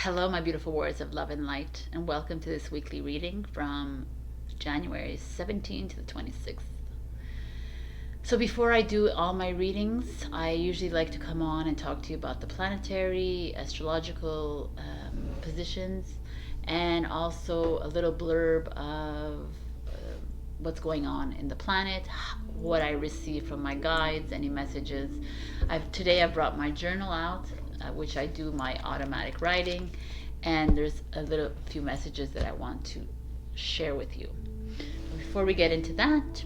Hello, my beautiful warriors of love and light, and welcome to this weekly reading from January 17th to the 26th. So before I do all my readings, I usually like to come on and talk to you about the planetary, astrological positions, and also a little blurb of what's going on in the planet, what I receive from my guides, any messages. Today I've brought my journal out, which I do my automatic writing, and there's a few messages that I want to share with you. Before we get into that,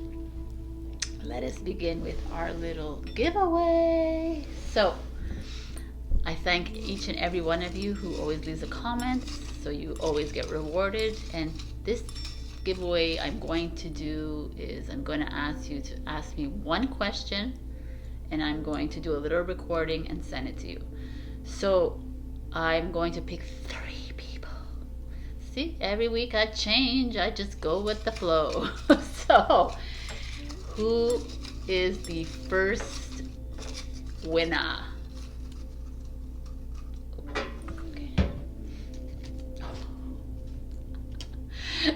let us begin with our little giveaway. So I thank each and every one of you who always leaves a comment, so you always get rewarded. And this giveaway I'm going to do is I'm going to ask you to ask me one question, and I'm going to do a little recording and send it to you. So I'm going to pick 3 people. See, every week I change. I just go with the flow. So who is the first winner? Okay.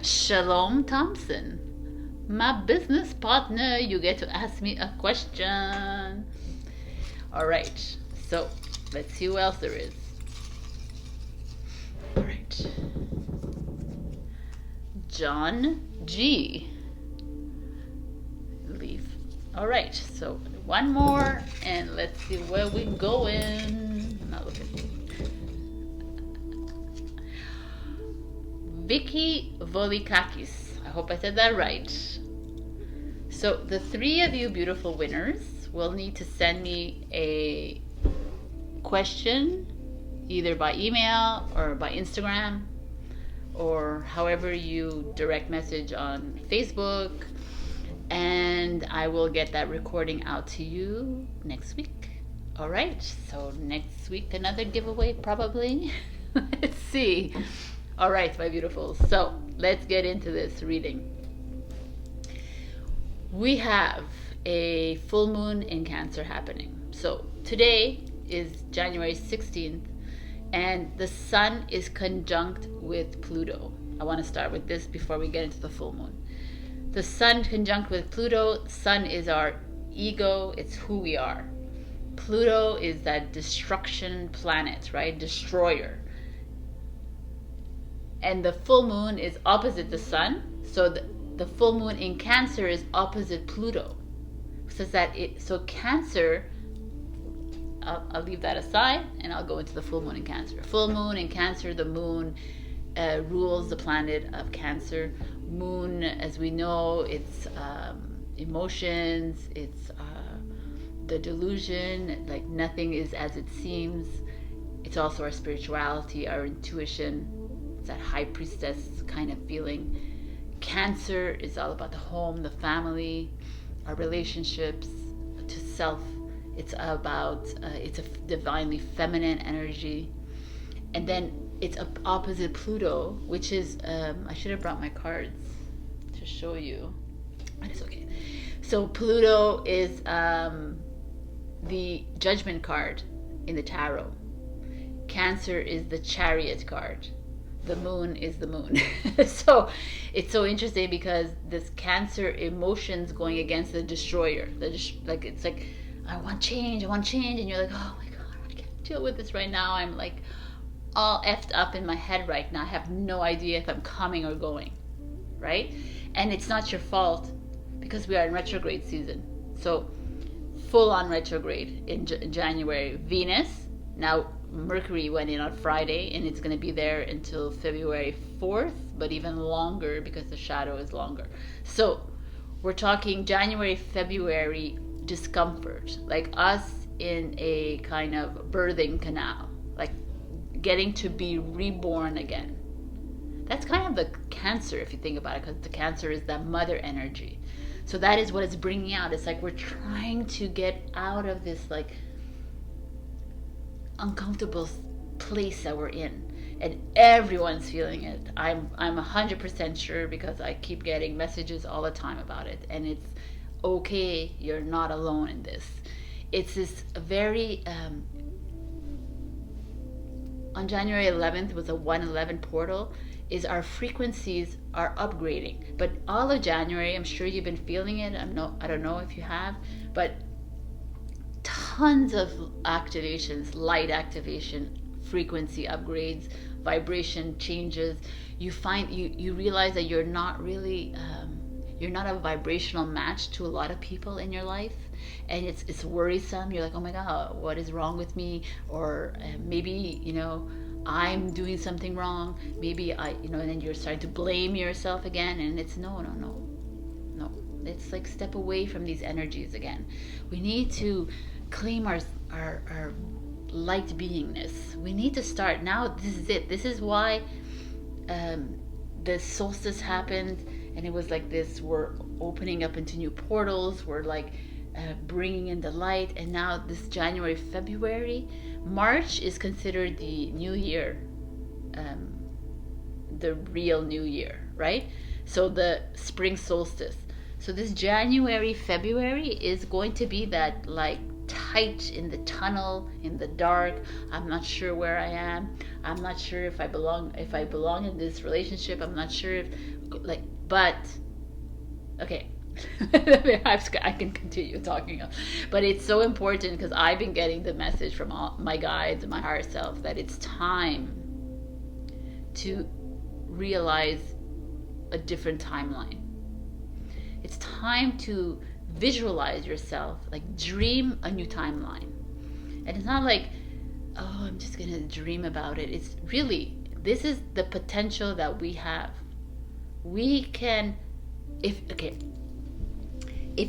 Shalom Thompson, my business partner. You get to ask me a question. All right. So let's see who else there is. All right. John G. Leaf. All right. So one more, and let's see where we're going. I'm not looking. Vicky Volikakis. I hope I said that right. So the 3 of you beautiful winners will need to send me a question either by email or by Instagram, or however you direct message on Facebook, and I will get that recording out to you next week. All right, so next week another giveaway probably. Let's see. All right, my beautifuls, so let's get into this reading. We have a full moon in Cancer happening. So today is January 16th, and the sun is conjunct with Pluto. I want to start with this before we get into the full moon. The sun conjunct with Pluto. Sun is our ego, it's who we are. Pluto is that destruction planet, right? Destroyer. And the full moon is opposite the sun, so the full moon in Cancer is opposite Pluto. So Cancer, I'll leave that aside and I'll go into the full moon in Cancer. Full moon in Cancer, the moon rules the planet of Cancer. Moon, as we know, it's emotions, it's the delusion, like nothing is as it seems. It's also our spirituality, our intuition. It's that high priestess kind of feeling. Cancer is all about the home, the family, our relationships, to self. It's about, it's a divinely feminine energy. And then it's opposite Pluto, which is, I should have brought my cards to show you. But it's okay. So Pluto is the Judgment card in the tarot. Cancer is the Chariot card. The moon is the moon. So it's so interesting because this Cancer emotions going against the destroyer. It's like, I want change, and you're like, oh my God, I can't deal with this right now. I'm like all effed up in my head right now. I have no idea if I'm coming or going, right? And it's not your fault because we are in retrograde season. So full on retrograde in January. Venus, now Mercury went in on Friday, and it's going to be there until February 4th, but even longer because the shadow is longer. So we're talking January, February discomfort, like us in a kind of birthing canal, like getting to be reborn again. That's kind of the Cancer, if you think about it, because the Cancer is that mother energy. So that is what it's bringing out. It's like we're trying to get out of this like uncomfortable place that we're in, and everyone's feeling it. I'm 100% sure because I keep getting messages all the time about it, and it's okay, you're not alone in this. It's this very on January 11th was a 111 portal, is our frequencies are upgrading. But all of January, I'm sure you've been feeling it. I don't know if you have, but tons of activations, light activation, frequency upgrades, vibration changes. You find you realize that you're not really you're not a vibrational match to a lot of people in your life, and it's worrisome. You're like, oh my god, what is wrong with me? Or maybe, you know, I'm doing something wrong. Maybe and then you're starting to blame yourself again, and it's no. It's like, step away from these energies again. We need to claim our light beingness. We need to start now. This is it. This is why the solstice happened, and it was like this. We're opening up into new portals. We're like bringing in the light, and now this January, February, March is considered the new year, the real new year, right? So the spring solstice. So this January, February is going to be that like tight in the tunnel, in the dark. I'm not sure where I am. I'm not sure if I belong in this relationship. I'm not sure if but okay. I can continue talking, but it's so important because I've been getting the message from all my guides and my higher self that it's time to realize a different timeline. It's time to visualize yourself, like dream a new timeline. And it's not like, oh, I'm just gonna dream about it. It's really, this is the potential that we have. We can, if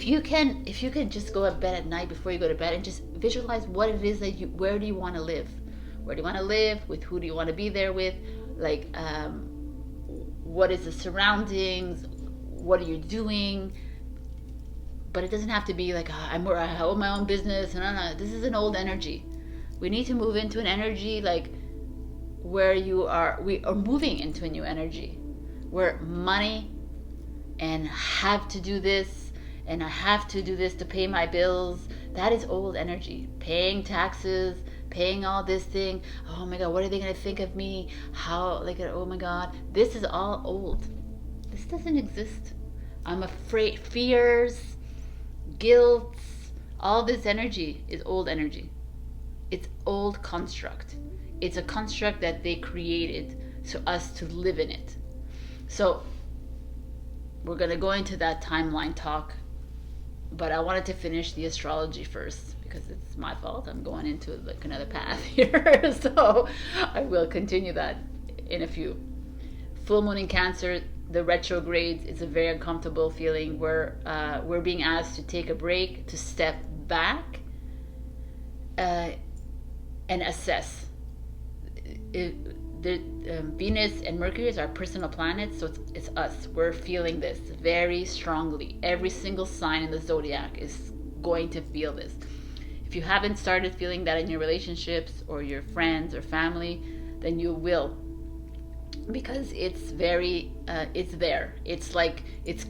you can just go to bed at night before you go to bed and just visualize what it is that where do you want to live? Where do you want to live? With who do you want to be there with? Like, what is the surroundings? What are you doing? But it doesn't have to be like, I own my own business. No. This is an old energy. We need to move into an energy like where we are moving into a new energy where money and have to do this and I have to do this to pay my bills. That is old energy. Paying taxes, paying all this thing. Oh my God, what are they going to think of me? How, like, oh my God, this is all old. This doesn't exist. I'm afraid, fears, guilt, all this energy is old energy. It's old construct. It's a construct that they created so us to live in it. So we're going to go into that timeline talk, but I wanted to finish the astrology first because it's my fault. I'm going into like another path here. So I will continue that in a few. Full moon in Cancer, the retrogrades, it's a very uncomfortable feeling where we're being asked to take a break, to step back and assess. Venus and Mercury is our personal planets, so it's us. We're feeling this very strongly. Every single sign in the zodiac is going to feel this. If you haven't started feeling that in your relationships or your friends or family, then you will, because it's very it's there. It's like it's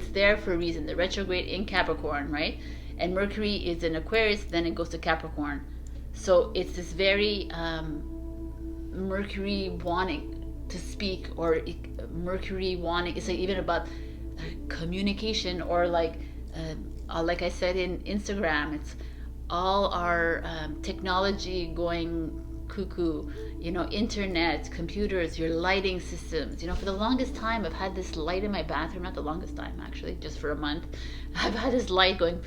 there for a reason. The retrograde in Capricorn, right? And Mercury is in Aquarius, then it goes to Capricorn. So it's this very Mercury wanting to speak, or Mercury wanting, it's like even about communication, or like I said in Instagram, it's all our technology going cuckoo, internet, computers, your lighting systems. For the longest time I've had this light in my bathroom, not the longest time actually, just for a month. I've had this light going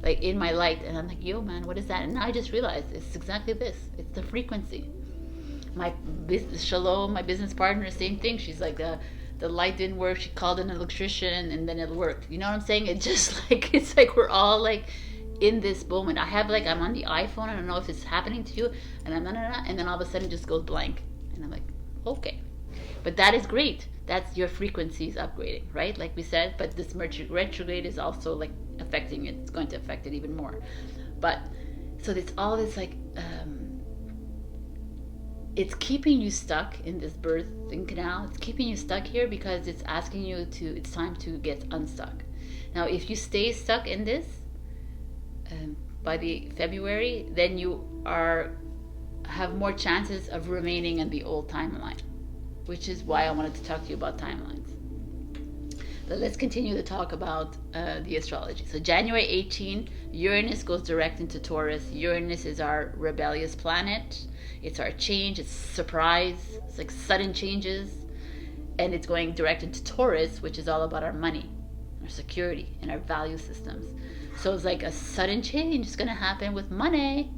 like in my light, and I'm like, yo man, what is that? And now I just realized it's exactly this. It's the frequency. My Shalom, my business partner, same thing. She's like, the light didn't work. She called an electrician, and then it worked. You know what I'm saying? It just like, it's like we're all like in this moment. I have like, I'm on the iPhone. I don't know if it's happening to you, and I'm and then all of a sudden it just goes blank, and I'm like, okay. But that is great. That's your frequencies upgrading, right? Like we said. But this Mercury retrograde is also like affecting it. It's going to affect it even more. But so it's all this like it's keeping you stuck in this birthing canal. It's keeping you stuck here because it's asking you to, it's time to get unstuck. Now if you stay stuck in this by the February, then you are have more chances of remaining in the old timeline, which is why I wanted to talk to you about timelines. But let's continue to talk about the astrology. So January 18, Uranus goes direct into Taurus. Uranus is our rebellious planet. It's our change. It's surprise. It's like sudden changes. And it's going direct into Taurus, which is all about our money, our security, and our value systems. So it's like a sudden change is going to happen with money.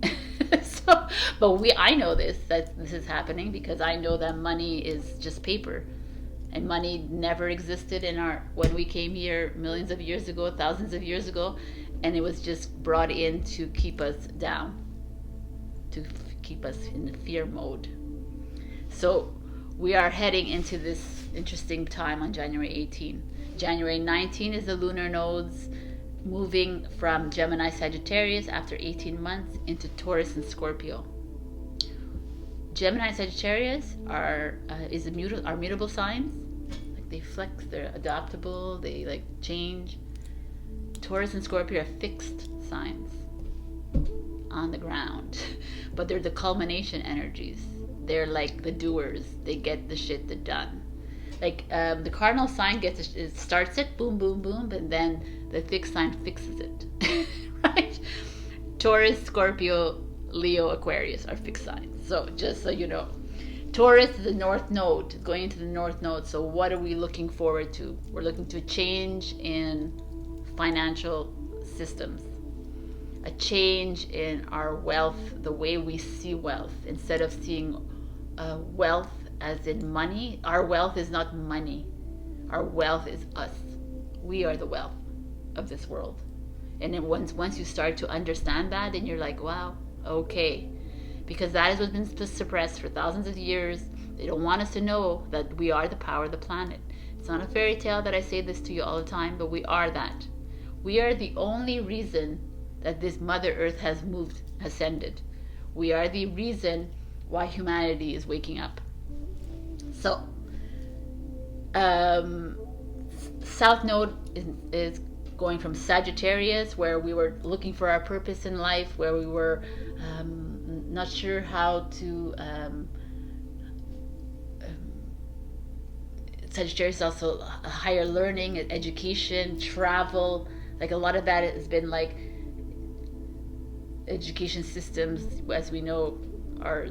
I know that this is happening because I know that money is just paper. And money never existed when we came here millions of years ago, thousands of years ago, and it was just brought in to keep us down, to keep us in the fear mode. So we are heading into this interesting time on January 18. January 19 is the lunar nodes moving from Gemini Sagittarius after 18 months into Taurus and Scorpio. Gemini and Sagittarius are mutable signs. Like they flex, they're adaptable, they like change. Taurus and Scorpio are fixed signs on the ground, but they're the culmination energies. They're like the doers. They get the shit done. Like the cardinal sign starts it, boom, boom, boom, and then the fixed sign fixes it, right? Taurus, Scorpio, Leo, Aquarius are fixed signs. So just so you know, Taurus is the north node, going into the north node. So what are we looking forward to? We're looking to a change in financial systems, a change in our wealth, the way we see wealth. Instead of seeing wealth as in money, our wealth is not money. Our wealth is us. We are the wealth of this world. And then once you start to understand that, then you're like, wow, okay. Because that is what's been suppressed for thousands of years. They don't want us to know that we are the power of the planet. It's not a fairy tale that I say this to you all the time, but we are that. We are the only reason that this Mother Earth has ascended. We are the reason why humanity is waking up. So, South Node is going from Sagittarius, where we were looking for our purpose in life, where we were not sure how to. Sagittarius is also higher learning, education, travel. Like a lot of that has been like education systems, as we know, are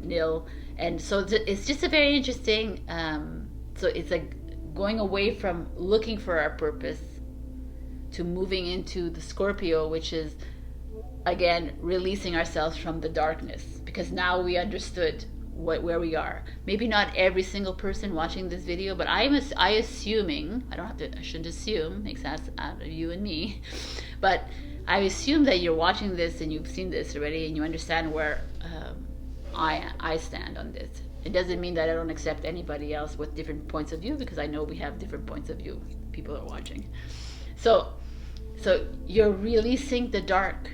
nil, and so it's just a very interesting. So it's like going away from looking for our purpose to moving into the Scorpio, which is again releasing ourselves from the darkness, because now we understood where we are. Maybe not every single person watching this video, but I assuming, I shouldn't assume, makes sense out of you and me, but I assume that you're watching this and you've seen this already and you understand where I stand on this. It doesn't mean that I don't accept anybody else with different points of view, because I know we have different points of view. People are watching. So you're releasing the dark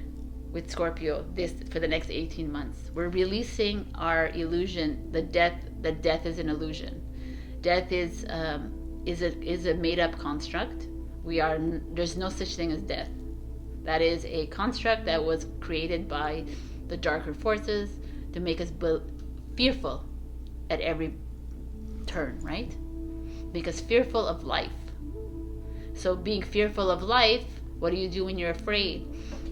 with Scorpio for the next 18 months. We're releasing our illusion, that death is an illusion. Death is a made-up construct. There's no such thing as death. That is a construct that was created by the darker forces to make us fearful at every turn, right? Because fearful of life. So being fearful of life, what do you do when you're afraid?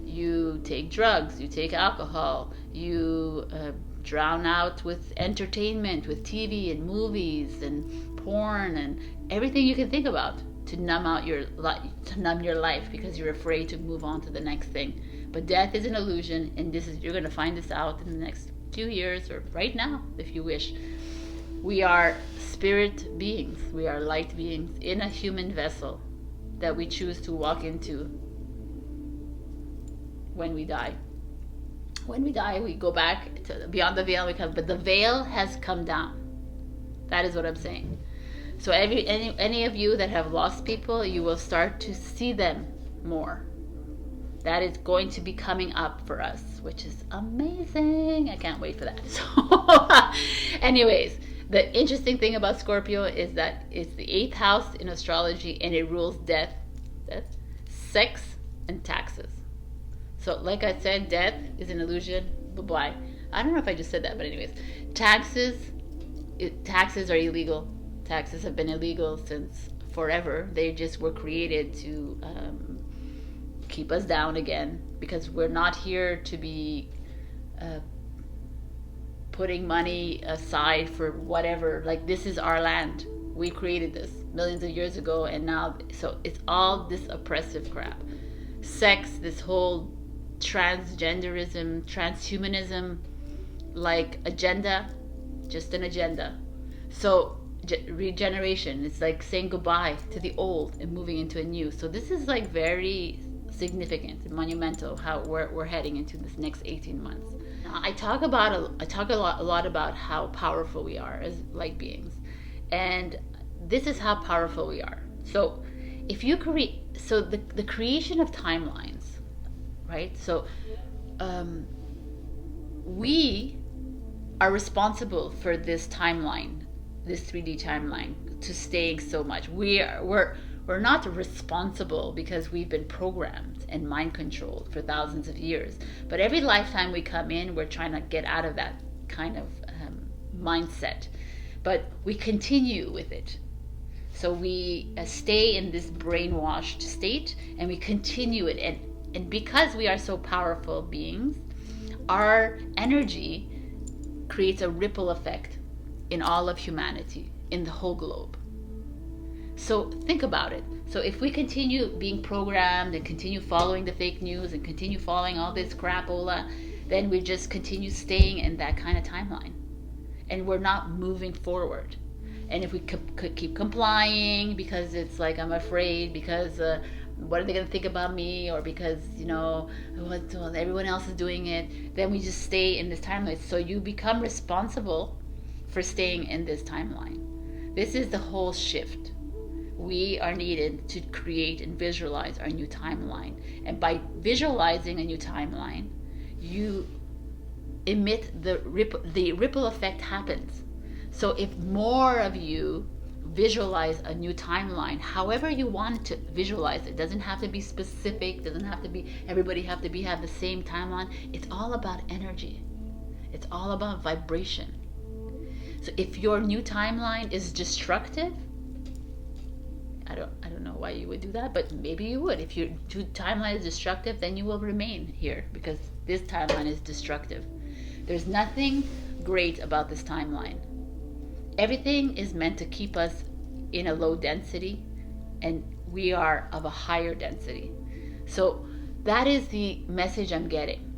You take drugs, you take alcohol, you drown out with entertainment, with TV and movies and porn and everything you can think about to numb your life, because you're afraid to move on to the next thing. But death is an illusion, and you're going to find this out in the next few years, or right now if you wish. We are spirit beings, we are light beings in a human vessel that we choose to walk into when we die. When we die, we go back to beyond the veil, but the veil has come down. That is what I'm saying. So any of you that have lost people, you will start to see them more. That is going to be coming up for us, which is amazing. I can't wait for that. So anyways, the interesting thing about Scorpio is that it's the 8th house in astrology, and it rules death, sex, and taxes. So like I said, death is an illusion. Bye-bye. I don't know if I just said that, but anyways, taxes are illegal. Taxes have been illegal since forever. They just were created to keep us down again, because we're not here to be putting money aside for whatever. Like, this is our land. We created this millions of years ago, and now, so it's all this oppressive crap. Sex, this whole transgenderism, transhumanism, like agenda, just an agenda. So regeneration, it's like saying goodbye to the old and moving into a new. So this is like very significant and monumental how we're heading into this next 18 months. I talk a lot about how powerful we are as light beings, and this is how powerful we are. So if you the creation of timelines, right? So we are responsible for this timeline, this 3D timeline, to staying so much. We're not responsible because we've been programmed and mind controlled for thousands of years. But every lifetime we come in, we're trying to get out of that kind of mindset. But we continue with it. So we stay in this brainwashed state, and we continue it. And because we are so powerful beings, our energy creates a ripple effect in all of humanity, in the whole globe. So think about it. So if we continue being programmed and continue following the fake news and continue following all this crapola, then we just continue staying in that kind of timeline. And we're not moving forward. And if we keep complying because it's like, I'm afraid because what are they going to think about me, or because, everyone else is doing it, then we just stay in this timeline. So you become responsible for staying in this timeline. This is the whole shift. We are needed to create and visualize our new timeline. And by visualizing a new timeline, you emit the ripple effect happens. So if more of you visualize a new timeline, however you want to visualize it, doesn't have to be specific, doesn't have to be everybody have the same timeline. It's all about energy. It's all about vibration. So if your new timeline is destructive, I don't know why you would do that, but maybe you would. If your timeline is destructive, then you will remain here because this timeline is destructive. There's nothing great about this timeline. Everything is meant to keep us in a low density, and we are of a higher density. So that is the message I'm getting.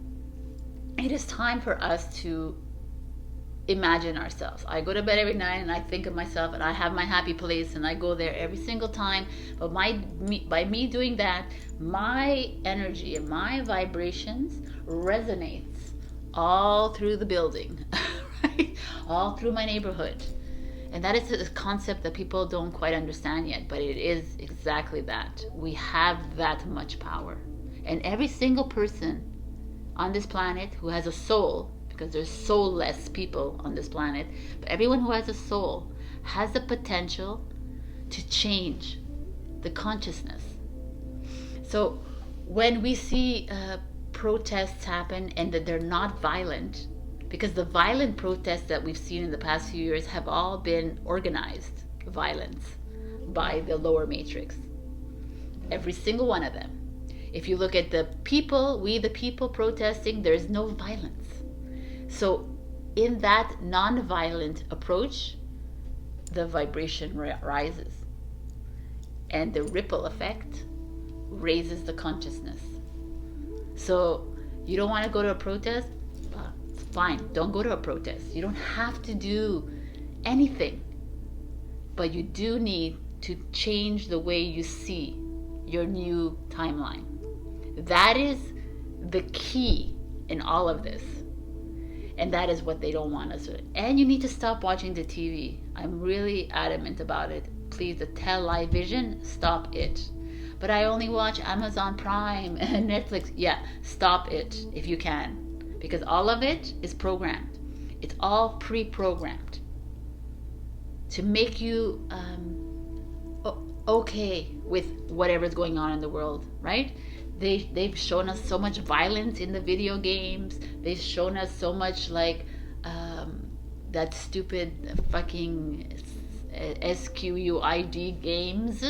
It is time for us to imagine ourselves. I go to bed every night and I think of myself, and I have my happy place, and I go there every single time. But by me doing that, my energy and my vibrations resonates all through the building, right? All through my neighborhood. And that is a concept that people don't quite understand yet, but it is exactly that. We have that much power. And every single person on this planet who has a soul, because there's soulless people on this planet, but everyone who has a soul has the potential to change the consciousness. So when we see protests happen and that they're not violent, because the violent protests that we've seen in the past few years have all been organized violence by the lower matrix. Every single one of them. If you look at the people, we the people protesting, there's no violence. So in that non-violent approach, the vibration rises. And the ripple effect raises the consciousness. So you don't want to go to a protest? Fine, don't go to a protest. You don't have to do anything. But you do need to change the way you see your new timeline. That is the key in all of this. And that is what they don't want us to. And you need to stop watching the TV. I'm really adamant about it. Please, the television, stop it. But I only watch Amazon Prime and Netflix. Yeah, stop it if you can. Because all of it is programmed. It's all pre-programmed to make you okay with whatever's going on in the world, right? They've shown us so much violence in the video games. They've shown us so much like that stupid fucking SQUID games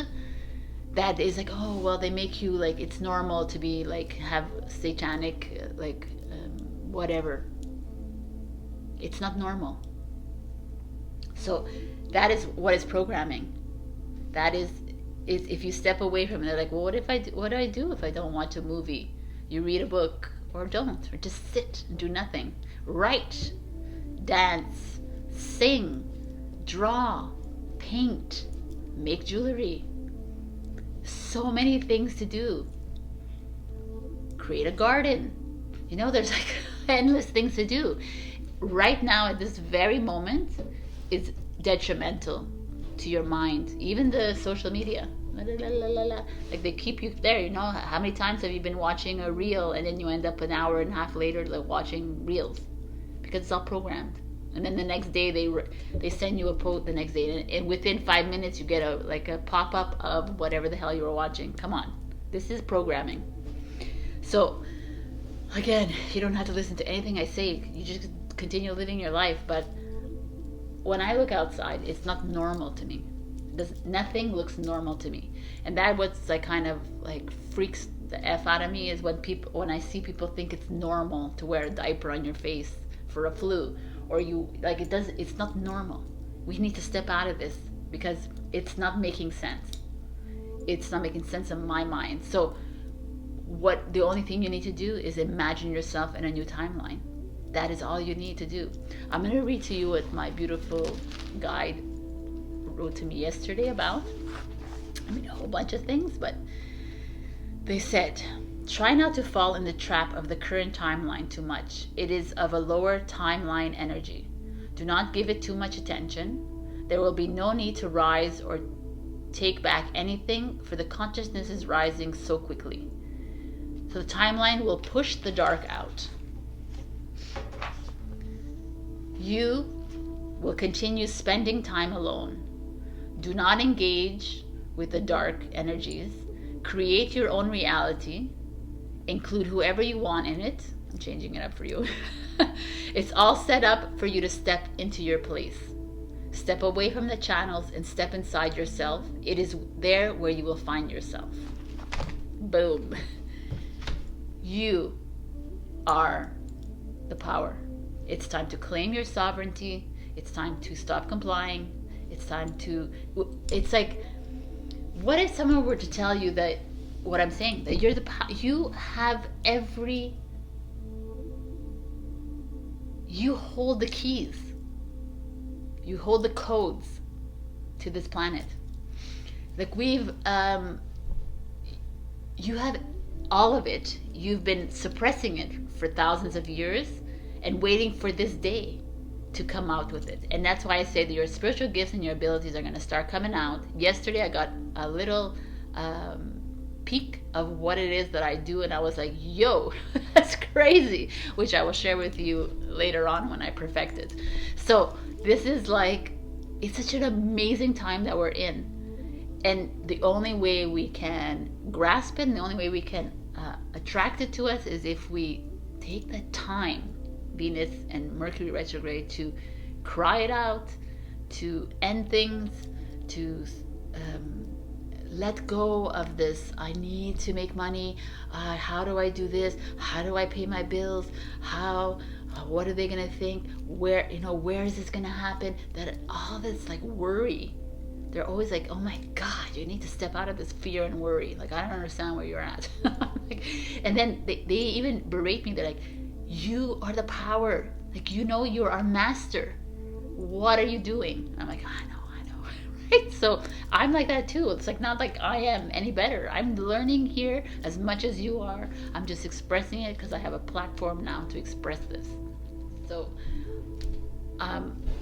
that is like, oh well, they make you like it's normal to be like have satanic like whatever. It's not normal. So that is what is programming. That is if you step away from it, they're like, well, what do I do if I don't watch a movie? You read a book, or don't, or just sit and do nothing. Write, dance, sing, draw, paint, make jewelry. So many things to do. Create a garden. You know, there's like endless things to do. Right now, at this very moment, it's detrimental to your mind. Even the social media. Like they keep you there. You know, how many times have you been watching a reel and then you end up an hour and a half later like watching reels? Because it's all programmed. And then the next day they send you a post the next day, and within 5 minutes you get a pop-up of whatever the hell you were watching. Come on, this is programming. So again, you don't have to listen to anything I say. You just continue living your life. But when I look outside, it's not normal to me. Nothing looks normal to me, and that what's like kind of like freaks the F out of me is when I see people think it's normal to wear a diaper on your face for a flu. Or it's not normal. We need to step out of this because it's not making sense. It's not making sense in my mind. So the only thing you need to do is imagine yourself in a new timeline. That is all you need to do. I'm going to read to you what my beautiful guide wrote to me yesterday about, a whole bunch of things, but they said, try not to fall in the trap of the current timeline too much. It is of a lower timeline energy. Do not give it too much attention. There will be no need to rise or take back anything, for the consciousness is rising so quickly. So the timeline will push the dark out. You will continue spending time alone. Do not engage with the dark energies. Create your own reality. Include whoever you want in it. I'm changing it up for you. It's all set up for you to step into your place. Step away from the channels and step inside yourself. It is there where you will find yourself. Boom. You are the power. It's time to claim your sovereignty. It's time to stop complying. It's like, what if someone were to tell you that what I'm saying, that you hold the keys, you hold the codes to this planet. Like you have all of it. You've been suppressing it for thousands of years and waiting for this day to come out with it. And that's why I say that your spiritual gifts and your abilities are going to start coming out. Yesterday I got a little peek of what it is that I do, and I was like, yo, that's crazy, which I will share with you later on when I perfect it. So this is like, it's such an amazing time that we're in, and the only way we can grasp it and the only way we can attract it to us is if we take that time, Venus and Mercury retrograde, to cry it out, to end things, to let go of this, I need to make money, how do I do this, how do I pay my bills, what are they gonna think, where is this gonna happen, that all this like worry. They're always like, oh my God, you need to step out of this fear and worry. Like, I don't understand where you're at. And then they even berate me. They're like, you are the power. Like, you're our master. What are you doing? I'm like, I know. Right? So I'm like that too. It's like, not like I am any better. I'm learning here as much as you are. I'm just expressing it because I have a platform now to express this. So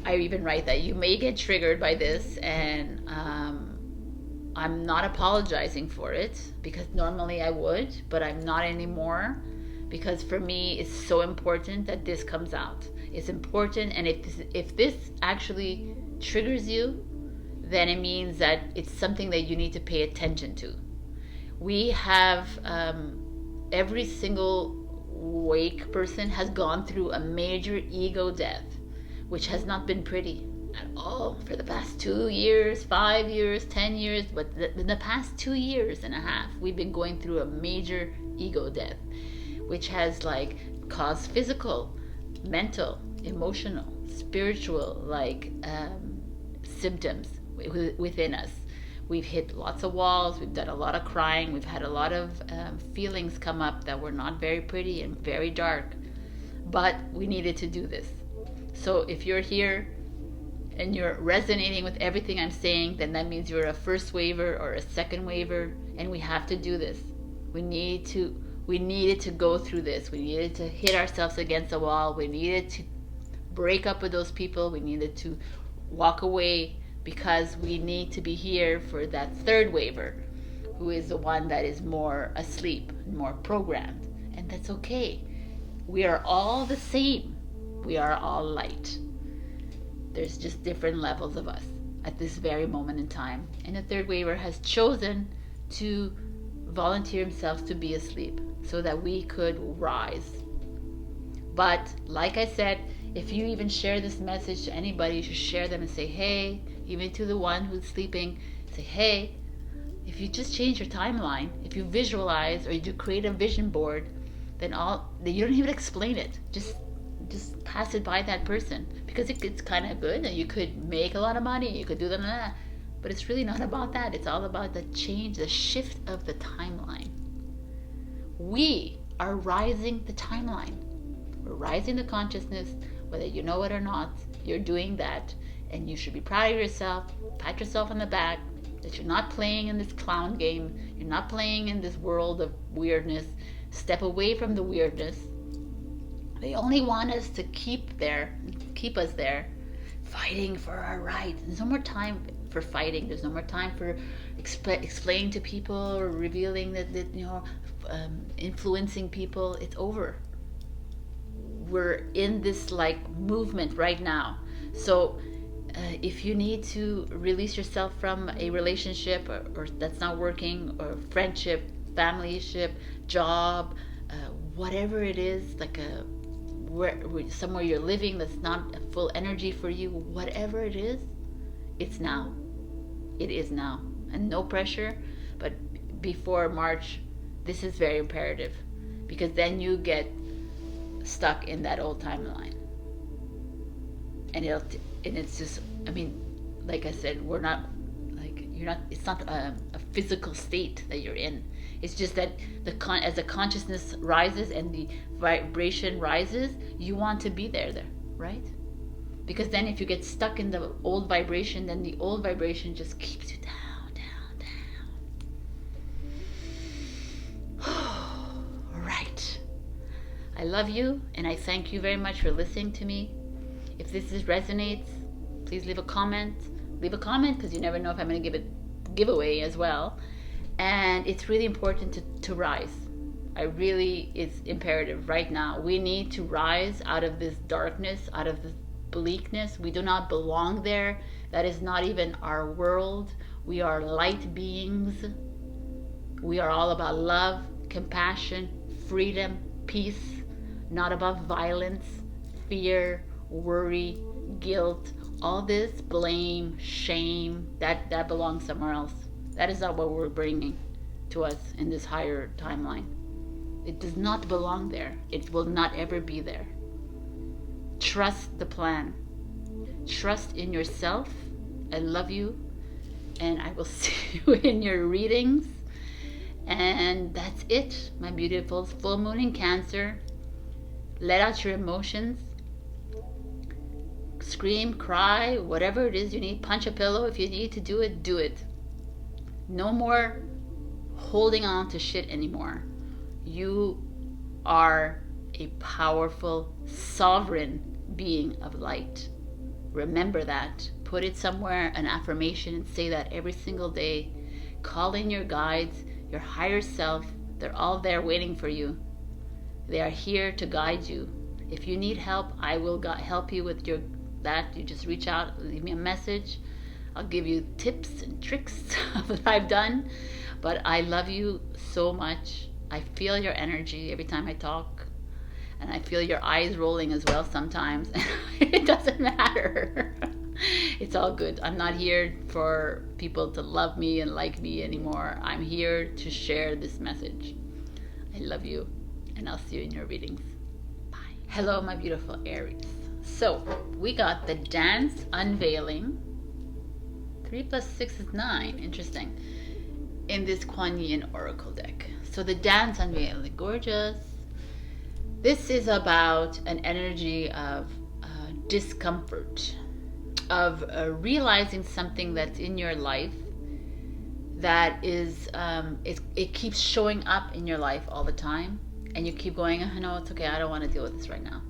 I even write that you may get triggered by this, and I'm not apologizing for it, because normally I would, but I'm not anymore, because for me it's so important that this comes out. It's important, and if this actually triggers you, then it means that it's something that you need to pay attention to. We have every single wake person has gone through a major ego death, which has not been pretty at all for the past 2 years, 5 years, 10 years. But in the past 2 years and a half, we've been going through a major ego death, which has like caused physical, mental, emotional, spiritual symptoms within us. We've hit lots of walls, we've done a lot of crying, we've had a lot of feelings come up that were not very pretty and very dark, but we needed to do this. So if you're here and you're resonating with everything I'm saying, then that means you're a first waver or a second waver, and we have to do this. We needed to go through this. We needed to hit ourselves against the wall. We needed to break up with those people. We needed to walk away, because we need to be here for that third waver, who is the one that is more asleep, more programmed. And that's okay. We are all the same. We are all light. There's just different levels of us at this very moment in time. And the third waver has chosen to volunteer himself to be asleep so that we could rise. But like I said, if you even share this message to anybody, you should share them and say, hey, even to the one who's sleeping, say, hey, if you just change your timeline, if you visualize or you create a vision board, then you don't even explain it. Just pass it by that person, because it's kind of good and you could make a lot of money, you could do that, but it's really not about that. It's all about the change, the shift of the timeline. We are rising the timeline. We're rising the consciousness, whether you know it or not. You're doing that, and you should be proud of yourself. Pat yourself on the back that you're not playing in this clown game. You're not playing in this world of weirdness. Step away from the weirdness. They only want us to keep us there, fighting for our rights. There's no more time for fighting. There's no more time for explaining to people or revealing that influencing people. It's over. We're in this movement right now. So if you need to release yourself from a relationship or that's not working, or friendship, familyship, job, whatever it is, somewhere you're living that's not a full energy for you, whatever it is, it's now. It is now. And no pressure, but before March, this is very imperative, because then you get stuck in that old timeline. And it's just, like I said, it's not a physical state that you're in. It's just that as the consciousness rises and the vibration rises, you want to be there, right? Because then if you get stuck in the old vibration, then the old vibration just keeps you down. All right. I love you, and I thank you very much for listening to me. If this resonates, please leave a comment. Leave a comment, because you never know if I'm going to give a giveaway as well. And it's really important to rise. It's imperative right now. We need to rise out of this darkness, out of this bleakness. We do not belong there. That is not even our world. We are light beings. We are all about love, compassion, freedom, peace, not about violence, fear, worry, guilt, all this blame, shame, that belongs somewhere else. That is not what we're bringing to us in this higher timeline. It does not belong there. It will not ever be there. Trust the plan. Trust in yourself. I love you, and I will see you in your readings. And that's it, my beautiful full moon in Cancer. Let out your emotions. Scream, cry, whatever it is you need. Punch a pillow if you need to do it, do it. No more holding on to shit anymore. You are a powerful, sovereign being of light. Remember that. Put it somewhere, an affirmation, and say that every single day. Call in your guides, your higher self. They're all there waiting for you. They are here to guide you. If you need help, I will help you with that. You just reach out, leave me a message. I'll give you tips and tricks that I've done. But I love you so much, I feel your energy every time I talk. And I feel your eyes rolling as well sometimes. It doesn't matter. It's all good. I'm not here for people to love me and like me anymore. I'm here to share this message. I love you, and I'll see you in your readings. Bye. Hello, my beautiful Aries. So, we got the Dance Unveiling. 3 + 6 is 9. Interesting. In this Kuan Yin Oracle deck. So, the Dance Unveiling. Gorgeous. This is about an energy of discomfort, of realizing something that's in your life that is, it keeps showing up in your life all the time, and you keep going, oh, no, it's okay, I don't want to deal with this right now.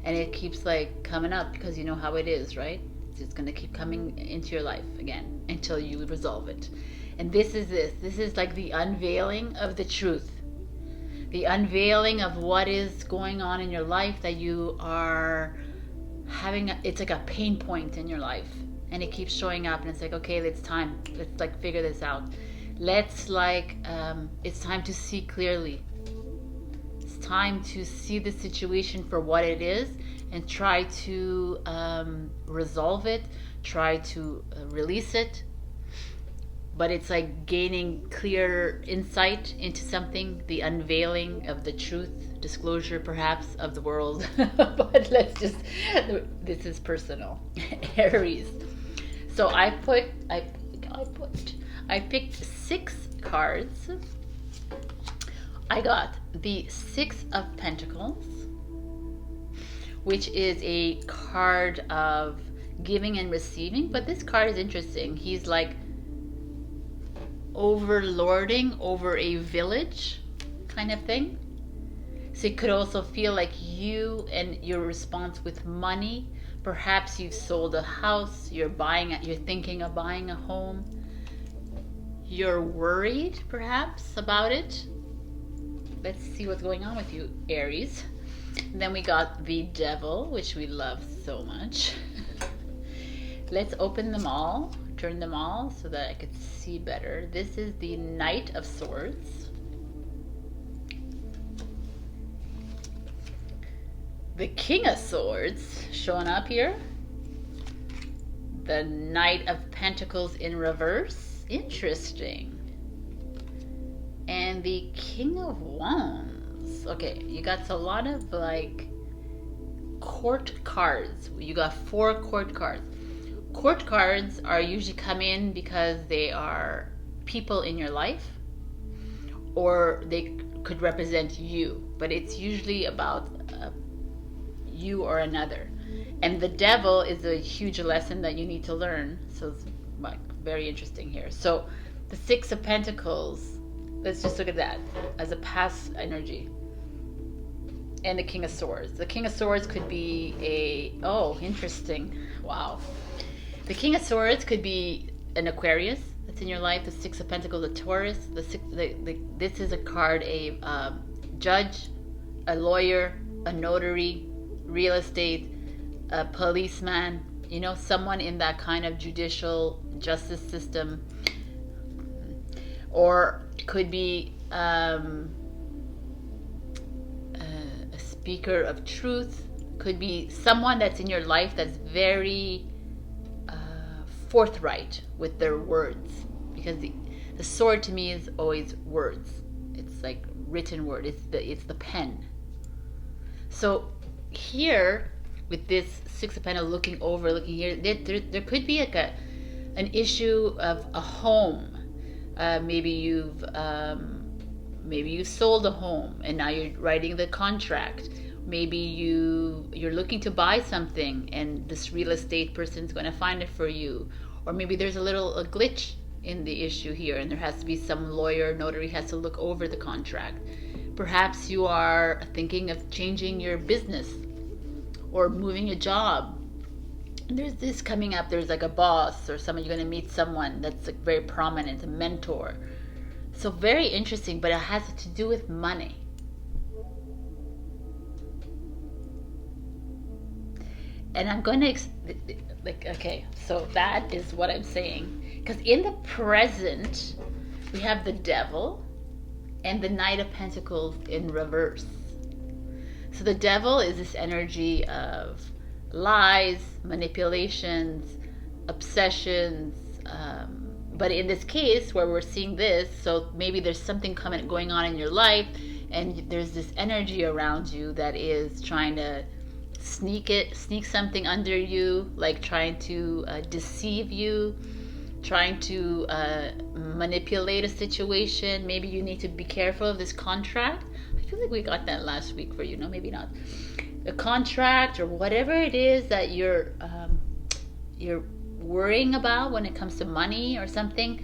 And it keeps like coming up because you know how it is, right? It's going to keep coming into your life again until you resolve it. And this is like the unveiling of the truth. The unveiling of what is going on in your life that you are having, it's like a pain point in your life, and it keeps showing up, and it's like, okay, it's time. Let's like figure this out. Let's like, it's time to see clearly. It's time to see the situation for what it is and try to resolve it, try to release it. But it's like gaining clear insight into something, the unveiling of the truth, disclosure perhaps of the world. But let's just, this is personal. Aries. So I picked 6 cards. I got the 6 of Pentacles, which is a card of giving and receiving. But this card is interesting. He's like overlording over a village kind of thing. So it could also feel like you and your response with money. Perhaps you've sold a house, you're thinking of buying a home. You're worried perhaps about it. Let's see what's going on with you, Aries. And then we got the Devil, which we love so much. Let's open them all. Turn them all so that I could see better. This is the Knight of Swords, the King of Swords showing up here, the Knight of Pentacles in reverse, interesting, and the King of Wands. Okay, you got a lot of like court cards. You got 4 court cards. Court cards are usually come in because they are people in your life, or they could represent you, but it's usually about you or another. And the Devil is a huge lesson that you need to learn, so it's like very interesting here. So the 6 of Pentacles, let's just look at that as a past energy. And the King of Swords. The King of Swords could be interesting. Wow. The King of Swords could be an Aquarius that's in your life. The 6 of Pentacles, a Taurus. This is a card, a judge, a lawyer, a notary, real estate, a policeman. You know, someone in that kind of judicial justice system. Or it could be a speaker of truth. Could be someone that's in your life that's very forthright with their words, because the sword to me is always words. It's like written word. It's the pen. So here with this 6 of Pentacles looking here, there could be like an issue of a home. Maybe you sold a home and now you're writing the contract. Maybe you're looking to buy something and this real estate person's going to find it for you. Or maybe there's a glitch in the issue here, and there has to be some lawyer, notary has to look over the contract. Perhaps you are thinking of changing your business or moving a job. There's this coming up. There's like a boss or someone, you're going to meet someone that's like very prominent, a mentor. So very interesting, but it has to do with money. And I'm going to, okay, so that is what I'm saying. Because in the present, we have the Devil, and the Knight of Pentacles in reverse. So the Devil is this energy of lies, manipulations, obsessions, but in this case where we're seeing this, so maybe there's something going on in your life, and there's this energy around you that is trying to sneak something under you, like trying to deceive you, trying to manipulate a situation. Maybe you need to be careful of this contract. I feel like we got that last week for you. No, maybe not. A contract or whatever it is that you're worrying about when it comes to money or something.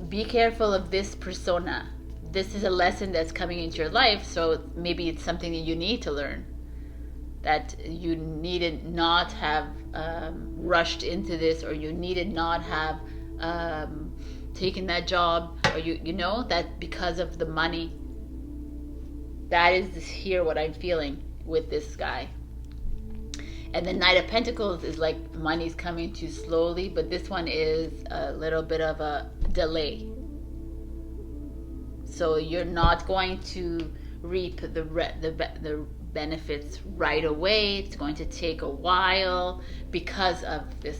Be careful of this persona. This is a lesson that's coming into your life, so maybe it's something that you need to learn, that you needed not have rushed into this, or you needed not have taken that job, or you know that because of the money. That is here what I'm feeling with this guy. And the Knight of Pentacles is like money's coming too slowly, but this one is a little bit of a delay. So you're not going to reap the benefits right away. It's going to take a while because of this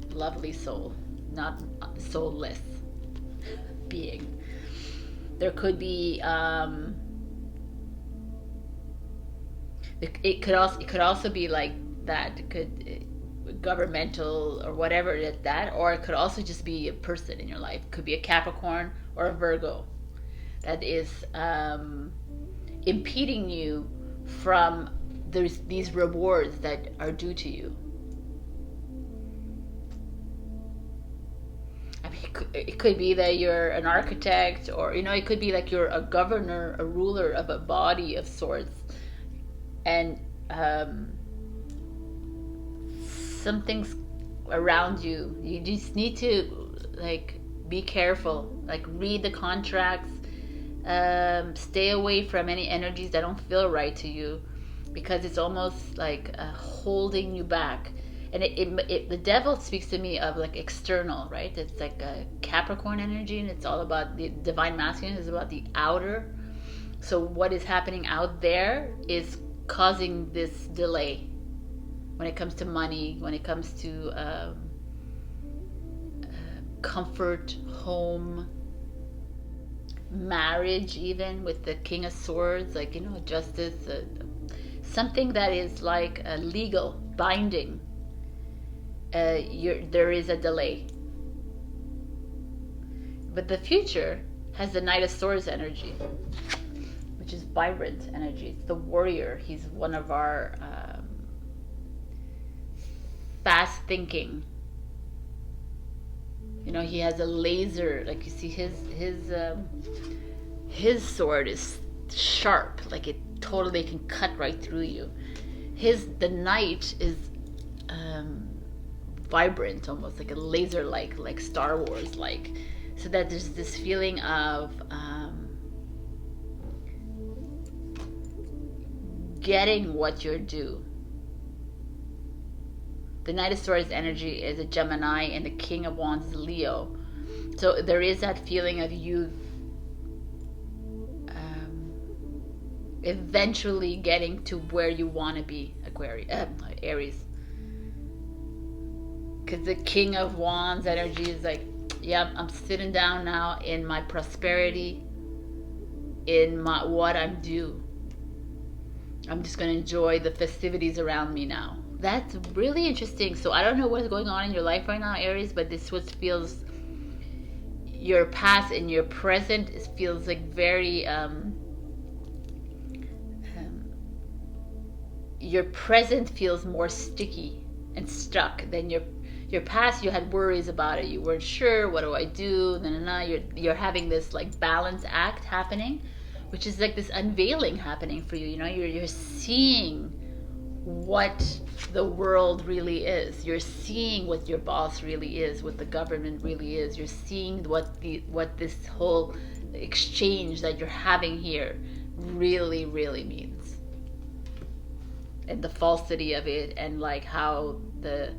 lovely soul, not soulless being. There could be it could also be like that. It could governmental or whatever that, or it could also just be a person in your life. It could be a Capricorn or a Virgo that is impeding you from these rewards that are due to you. I mean, it could be that you're an architect, or it could be like you're a governor, a ruler of a body of sorts, and something's around you. You just need to be careful, read the contracts, stay away from any energies that don't feel right to you, because it's almost like holding you back. And the Devil speaks to me of external, right? It's like a Capricorn energy, and it's all about the divine masculine is about the outer. So what is happening out there is causing this delay when it comes to money, when it comes to comfort, home, marriage, even with the King of Swords, justice, something that is legal, binding. There is a delay. But the future has the Knight of Swords energy, which is vibrant energy. It's the warrior. He's one of our fast thinking. He has a laser. You see his sword is sharp. It totally can cut right through you. The knight is vibrant, almost like a laser, like Star Wars, so that there's this feeling of getting what you're due. The Knight of Swords energy is a Gemini, and the King of Wands is Leo. So there is that feeling of you eventually getting to where you want to be, Aries. Because the King of Wands energy is I'm sitting down now in my prosperity, in what I'm due. I'm just going to enjoy the festivities around me now. That's really interesting. So I don't know what's going on in your life right now, Aries, but this what feels your past and your present. It feels very your present feels more sticky and stuck than your past. You had worries about it. You weren't sure, what do I do? You're having this balance act happening, which is this unveiling happening for you. You're seeing what the world really is. You're seeing what your boss really is, what the government really is. You're seeing what this whole exchange that you're having here really, really means, and the falsity of it, and how the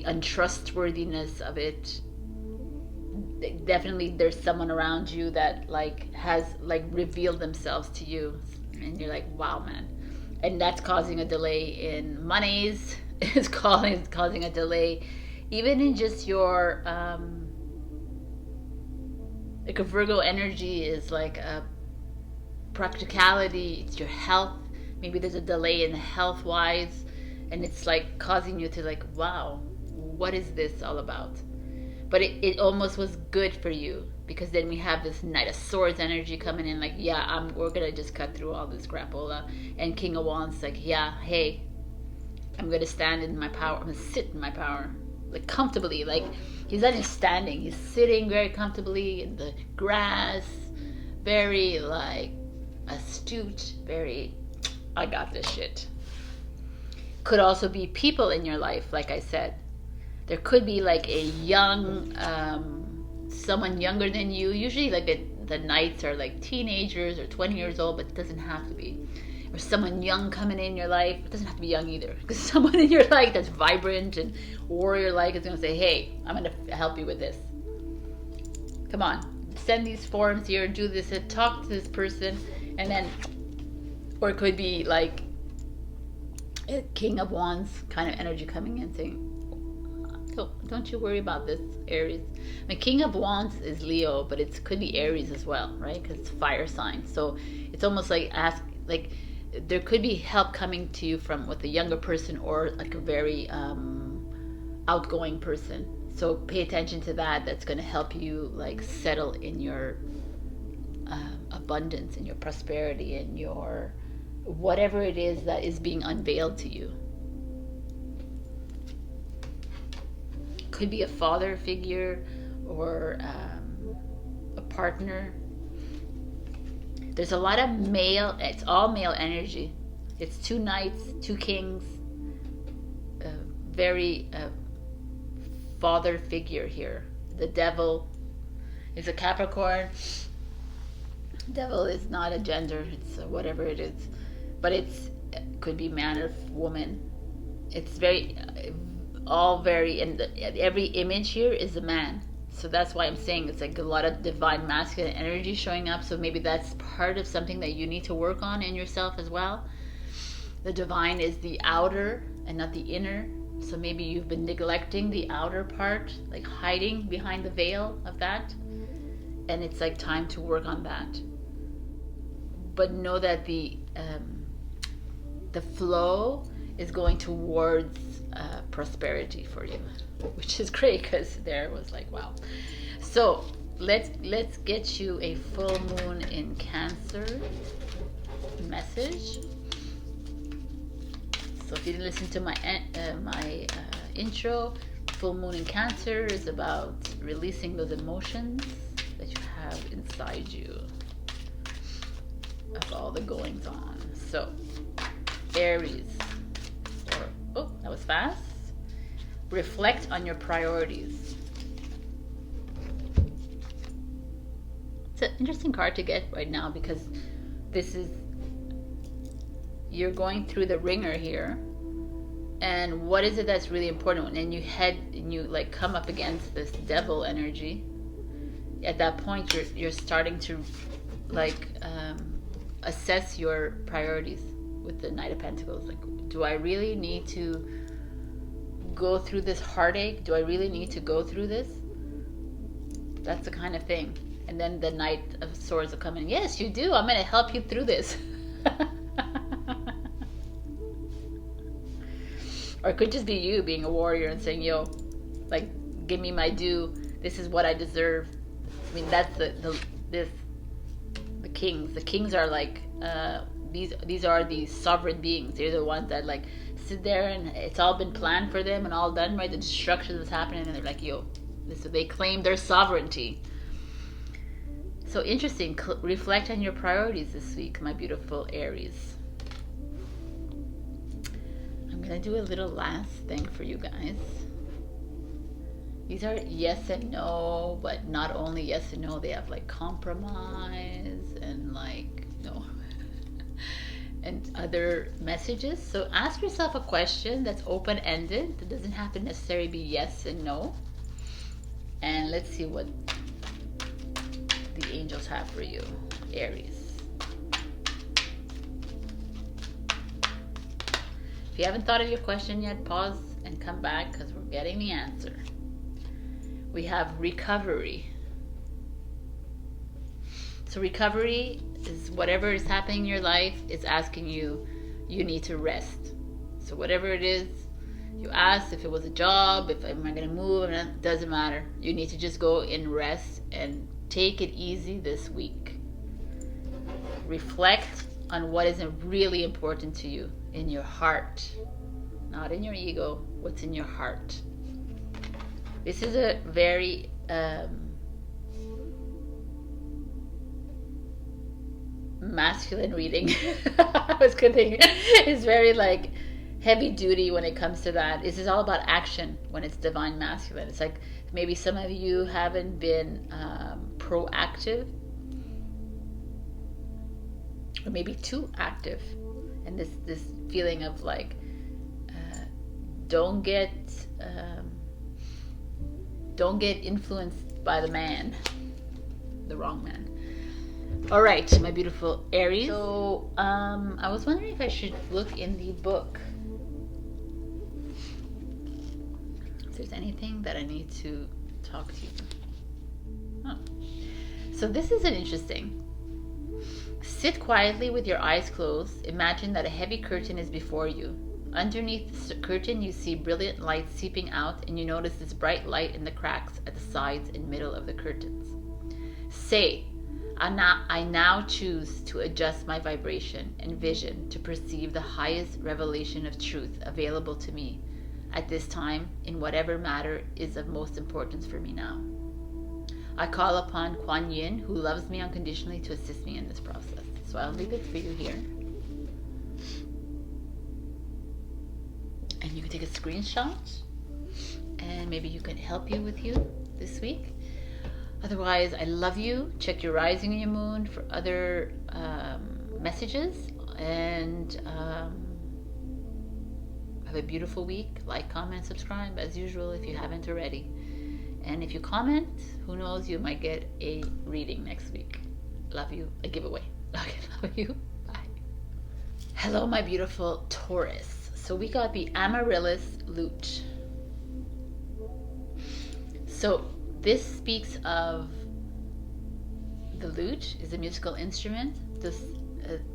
untrustworthiness of it. definitely there's someone around you that like has like revealed themselves to you, and you're like, wow, man. And that's causing a delay in monies. It's causing a delay even in just your like a Virgo energy is like a practicality. It's your health. Maybe there's a delay in health wise, and it's like causing you to like, wow, what is this all about? But it almost was good for you, because then we have this Knight of Swords energy coming in, like, yeah, we're gonna just cut through all this crapola. And King of Wands, like, yeah, hey, I'm gonna stand in my power. I'm gonna sit in my power, like comfortably. Like he's not just standing; he's sitting very comfortably in the grass, very like astute, very. I got this shit. Could also be people in your life, like I said. There could be like a young, someone younger than you. Usually like the knights are like teenagers or 20 years old, but it doesn't have to be. Or someone young coming in your life. It doesn't have to be young either. Because someone in your life that's vibrant and warrior-like is going to say, hey, I'm going to help you with this. Come on. Send these forms here. Do this. And talk to this person. And then, or it could be like a King of Wands kind of energy coming in saying, don't you worry about this, Aries. The King of Wands is Leo, but it could be Aries as well, right? Because it's fire sign. So it's almost like there could be help coming to you from with a younger person or like a very outgoing person. So pay attention to that. That's going to help you like settle in your abundance, in your prosperity, in your whatever it is that is being unveiled to you. Could be a father figure or a partner. There's a lot of male, it's all male energy. It's two knights, two kings, very father figure here. The devil is a Capricorn. Devil is not a gender, it's whatever it is. But it could be man or woman. It's very, all very, and every image here is a man. So that's why I'm saying it's like a lot of divine masculine energy showing up. So maybe that's part of something that you need to work on in yourself as well. The divine is the outer and not the inner. So maybe you've been neglecting the outer part, like hiding behind the veil of that. And it's like time to work on that. But know that the flow is going towards prosperity for you, which is great, because there was like, wow. So let's get you a full moon in Cancer message. So if you didn't listen to my intro, full moon in Cancer is about releasing those emotions that you have inside you of all the goings on. So Aries, oh, that was fast. Reflect on your priorities. It's an interesting card to get right now, because this is, you're going through the ringer here, and what is it that's really important? And you like come up against this devil energy. At that point, you're starting to like assess your priorities with the Knight of Pentacles. Like, do I really need to go through this heartache? Do I really need to go through this? That's the kind of thing. And then the Knight of Swords will come in. Yes, you do. I'm going to help you through this. Or it could just be you being a warrior and saying, yo, like, give me my due. This is what I deserve. I mean, that's the kings. The kings are like, these are the sovereign beings. They're the ones that like sit there and it's all been planned for them and all done, right? The destruction that's happening, and they're like, yo, so they claim their sovereignty. So interesting. Reflect on your priorities this week, my beautiful Aries. I'm gonna do a little last thing for you guys. These are yes and no, but not only yes and no, they have like compromise and like, you know, and other messages. So ask yourself a question that's open-ended. It doesn't have to necessarily be yes and no. And let's see what the angels have for you, Aries. If you haven't thought of your question yet, pause and come back because we're getting the answer. We have recovery. So recovery is whatever is happening in your life is asking you, you need to rest. So whatever it is, you asked if it was a job, if am I going to move, it doesn't matter. You need to just go and rest and take it easy this week. Reflect on what is really important to you in your heart, not in your ego, what's in your heart. This is a very masculine reading. I was kidding. It's very like heavy duty when it comes to that. This is all about action when it's divine masculine. It's like maybe some of you haven't been proactive, or maybe too active, and this feeling of like don't get influenced by the man, the wrong man. All right, my beautiful Aries. So I was wondering if I should look in the book if there's anything that I need to talk to you. Oh. So this is an interesting. Sit quietly with your eyes closed. Imagine that a heavy curtain is before you. Underneath the curtain, you see brilliant light seeping out, and you notice this bright light in the cracks at the sides and middle of the curtains. Say, I now choose to adjust my vibration and vision to perceive the highest revelation of truth available to me at this time in whatever matter is of most importance for me now. I call upon Kuan, who loves me unconditionally, to assist me in this process. So I'll leave it for you here. And you can take a screenshot and maybe you can help you with you this week. Otherwise, I love you. Check your rising and your moon for other messages, and have a beautiful week. Like, comment, subscribe as usual if you haven't already. And if you comment, who knows, you might get a reading next week. Love you. A giveaway. Okay, love you. Bye. Hello, my beautiful Taurus. So we got the Amaryllis lute. So this speaks of the lute is a musical instrument. This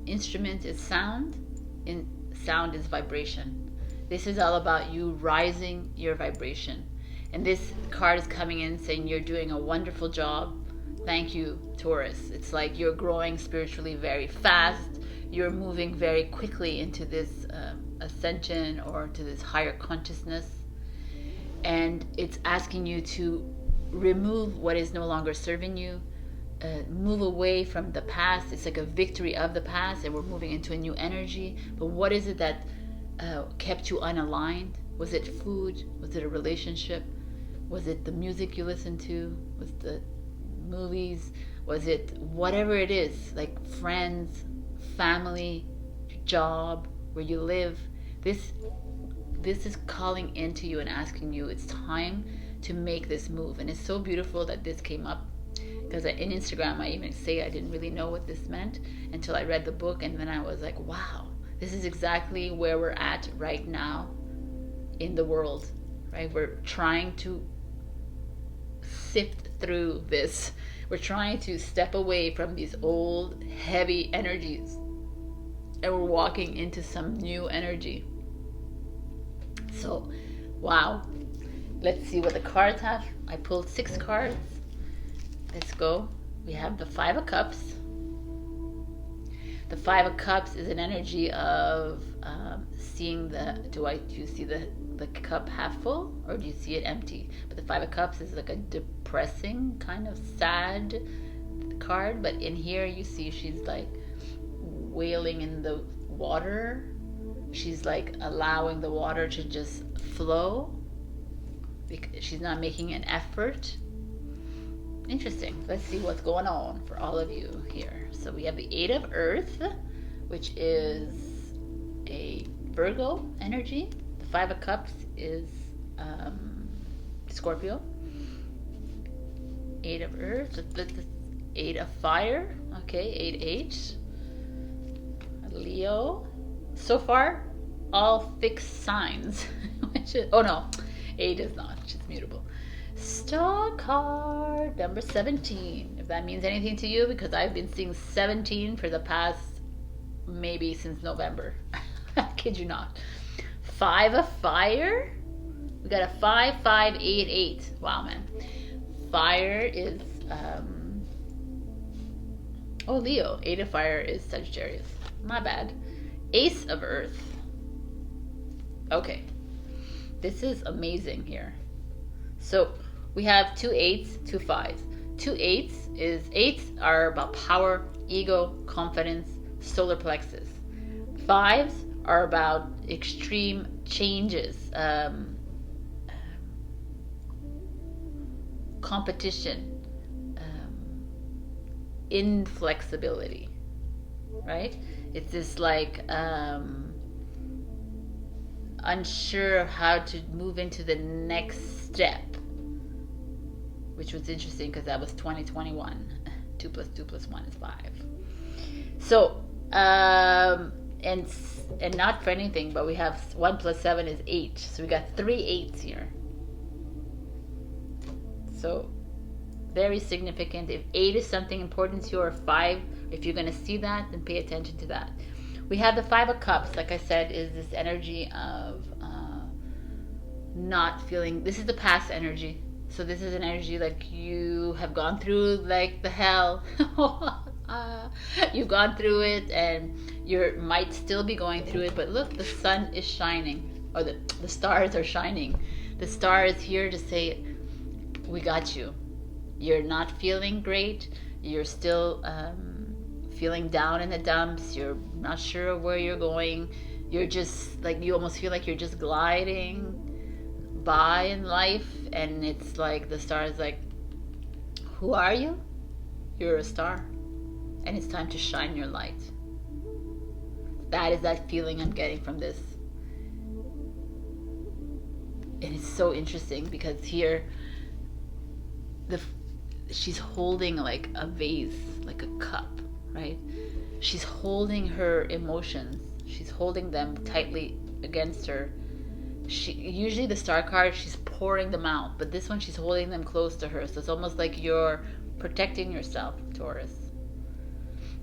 instrument is sound, and sound is vibration. This is all about you rising your vibration. And this card is coming in saying you're doing a wonderful job. Thank you, Taurus. It's like you're growing spiritually very fast. You're moving very quickly into this ascension or to this higher consciousness. And it's asking you to remove what is no longer serving you, move away from the past. It's like a victory of the past, and we're moving into a new energy. But what is it that kept you unaligned? Was it food? Was it a relationship? Was it the music you listened to? Was it the movies? Was it whatever it is, like friends, family, job, where you live? This is calling into you and asking you, it's time to make this move. And it's so beautiful that this came up, because in Instagram I even say I didn't really know what this meant until I read the book, and then I was like, wow, this is exactly where we're at right now in the world, right? We're trying to sift through this. We're trying to step away from these old heavy energies, and we're walking into some new energy. So, wow. Let's see what the cards have. I pulled 6 cards. Let's go. We have the 5 of Cups. The 5 of Cups is an energy of seeing do you see the cup half full, or do you see it empty? But the 5 of Cups is like a depressing, kind of sad card. But in here you see she's like wailing in the water. She's like allowing the water to just flow. She's not making an effort. Interesting. Let's see what's going on for all of you here. So we have the 8 of Earth, which is a Virgo energy. The 5 of Cups is Scorpio. 8 of Earth. 8 of fire. Okay, 8H. Leo. So far, all fixed signs. Which is, oh no, 8 is not. She's mutable. Star card number 17. If that means anything to you, because I've been seeing 17 for the past maybe since November. I kid you not. 5 of fire. We got a 5, 5, 8, 8. Wow, man. Fire is oh, Leo. 8 of fire is Sagittarius. My bad. Ace of earth. Okay. This is amazing here. So we have 2 8s, 2 5s. 2 8s is 8s are about power, ego, confidence, solar plexus. 5s are about extreme changes, competition, inflexibility, right? It's this like unsure of how to move into the next step, which was interesting because that was 2021. 2 plus 2 plus 1 is 5. So and not for anything, but we have 1 plus 7 is 8. So we got 3 8s here. So very significant. If 8 is something important to you, or 5, if you're going to see that, then pay attention to that. We have the 5 of cups, like I said, is this energy of not feeling. This is the past energy. So this is an energy like you have gone through like the hell. You've gone through it, and you might still be going through it, but look, the sun is shining, or the stars are shining. The star is here to say, we got you. You're not feeling great. You're still feeling down in the dumps. You're not sure of where you're going. You're just like, you almost feel like you're just gliding by in life, and it's like the star is like, who are you? You're a star, and it's time to shine your light. That is that feeling I'm getting from this. And it's so interesting because here she's holding like a vase, like a cup, right? She's holding her emotions. She's holding them tightly against her. Usually the star card, she's pouring them out, but this one she's holding them close to her. So it's almost like you're protecting yourself, Taurus,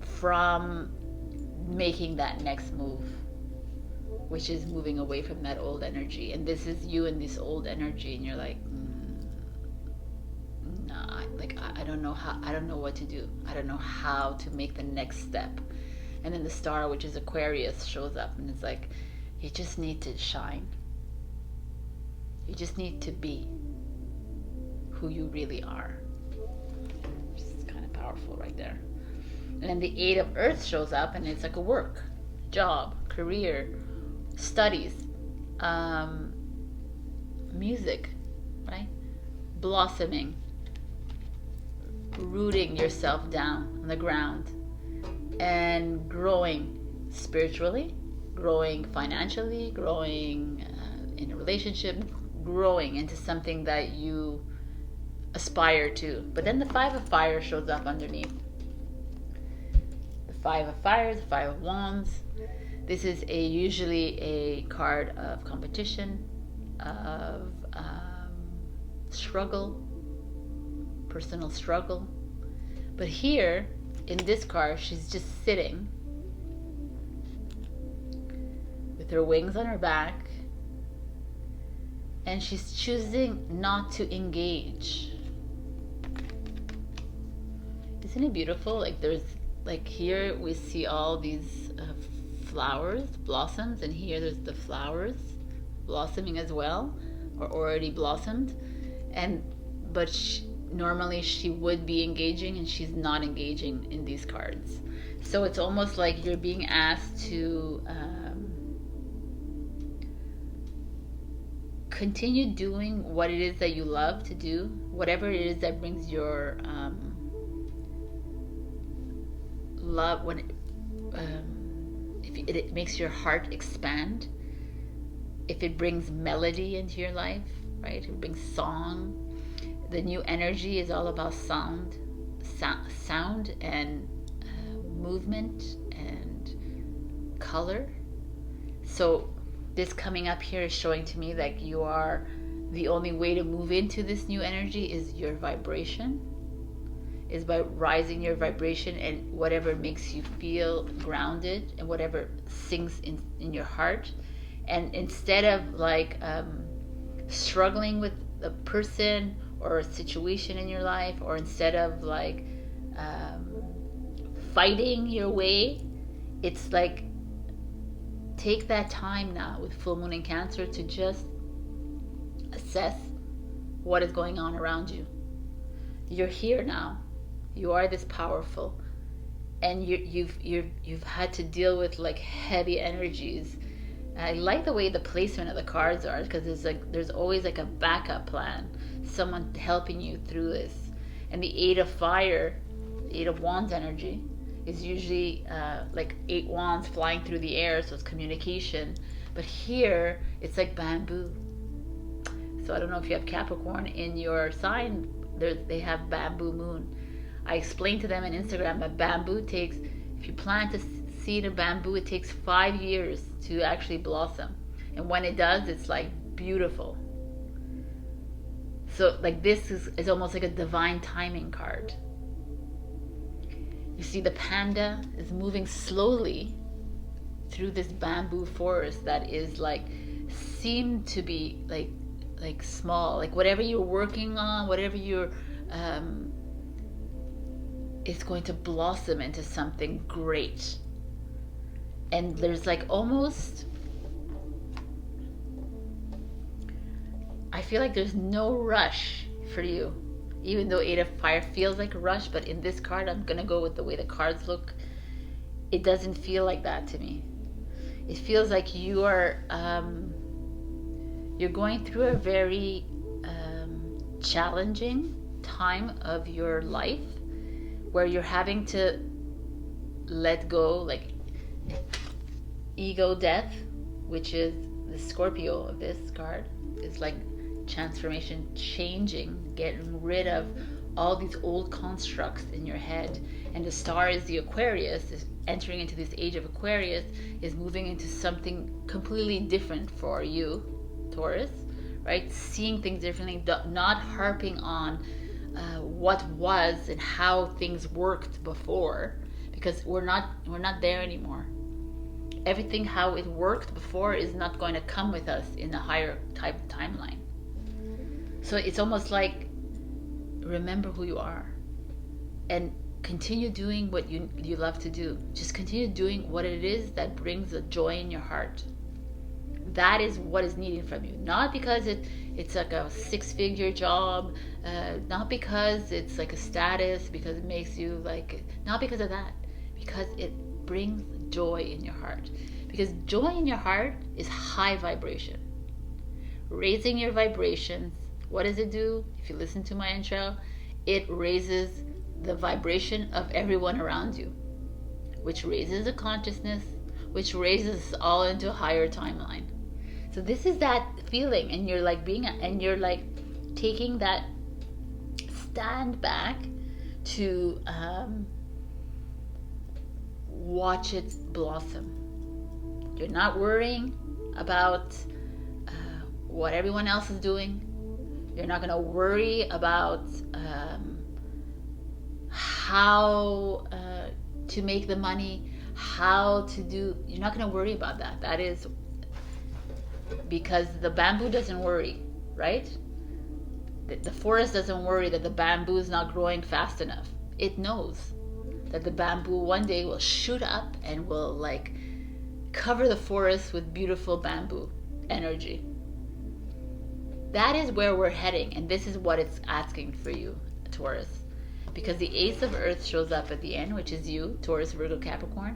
from making that next move, which is moving away from that old energy. And this is you in this old energy, and you're like, nah, like I don't know how, I don't know what to do. I don't know how to make the next step. And then the star, which is Aquarius, shows up, and it's like, you just need to shine. You just need to be who you really are. It's kind of powerful right there. And then the 8 of Earth shows up, and it's like a work, job, career, studies, music, right? Blossoming, rooting yourself down on the ground, and growing spiritually, growing financially, growing in a relationship, growing into something that you aspire to. But then the 5 of Fire shows up underneath. The 5 of Fire, the 5 of Wands. This is usually a card of competition, of struggle, personal struggle. But here, in this card, she's just sitting with her wings on her back, and she's choosing not to engage. Isn't it beautiful? Like there's, like here we see all these flowers, blossoms, and here there's the flowers blossoming as well, or already blossomed. And but normally she would be engaging, and she's not engaging in these cards. So it's almost like you're being asked to continue doing what it is that you love to do, whatever it is that brings your love, when if it makes your heart expand, if it brings melody into your life, right? It brings song. The new energy is all about sound, sound and movement and color. So this coming up here is showing to me that you are, the only way to move into this new energy is your vibration, is by rising your vibration, and whatever makes you feel grounded and whatever sings in your heart. And instead of like struggling with a person or a situation in your life, or instead of like fighting your way, it's like take that time now with full moon in Cancer to just assess what is going on around you. You're here now. You are this powerful, and you've had to deal with like heavy energies. I like the way the placement of the cards are, because there's always like a backup plan, someone helping you through this. And the Eight of Fire, Eight of Wands energy, is usually like 8 wands flying through the air, so it's communication. But here it's like bamboo. So I don't know if you have Capricorn in your sign, they have bamboo moon. I explained to them on Instagram that bamboo takes, if you plant a seed of bamboo, it takes 5 years to actually blossom. And when it does, it's like beautiful. So like this is almost like a divine timing card. You see the panda is moving slowly through this bamboo forest that is like, seem to be like small, like whatever you're working on, whatever you're it's going to blossom into something great. And there's like almost, I feel like there's no rush for you, even though Eight of Fire feels like a rush. But in this card, I'm gonna go with the way the cards look. It doesn't feel like that to me. It feels like you are you're going through a very challenging time of your life, where you're having to let go, like ego death, which is the Scorpio of this card, is like transformation, changing, getting rid of all these old constructs in your head. And the star is the Aquarius, is entering into this age of Aquarius, is moving into something completely different for you, Taurus, right? Seeing things differently, not harping on what was and how things worked before, because we're not there anymore. Everything how it worked before is not going to come with us in a higher type of timeline. So it's almost like, remember who you are and continue doing what you love to do. Just continue doing what it is that brings a joy in your heart. That is what is needed from you. Not because it's like a 6-figure job, not because it's like a status, because it makes you like, not because of that, because it brings joy in your heart. Because joy in your heart is high vibration. Raising your vibrations, what does it do? If you listen to my intro, it raises the vibration of everyone around you, which raises the consciousness, which raises us all into a higher timeline. So this is that feeling, and you're like taking that stand back to watch it blossom. You're not worrying about what everyone else is doing. You're not going to worry about how to make the money, how to do. You're not going to worry about that. That is because the bamboo doesn't worry, right? The forest doesn't worry that the bamboo is not growing fast enough. It knows that the bamboo one day will shoot up and will like cover the forest with beautiful bamboo energy. That is where we're heading, and this is what it's asking for you, Taurus. Because the Ace of Earth shows up at the end, which is you, Taurus, Virgo, Capricorn,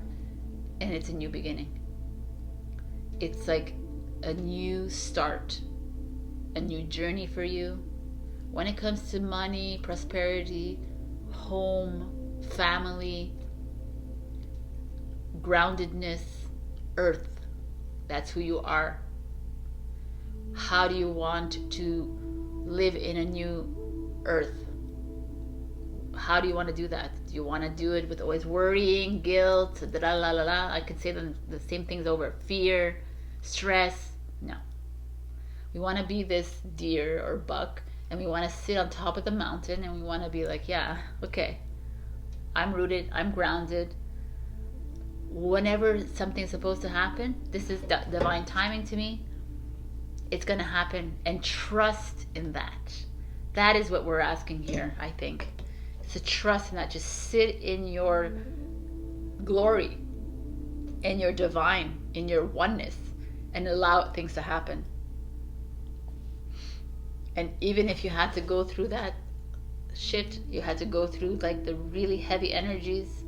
and it's a new beginning. It's like a new start, a new journey for you. When it comes to money, prosperity, home, family, groundedness, earth, that's who you are. How do you want to live in a new earth? how do you want to do that? Do you want to do it with always worrying, guilt, da la la la? I could say the same things over. Fear, stress. No. We want to be this deer or buck, and we want to sit on top of the mountain, and we want to be like, yeah, okay, I'm rooted, I'm grounded. Whenever something's supposed to happen, this is divine timing to me. It's going to happen, and trust in that. That is what we're asking here, I think. It's to trust in that. Just sit in your glory, in your divine, in your oneness, and allow things to happen. And even if you had to go through that shit, you had to go through like the really heavy energies,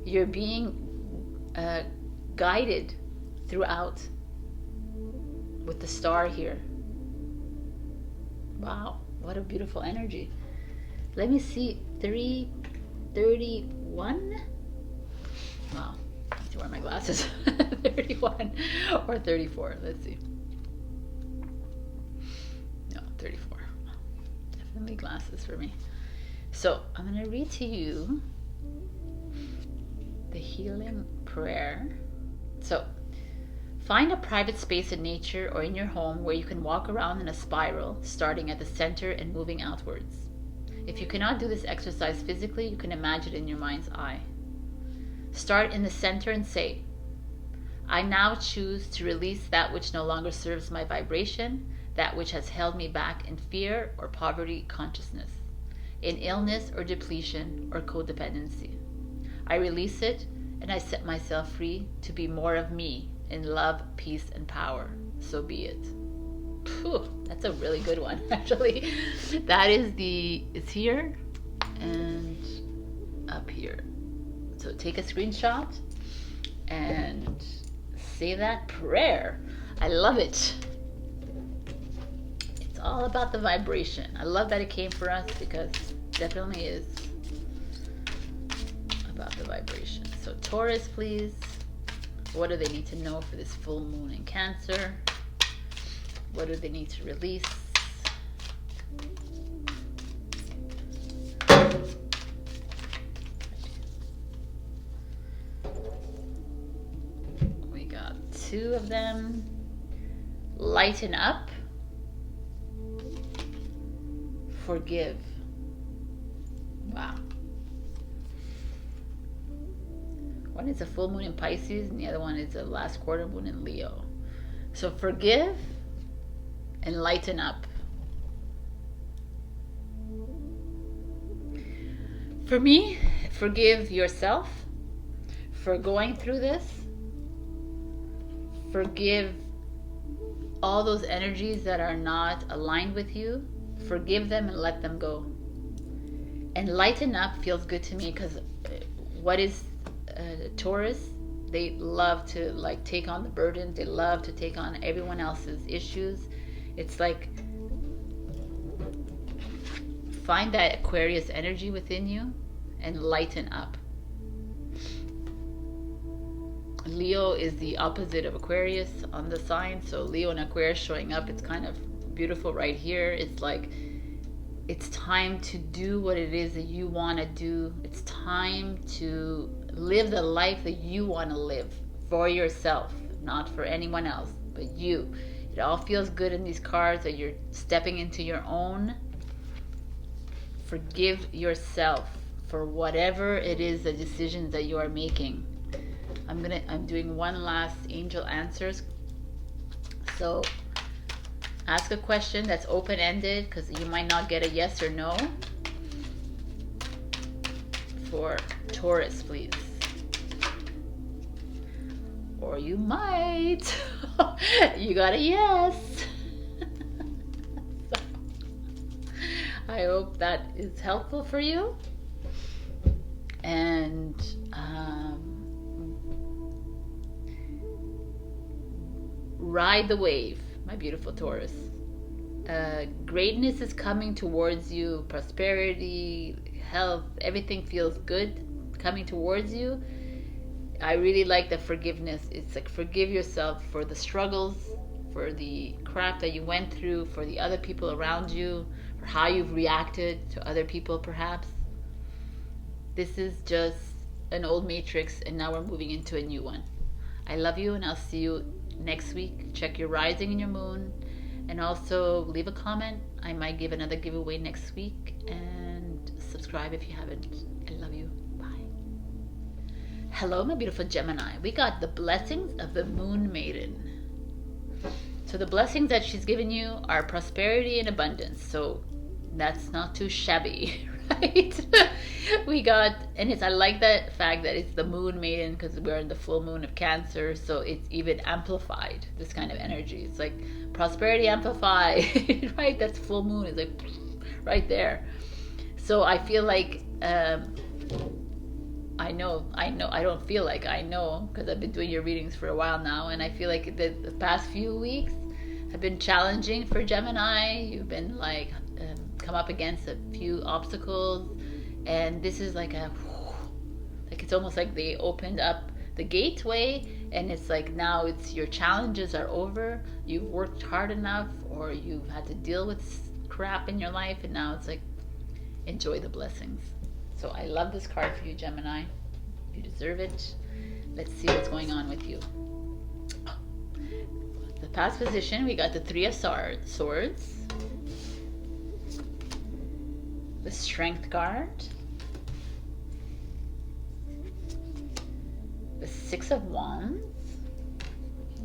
you're being guided throughout with the star here. Wow, what a beautiful energy. Let me see, 331. Wow, I need to wear my glasses. 31 or 34, let's see. No, 34. Definitely glasses for me. So I'm going to read to you the healing prayer. So find a private space in nature or in your home where you can walk around in a spiral, starting at the center and moving outwards. If you cannot do this exercise physically, you can imagine it in your mind's eye. Start in the center and say, I now choose to release that which no longer serves my vibration, that which has held me back in fear or poverty consciousness, in illness or depletion or codependency. I release it and I set myself free to be more of me in love, peace, and power. So be it. Phew, that's a really good one, actually. That is it's here and up here. So take a screenshot and say that prayer. I love it. It's all about the vibration. I love that it came for us because it definitely is about the vibration. So Taurus, please. What do they need to know for this full moon in Cancer? What do they need to release? We got 2 of them. Lighten up. Forgive. Wow. One is a full moon in Pisces and the other one is a last quarter moon in Leo. So forgive and lighten up. For me, forgive yourself for going through this. Forgive all those energies that are not aligned with you. Forgive them and let them go. And lighten up feels good to me because what is Taurus? They love to like take on the burden. They love to take on everyone else's issues. It's like find that Aquarius energy within you and lighten up. Leo is the opposite of Aquarius on the sign. So Leo and Aquarius showing up, it's kind of beautiful right here. It's like it's time to do what it is that you want to do. It's time to live the life that you want to live for yourself, not for anyone else, but you. It all feels good in these cards that you're stepping into your own. Forgive yourself for whatever it is, the decisions that you are making. I'm doing one last angel answers. So ask a question that's open-ended because you might not get a yes or no. For Taurus, please. Or you might. You got a yes. So, I hope that is helpful for you. And ride the wave, my beautiful Taurus. Greatness is coming towards you. Prosperity, health, everything feels good coming towards you. I really like the forgiveness. It's like forgive yourself for the struggles, for the crap that you went through, for the other people around you, for how you've reacted to other people perhaps. This is just an old matrix, and now we're moving into a new one. I love you, and I'll see you next week. Check your rising and your moon, and also leave a comment. I might give another giveaway next week, and subscribe if you haven't. I love you. Bye. Hello, my beautiful Gemini. We got the blessings of the Moon Maiden. So the blessings that she's given you are prosperity and abundance. So that's not too shabby, right? We got, and I like that fact that it's the Moon Maiden because we're in the full moon of Cancer, so it's even amplified, this kind of energy. It's like prosperity amplified, right? That's full moon. It's like right there. So I feel like, I don't feel like I know, because I've been doing your readings for a while now, and I feel like the past few weeks have been challenging for Gemini. You've been like, come up against a few obstacles, and this is like it's almost like they opened up the gateway, and it's like now it's your challenges are over. You've worked hard enough, or you've had to deal with crap in your life, and now it's like enjoy the blessings. So I love this card for you, Gemini. You deserve it. Let's see what's going on with you. The past position, we got the Three of Swords, the Strength card, the Six of Wands,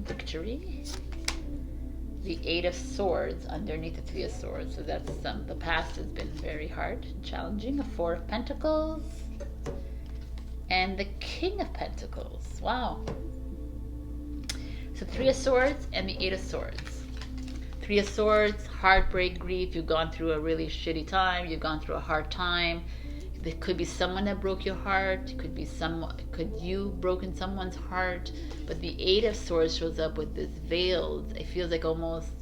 Victory, the Eight of Swords underneath the Three of Swords. So that's the past has been very hard and challenging. The Four of Pentacles and the King of Pentacles. Wow. So Three of Swords and the Eight of Swords. Three of Swords, heartbreak, grief. You've gone through a really shitty time. You've gone through a hard time. There could be someone that broke your heart. Could you broken someone's heart? But the Eight of Swords shows up with this veiled. It feels like almost,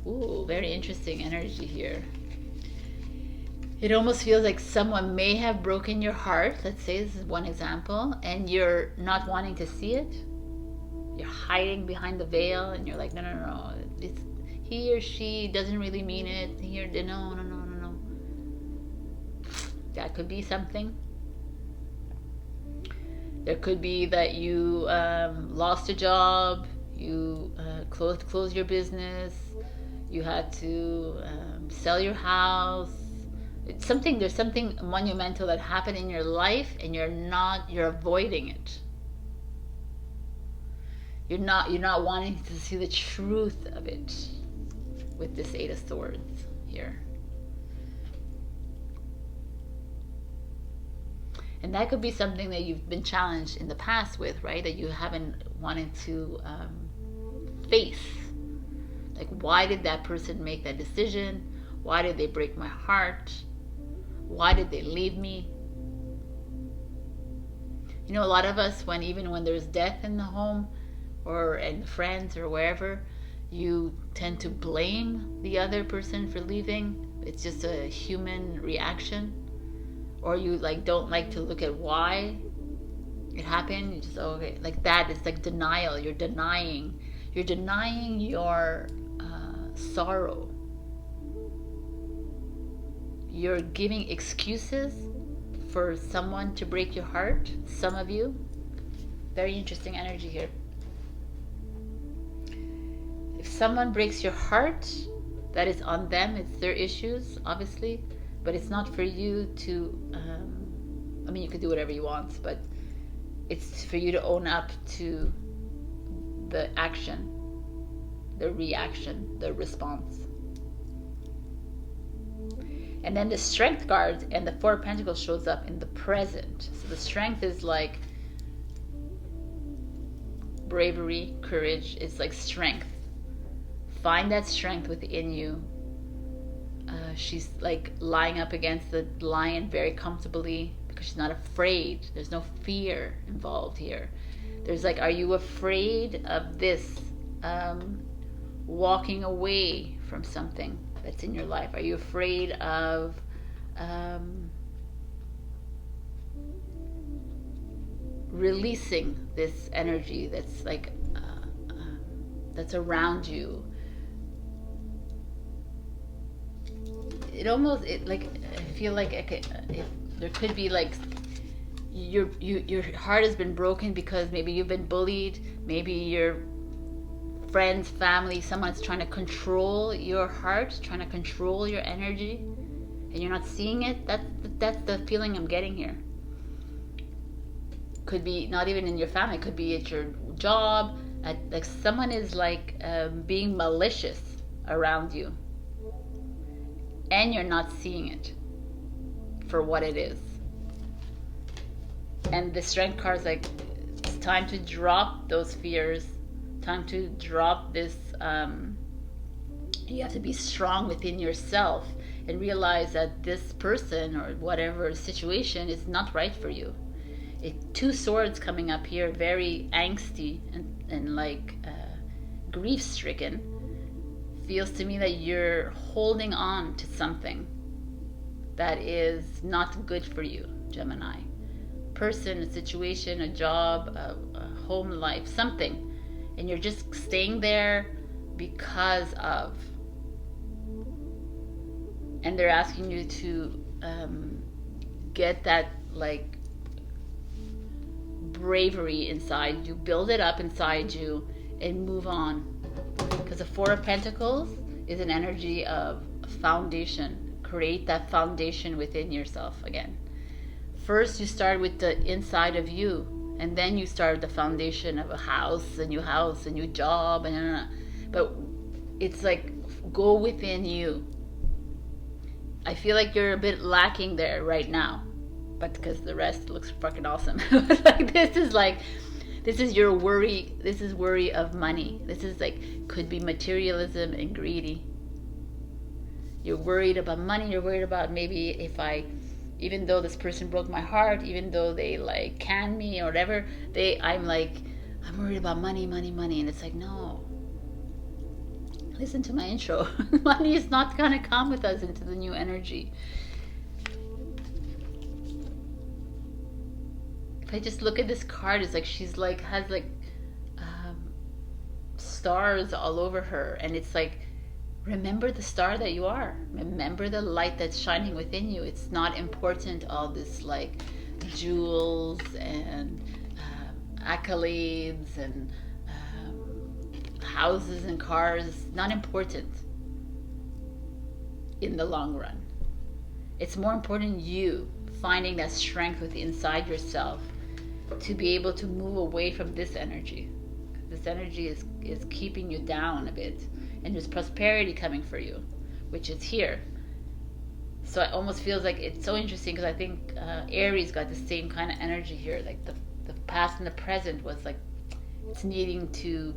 ooh, very interesting energy here. It almost feels like someone may have broken your heart. Let's say this is one example, and you're not wanting to see it. You're hiding behind the veil, and you're like, no. It's he or she doesn't really mean it. No. That could be something. There could be that you lost a job, you closed your business, you had to sell your house. There's something monumental that happened in your life, and you're avoiding it. You're not wanting to see the truth of it with this Eight of Swords here. And that could be something that you've been challenged in the past with, right? That you haven't wanted to face. Like, why did that person make that decision? Why did they break my heart? Why did they leave me? You know, a lot of us, even when there's death in the home or in friends or wherever, you tend to blame the other person for leaving. It's just a human reaction. Or you don't like to look at why it happened. You just, okay, like that. It's like denial. You're denying your sorrow. You're giving excuses for someone to break your heart. Some of you. Very interesting energy here. If someone breaks your heart, that is on them. It's their issues, obviously. But it's not for you to, you could do whatever you want, but it's for you to own up to the action, the reaction, the response. And then the Strength card and the Four of Pentacles shows up in the present. So the Strength is like bravery, courage. It's like strength. Find that strength within you. She's like lying up against the lion very comfortably because she's not afraid. There's no fear involved here. There's like, are you afraid of this walking away from something that's in your life? Are you afraid of releasing this energy that's like that's around you? I feel like there could be like your heart has been broken because maybe you've been bullied, maybe your friends, family, someone's trying to control your heart, trying to control your energy, and you're not seeing it. That's the feeling I'm getting here. Could be not even in your family, could be at your job, like someone is like being malicious around you, and you're not seeing it for what it is. And the Strength card is like, it's time to drop those fears, time to drop this, you have to be strong within yourself and realize that this person or whatever situation is not right for you. Two swords coming up here, very angsty and like grief-stricken. Feels to me that you're holding on to something that is not good for you, Gemini. Person, a situation, a job, a home life, something. And you're just staying there because of. And they're asking you to get that like bravery inside you, build it up inside you, and move on. Because the Four of Pentacles is an energy of foundation. Create that foundation within yourself again. First, you start with the inside of you, and then you start the foundation of a house, a new job, but it's like go within you. I feel like you're a bit lacking there right now, but because the rest looks fucking awesome. Like this is your worry. This is worry of money. This is like, could be materialism and greedy. You're worried about money. You're worried about maybe even though this person broke my heart, even though they like canned me or whatever, I'm worried about money. And it's like, no. Listen to my intro. Money is not gonna come with us into the new energy. If I just look at this card, it's like she's like has like stars all over her, and it's like, remember the star that you are. Remember the light that's shining within you. It's not important all this like jewels and accolades and houses and cars. Not important in the long run. It's more important you finding that strength within inside yourself to be able to move away from this energy. This energy is keeping you down a bit. And there's prosperity coming for you, which is here. So it almost feels like it's so interesting because I think Aries got the same kind of energy here. Like the past and the present was like, it's needing to,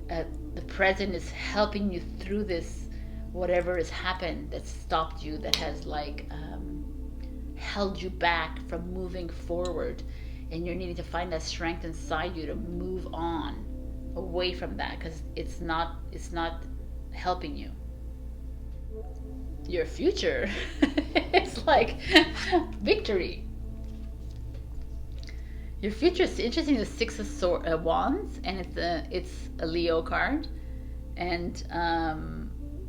the present is helping you through this, whatever has happened that stopped you, that has like held you back from moving forward. And you're needing to find that strength inside you to move on away from that, because it's not helping you. Your future is like victory. Your future is interesting. The Six of Wands, and it's a Leo card, and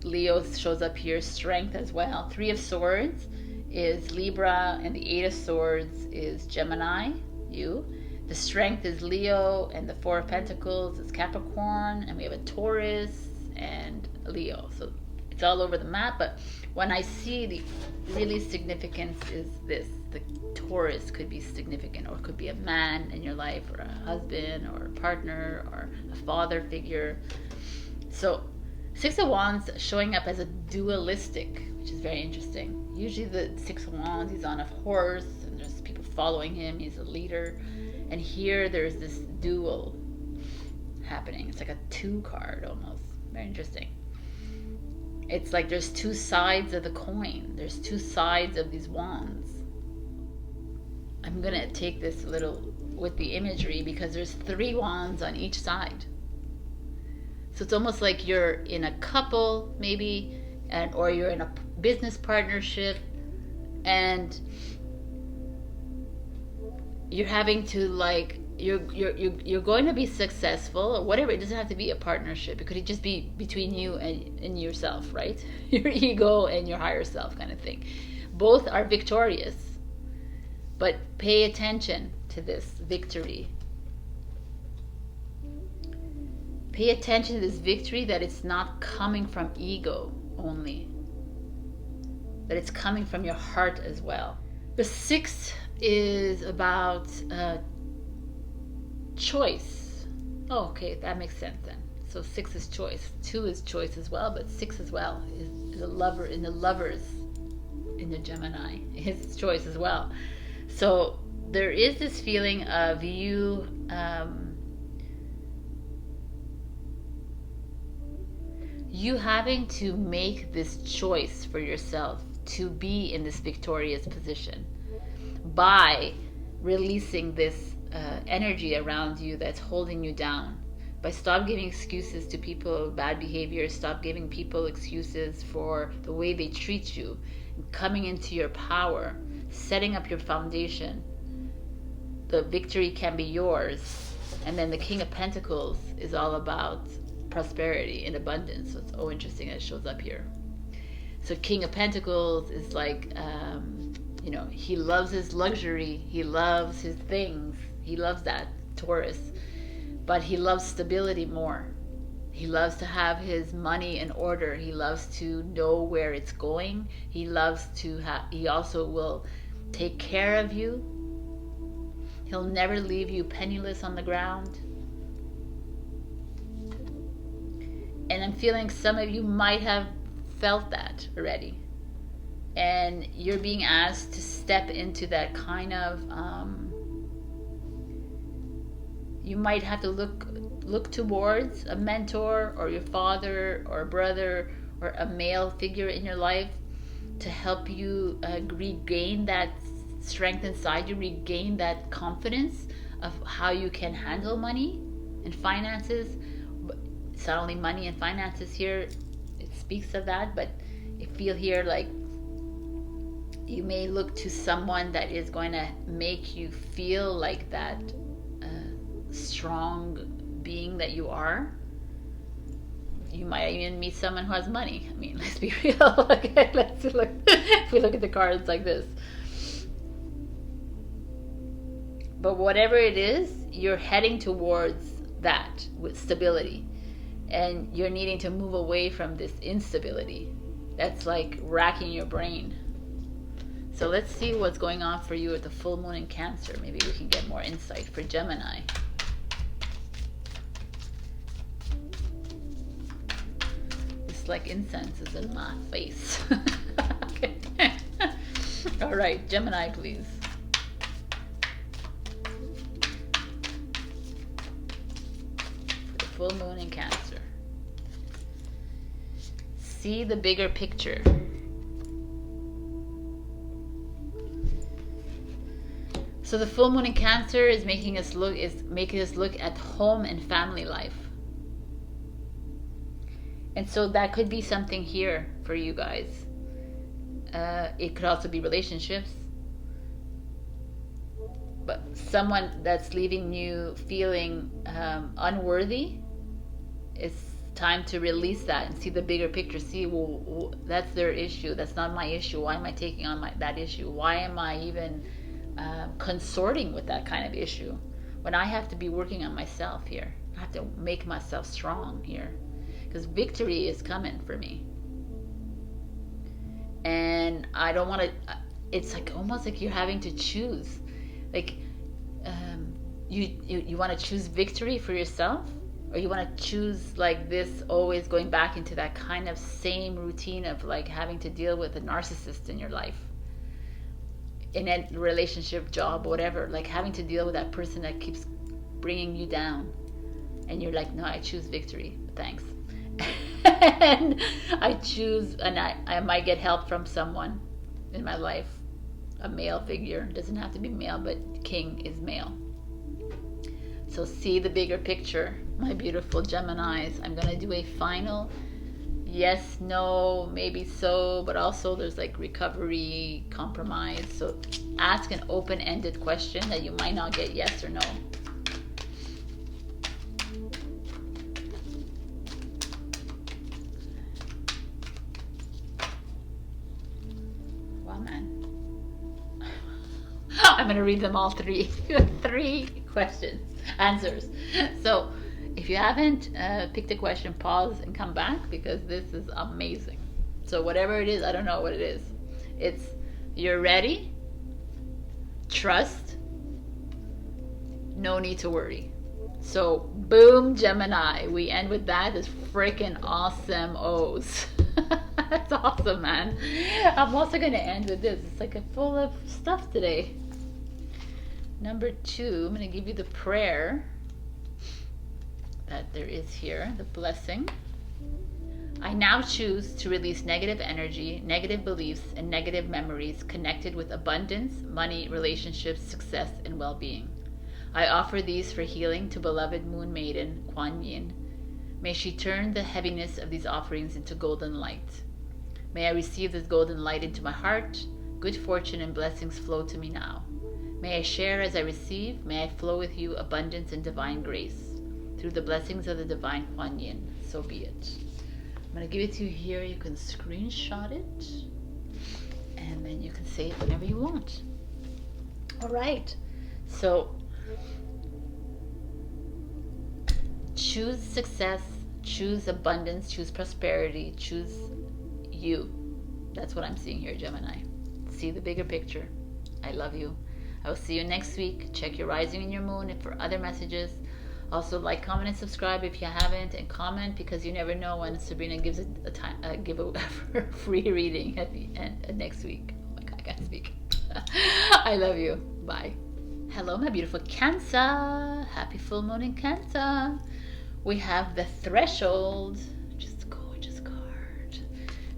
Leo shows up here. Strength as well. Three of Swords is Libra, and the Eight of Swords is Gemini. You. The Strength is Leo, and the Four of Pentacles is Capricorn, and we have a Taurus and Leo. So it's all over the map, but when I see the really significance is this. The Taurus could be significant, or it could be a man in your life, or a husband, or a partner, or a father figure. So Six of Wands showing up as a dualistic, which is very interesting. Usually the Six of Wands, he's on a horse, and there's people following him, he's a leader. And here there's this dual happening. It's like a two card almost. Very interesting. It's like there's two sides of the coin. There's two sides of these wands. I'm going to take this a little with the imagery because there's three wands on each side. So it's almost like you're in a couple maybe, or you're in a business partnership, and you're having to like, you're going to be successful or whatever. It doesn't have to be a partnership. It could just be between you and yourself, right? Your ego and your higher self kind of thing. Both are victorious, But pay attention to this victory. Pay attention to this victory, that it's not coming from ego only, that it's coming from your heart as well. The 6 is about choice. Oh, okay, that makes sense then. So 6 is choice. 2 is choice as well, but 6 as well is a lover in the lovers in the Gemini. His choice as well. So there is this feeling of you you having to make this choice for yourself to be in this victorious position by releasing this energy around you that's holding you down. By stop giving excuses to people, bad behavior, stop giving people excuses for the way they treat you, coming into your power, setting up your foundation. The victory can be yours. And then the King of Pentacles is all about prosperity and abundance. So it's interesting that it shows up here. So King of Pentacles is like, you know, he loves his luxury, he loves his things, he loves that, Taurus, but he loves stability more. He loves to have his money in order. He loves to know where it's going. He loves to he also will take care of you. He'll never leave you penniless on the ground. And I'm feeling some of you might have felt that already. And you're being asked to step into that kind of, you might have to look towards a mentor or your father or a brother or a male figure in your life to help you regain that strength inside you, regain that confidence of how you can handle money and finances. It's not only money and finances here, it speaks of that, but I feel here like you may look to someone that is going to make you feel like that strong being that you are. You might even meet someone who has money. I mean, let's be real. Okay, let's look. If we look at the cards like this. But whatever it is, you're heading towards that with stability. And you're needing to move away from this instability that's like racking your brain. So let's see what's going on for you at the full moon in Cancer. Maybe we can get more insight for Gemini. It's like incense is in my face. Okay. All right, Gemini, please. For the full moon in Cancer. See the bigger picture. So the full moon in Cancer is making us look at home and family life. And so that could be something here for you guys. It could also be relationships. But someone that's leaving you feeling unworthy, it's time to release that and see the bigger picture. See, well, that's their issue. That's not my issue. Why am I taking on that issue? Why am I even consorting with that kind of issue when I have to be working on myself here? I have to make myself strong here, because victory is coming for me. And I don't want to, it's like almost like you're having to choose. Like you want to choose victory for yourself, or you want to choose like this, always going back into that kind of same routine of like having to deal with a narcissist in your life, in a relationship, job, whatever, like having to deal with that person that keeps bringing you down. And you're like, no, I choose victory, thanks. And I choose, and I might get help from someone in my life, a male figure. Doesn't have to be male, but king is male. So see the bigger picture, my beautiful Geminis. I'm going to do a final yes, no, maybe so, but also there's like recovery, compromise. So ask an open-ended question that you might not get yes or no. Wow, man. I'm going to read them all three. Three answers. So if you haven't picked a question, pause and come back, because this is amazing. So whatever it is, I don't know what it is. It's you're ready, trust, no need to worry. So boom, Gemini. We end with that. It's freaking awesome O's. That's awesome, man. I'm also going to end with this. It's like a full of stuff today. Number 2, I'm going to give you the prayer that there is here, the blessing. I now choose to release negative energy, negative beliefs, and negative memories connected with abundance, money, relationships, success, and well-being. I offer these for healing to beloved Moon Maiden, Kuan. May she turn the heaviness of these offerings into golden light. May I receive this golden light into my heart. Good fortune and blessings flow to me now. May I share as I receive. May I flow with you abundance and divine grace. Through the blessings of the divine Kuan Yin, so be it. I'm going to give it to you here. You can screenshot it. And then you can say it whenever you want. All right. So choose success, choose abundance, choose prosperity, choose you. That's what I'm seeing here, Gemini. See the bigger picture. I love you. I will see you next week. Check your rising and your moon for other messages. Also, like, comment, and subscribe if you haven't, and comment, because you never know when Sabrina gives a giveaway for a free reading at the end next week. Oh my God, I can't speak. I love you. Bye. Hello, my beautiful Cancer. Happy full moon in Cancer. We have the Threshold. Just a gorgeous card.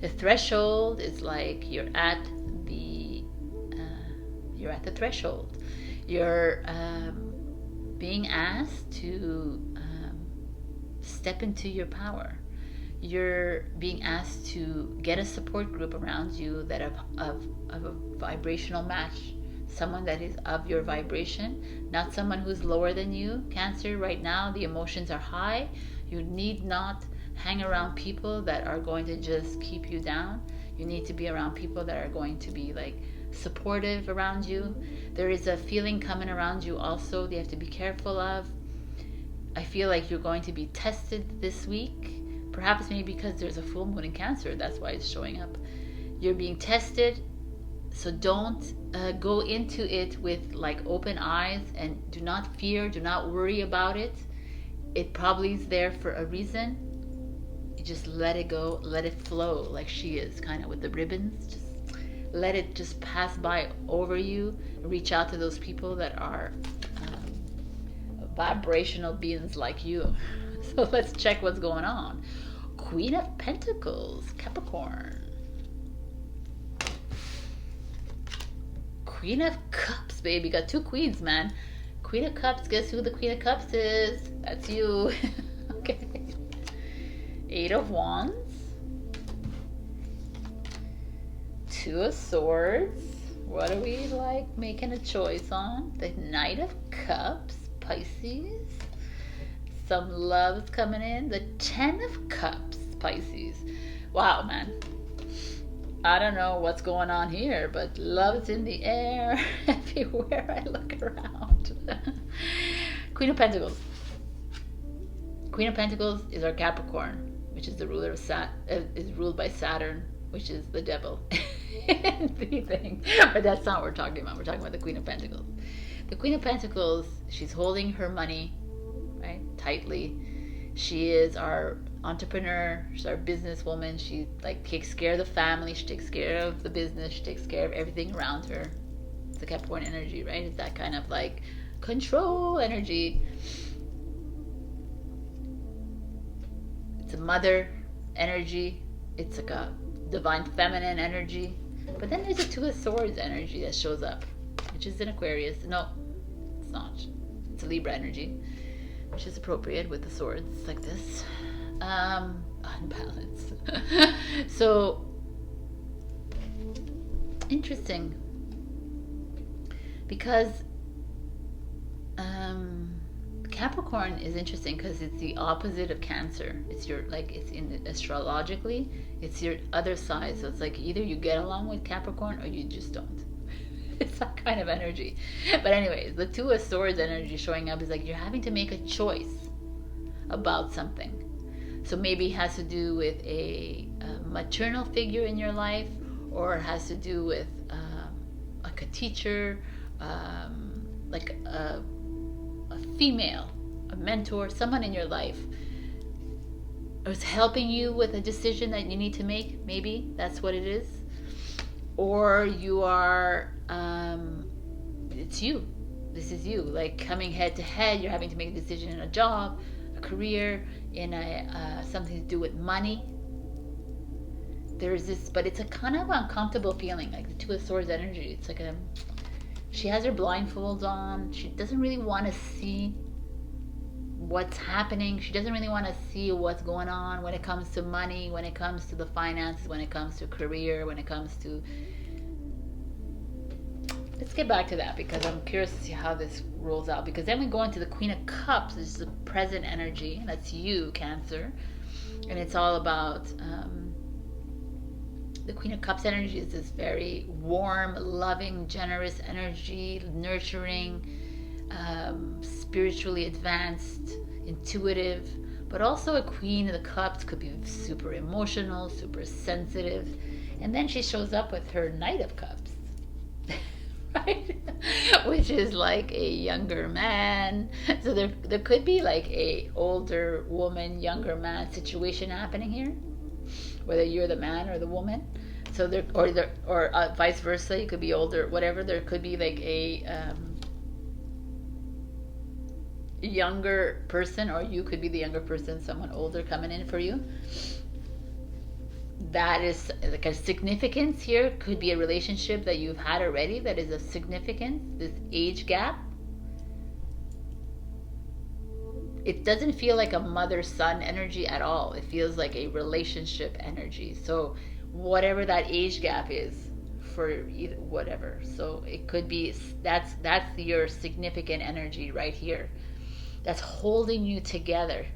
The Threshold is like you're at the threshold. You're being asked to step into your power. You're being asked to get a support group around you that of a vibrational match. Someone that is of your vibration, not someone who's lower than you. Cancer, right now the emotions are high. You need not hang around people that are going to just keep you down. You need to be around people that are going to be like supportive around you. There is a feeling coming around you also that you have to be careful of. I feel like you're going to be tested this week. Perhaps maybe because there's a full moon in Cancer, that's why it's showing up. You're being tested. So don't go into it with like open eyes, and do not fear, do not worry about it. It probably is there for a reason. You just let it go, let it flow like she is, kind of with the ribbons. Just let it just pass by over you. Reach out to those people that are vibrational beings like you. So let's check what's going on. Queen of Pentacles, Capricorn. Queen of Cups, baby. Got 2 queens, man. Queen of Cups. Guess who the Queen of Cups is? That's you. Okay. 8 of Wands. 2 of Swords. What are we like making a choice on? The Knight of Cups, Pisces. Some love's coming in. The 10 of Cups, Pisces. Wow, man. I don't know what's going on here, but love's in the air everywhere I look around. Queen of Pentacles. Queen of Pentacles is our Capricorn, which is the ruler of is ruled by Saturn, which is the devil. But that's not what we're talking about. We're talking about the Queen of Pentacles. The Queen of Pentacles, she's holding her money, right, tightly. She is our entrepreneur. She's our businesswoman. She like takes care of the family. She takes care of the business. She takes care of everything around her. It's the Capricorn energy, right? It's that kind of like control energy. It's a mother energy. It's like a divine feminine energy. But then there's a 2 of Swords energy that shows up, which is an Aquarius. No, it's not. It's a Libra energy, which is appropriate with the swords like this. Unbalanced. So interesting, because Capricorn is interesting because it's the opposite of Cancer. It's your, like, it's in astrologically, it's your other side. So it's like either you get along with Capricorn or you just don't. It's that kind of energy. But anyways, the Two of Swords energy showing up is like you're having to make a choice about something. So maybe it has to do with a maternal figure in your life, or it has to do with like a teacher, like a female, a mentor, someone in your life is helping you with a decision that you need to make. Maybe that's what it is. Or you are, it's you. This is you, like coming head to head. You're having to make a decision in a job, a career, in a something to do with money. There's this, but it's a kind of uncomfortable feeling, like the Two of Swords energy. It's like she has her blindfolds on. She doesn't really want to see what's happening. She doesn't really want to see what's going on when it comes to money, when it comes to the finances, when it comes to career, when it comes to... Let's get back to that, because I'm curious to see how this rolls out. Because then we go into the Queen of Cups. This is the present energy. That's you, Cancer. And it's all about... the Queen of Cups energy is this very warm, loving, generous energy, nurturing, spiritually advanced, intuitive. But also a Queen of the Cups could be super emotional, super sensitive. And then she shows up with her Knight of Cups, right? Which is like a younger man. So there could be like a older woman, younger man situation happening here, whether you're the man or the woman. So there, or vice versa. You could be older, whatever. There could be like a younger person, or you could be the younger person, someone older coming in for you. That is like a significance here. Could be a relationship that you've had already that is of significance. This age gap. It doesn't feel like a mother-son energy at all. It feels like a relationship energy. So whatever that age gap is for either, whatever. So it could be, that's your significant energy right here. That's holding you together.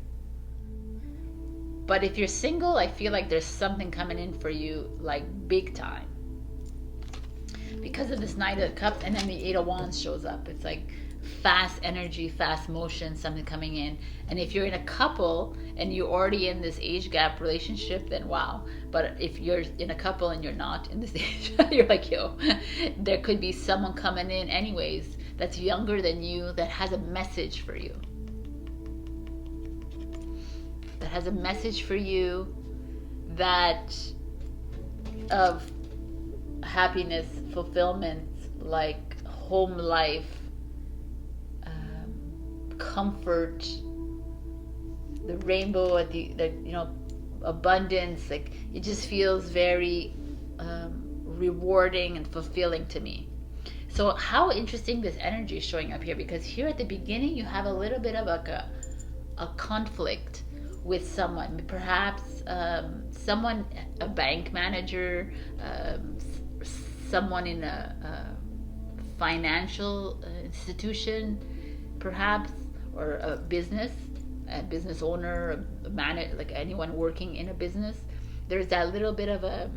But if you're single, I feel like there's something coming in for you, like big time. Because of this Knight of Cups, and then the Eight of Wands shows up. It's like fast energy, fast motion, something coming in. And if you're in a couple and you're already in this age gap relationship, then wow. But if you're in a couple and you're not in this age, you're like, yo, there could be someone coming in anyways that's younger than you that has a message for you. That has a message for you that of happiness, fulfillment, like home life, comfort, the rainbow at the abundance. Like it just feels very rewarding and fulfilling to me. So how interesting this energy is showing up here, because here at the beginning you have a little bit of like a conflict with someone, perhaps someone, a bank manager, someone in a financial institution, perhaps, or a business owner, a manager, like anyone working in a business. There's that little bit of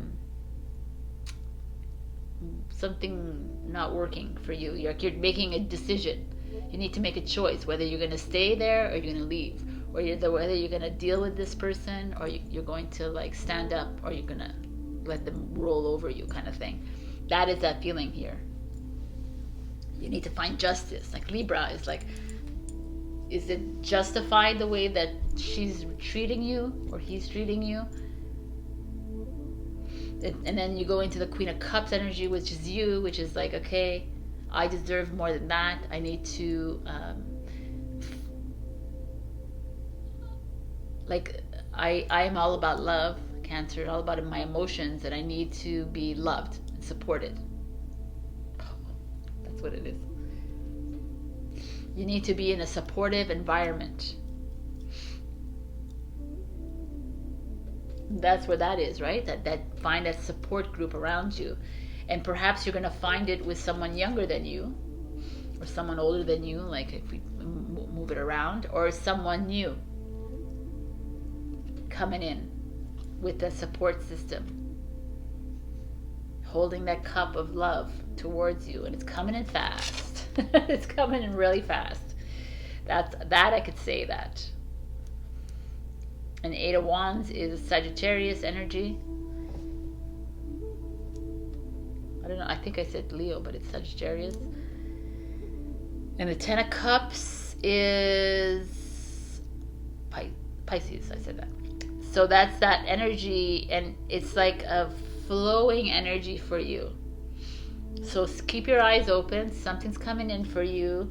something not working for you. You're making a decision. You need to make a choice whether you're going to stay there or you're going to leave, or whether you're going to deal with this person, or you're going to like stand up, or you're going to let them roll over you, kind of thing. That is that feeling here. You need to find justice. Like Libra is like, is it justified the way that she's treating you or he's treating you? And then you go into the Queen of Cups energy, which is you, which is like, okay, I deserve more than that. I need to I am all about love, Cancer, all about my emotions, and I need to be loved and supported. That's what it is. You need to be in a supportive environment. That's where that is, right? That find a support group around you. And perhaps you're going to find it with someone younger than you, or someone older than you, like if we move it around, or someone new coming in with a support system, holding that cup of love towards you, and it's coming in fast. It's coming in really fast. That I could say that. And Eight of Wands is Sagittarius energy. I don't know, I think I said Leo, but it's Sagittarius. And the Ten of Cups is Pisces, I said that. So that's that energy, and it's like a flowing energy for you. So keep your eyes open. Something's coming in for you.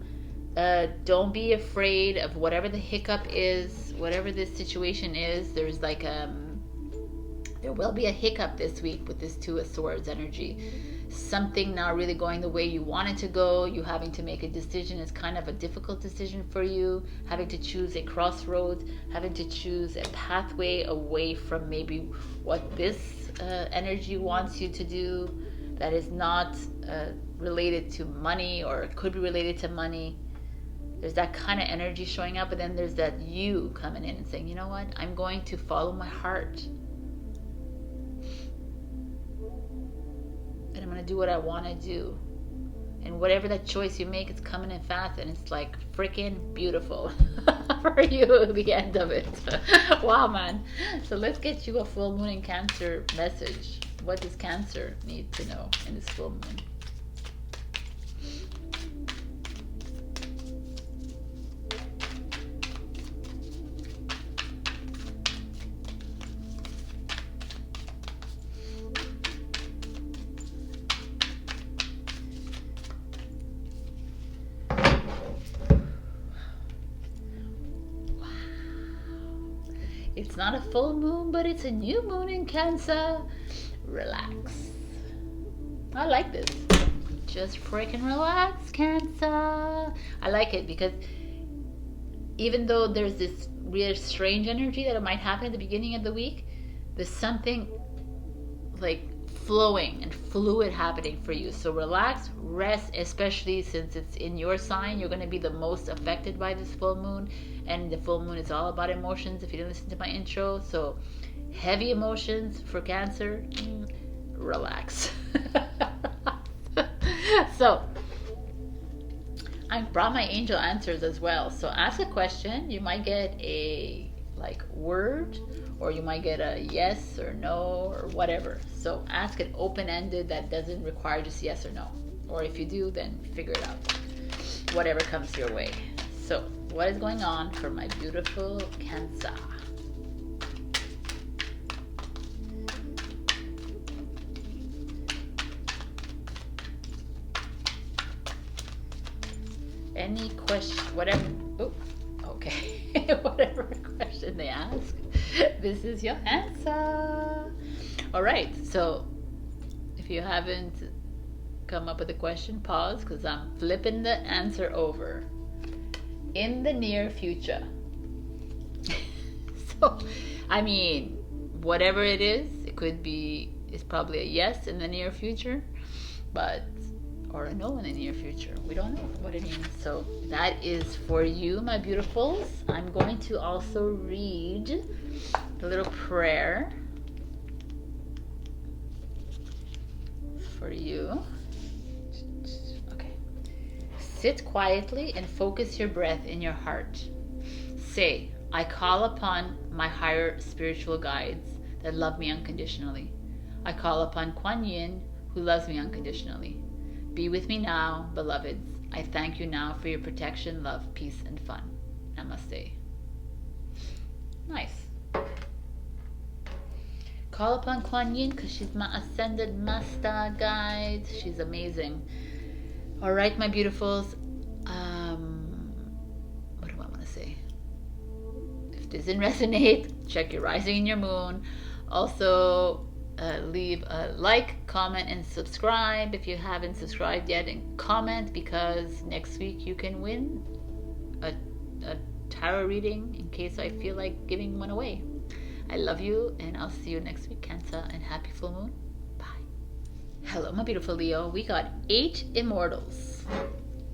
Don't be afraid of whatever the hiccup is, whatever this situation is. There's like there will be a hiccup this week with this Two of Swords energy. Something not really going the way you want it to go. You having to make a decision. It's kind of a difficult decision for you. Having to choose a crossroads. Having to choose a pathway away from maybe what this energy wants you to do. That is not related to money, or it could be related to money. There's that kind of energy showing up, but then there's that you coming in and saying, you know what? I'm going to follow my heart. And I'm going to do what I want to do. And whatever that choice you make, it's coming in fast, and it's like freaking beautiful for you at the end of it. Wow, man. So let's get you a full moon in Cancer message. What does Cancer need to know in this full moon? It's not a full moon, but it's a new moon in Cancer. Relax. I like this. Just freaking relax, Cancer. I like it because even though there's this weird strange energy that it might happen at the beginning of the week, there's something like flowing and fluid happening for you. So relax, rest, especially since it's in your sign. You're going to be the most affected by this full moon, and the full moon is all about emotions if you didn't listen to my intro. So heavy emotions for Cancer, relax. So I brought my angel answers as well. So ask a question. You might get a word, or you might get a yes or no or whatever. So ask it open-ended, that doesn't require just yes or no. Or if you do, then figure it out. Whatever comes your way. So what is going on for my beautiful Cancer? Any question, whatever. Oh, okay. Whatever question they ask, this is your answer. All right. So if you haven't come up with a question, pause, because I'm flipping the answer over. In the near future. So, I mean, whatever it is, it could be, it's probably a yes in the near future, or a no in the near future. We don't know what it means. So that is for you, my beautifuls. I'm going to also read a little prayer for you. Okay. Sit quietly and focus your breath in your heart. Say, I call upon my higher spiritual guides that love me unconditionally. I call upon Kuan Yin, who loves me unconditionally. Be with me now, beloveds. I thank you now for your protection, love, peace, and fun. Namaste. Nice. Call upon Kuan Yin because she's my ascended master guide. She's amazing. All right, my beautifuls. What do I want to say? If this didn't resonate, check your rising and your moon. Also, leave a like, comment, and subscribe if you haven't subscribed yet, and comment, because next week you can win a tarot reading in case I feel like giving one away. I love you, and I'll see you next week, Cancer, and happy full moon. Bye. Hello, my beautiful Leo. We got 8 immortals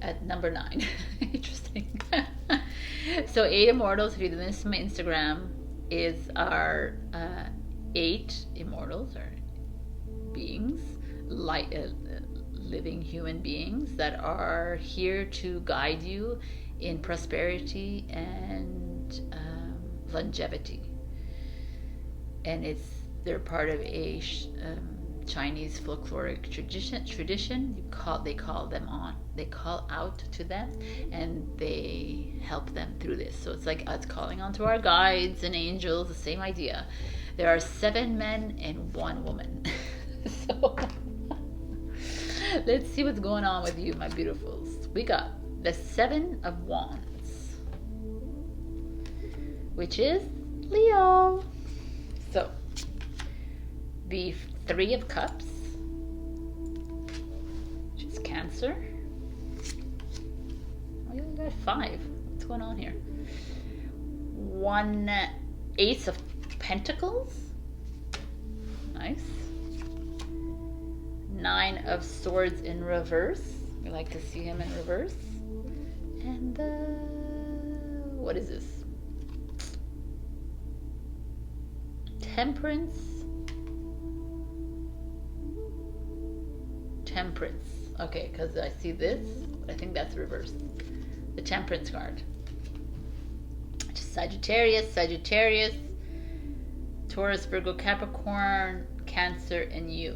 at number 9. Interesting. So 8 immortals, if you didn't listen to my Instagram, is our 8 immortals or beings living human beings that are here to guide you in prosperity and longevity. And they're part of a Chinese folkloric tradition. They call out to them, and they help them through this. So it's like us calling onto our guides and angels, the same idea. There are 7 men and 1 woman. So let's see what's going on with you, my beautifuls. We got the 7 of Wands, which is Leo. So the 3 of Cups, which is Cancer. Oh, you got 5. What's going on here? 1 Ace of Pentacles. Nice. 9 of Swords in reverse. We like to see him in reverse. And what is this? Temperance. Okay, because I see this, but I think that's reversed. The Temperance card. Sagittarius, Taurus, Virgo, Capricorn, Cancer, and you.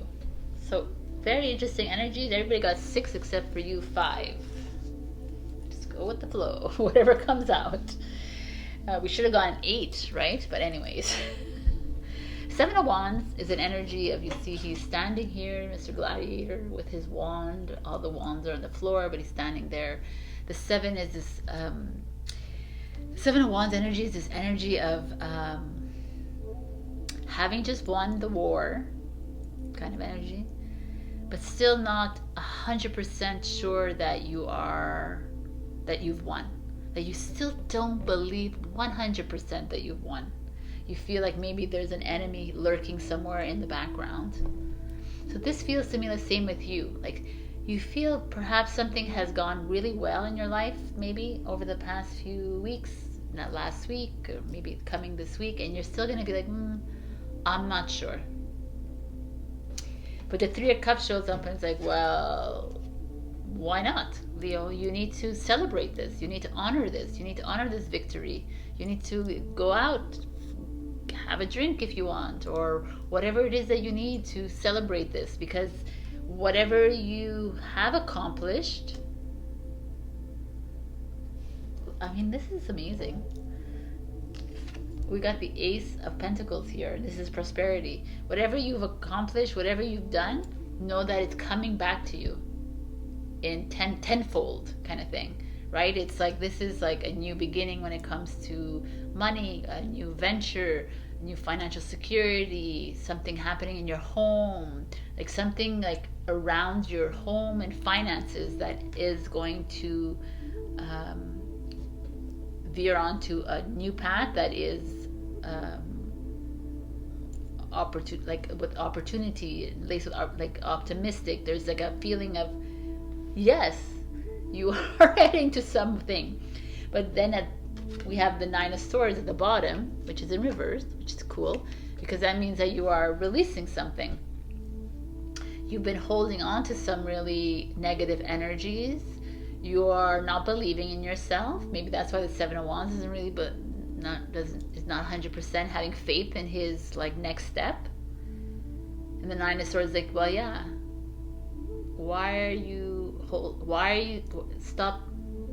So very interesting energies. Everybody got 6 except for you 5. Just go with the flow, whatever comes out. We should have gotten 8, right? But anyways. 7 of Wands is an energy of, you see he's standing here, Mr. Gladiator, with his wand. All the wands are on the floor, but he's standing there. The 7 is this, 7 of Wands energy is this energy of having just won the war, kind of energy, but still not 100% sure that you've won. That you still don't believe 100% that you've won. You feel like maybe there's an enemy lurking somewhere in the background. So this feels to me the same with you. Like you feel perhaps something has gone really well in your life, maybe over the past few weeks, not last week, or maybe coming this week, and you're still going to be like, I'm not sure. But the 3 of Cups shows up and it's like, well, why not, Leo? You need to celebrate this. You need to honor this. You need to honor this victory. You need to go out, have a drink if you want, or whatever it is that you need to celebrate this, because whatever you have accomplished, I mean, this is amazing. We got the Ace of Pentacles here. This is prosperity. Whatever you've accomplished, whatever you've done, know that it's coming back to you in tenfold kind of thing, right? It's like this is like a new beginning when it comes to money, a new venture, new financial security, something happening in your home, like something like around your home and finances that is going to veer onto a new path that is opportunity, laced with like optimistic. There's like a feeling of yes, you are heading to something. But then we have the 9 of Swords at the bottom, which is in reverse, which is cool because that means that you are releasing something. You've been holding on to some really negative energies. You are not believing in yourself. Maybe that's why the 7 of Wands isn't really, is not 100% having faith in his like next step. And the 9 of Swords is like, well, yeah. Why are you stop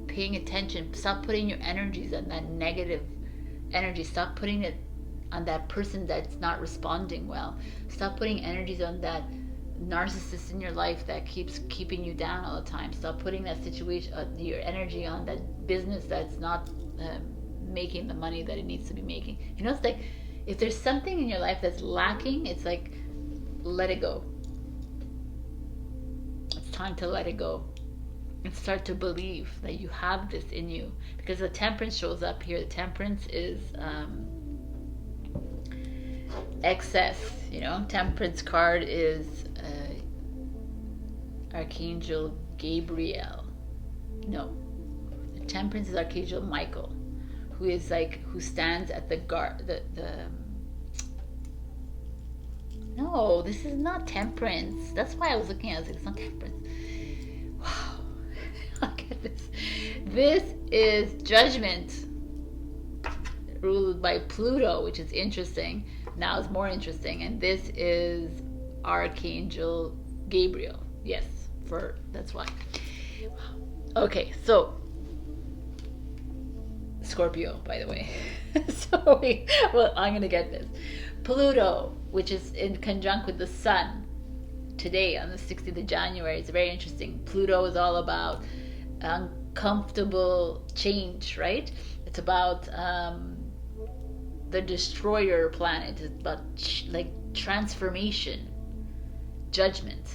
paying attention? Stop putting your energies on that negative energy. Stop putting it on that person that's not responding well. Stop putting energies on that narcissist in your life that keeps keeping you down all the time. Stop putting that situation, your energy on that business that's not making the money that it needs to be making. You know, it's like if there's something in your life that's lacking, it's like let it go. It's time to let it go and start to believe that you have this in you, because the Temperance shows up here. The Temperance is excess, you know. Temperance card is Archangel Gabriel. No, the Temperance is Archangel Michael, who stands at the guard. No, this is not temperance. That's why I was looking at it. I was like, it's not temperance. Wow. Look at this. This is judgment, ruled by Pluto, which is interesting. Now it's more interesting. And this is Archangel Gabriel. Yes, that's why. Wow. Okay, so Scorpio, by the way. Well, I'm gonna get this. Pluto, which is in conjunct with the Sun today on the 16th of January. It's very interesting. Pluto is all about uncomfortable change, right? It's about the destroyer planet. It's about like transformation, judgment.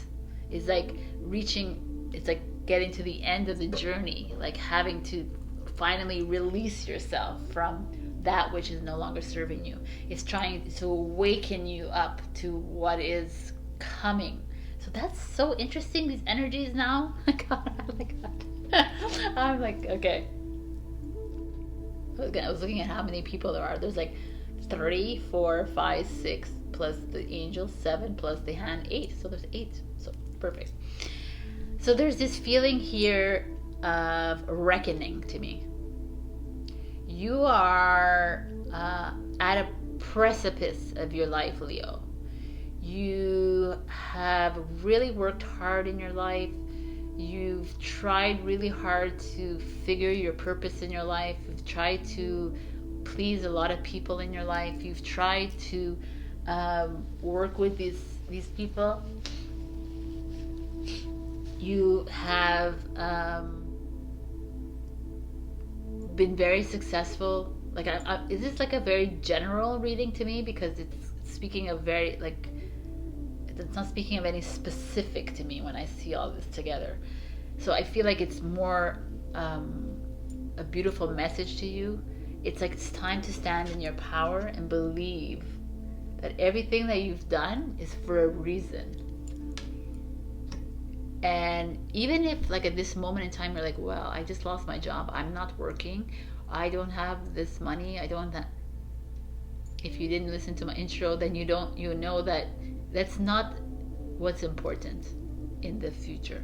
It's like it's like getting to the end of the journey, like having to finally release yourself from that which is no longer serving you. It's trying to awaken you up to what is coming. So that's so interesting, these energies now. I'm like, okay. I was looking at how many people there are. There's like 3, 4, 5, 6, plus the angel 7, plus the hand 8. So there's 8. So perfect. So there's this feeling here of reckoning to me. You are at a precipice of your life, Leo. You have really worked hard in your life. You've tried really hard to figure your purpose in your life. You've tried to please a lot of people in your life. You've tried to work with these people. You have been very successful. Like, is this like a very general reading to me? Because it's speaking of very, like, it's not speaking of any specific to me when I see all this together. So I feel like it's more a beautiful message to you. It's like it's time to stand in your power and believe that everything that you've done is for a reason. And even if, like, at this moment in time, you're like, well, I just lost my job. I'm not working. I don't have this money. I don't have... If you didn't listen to my intro, then you know that that's not what's important in the future.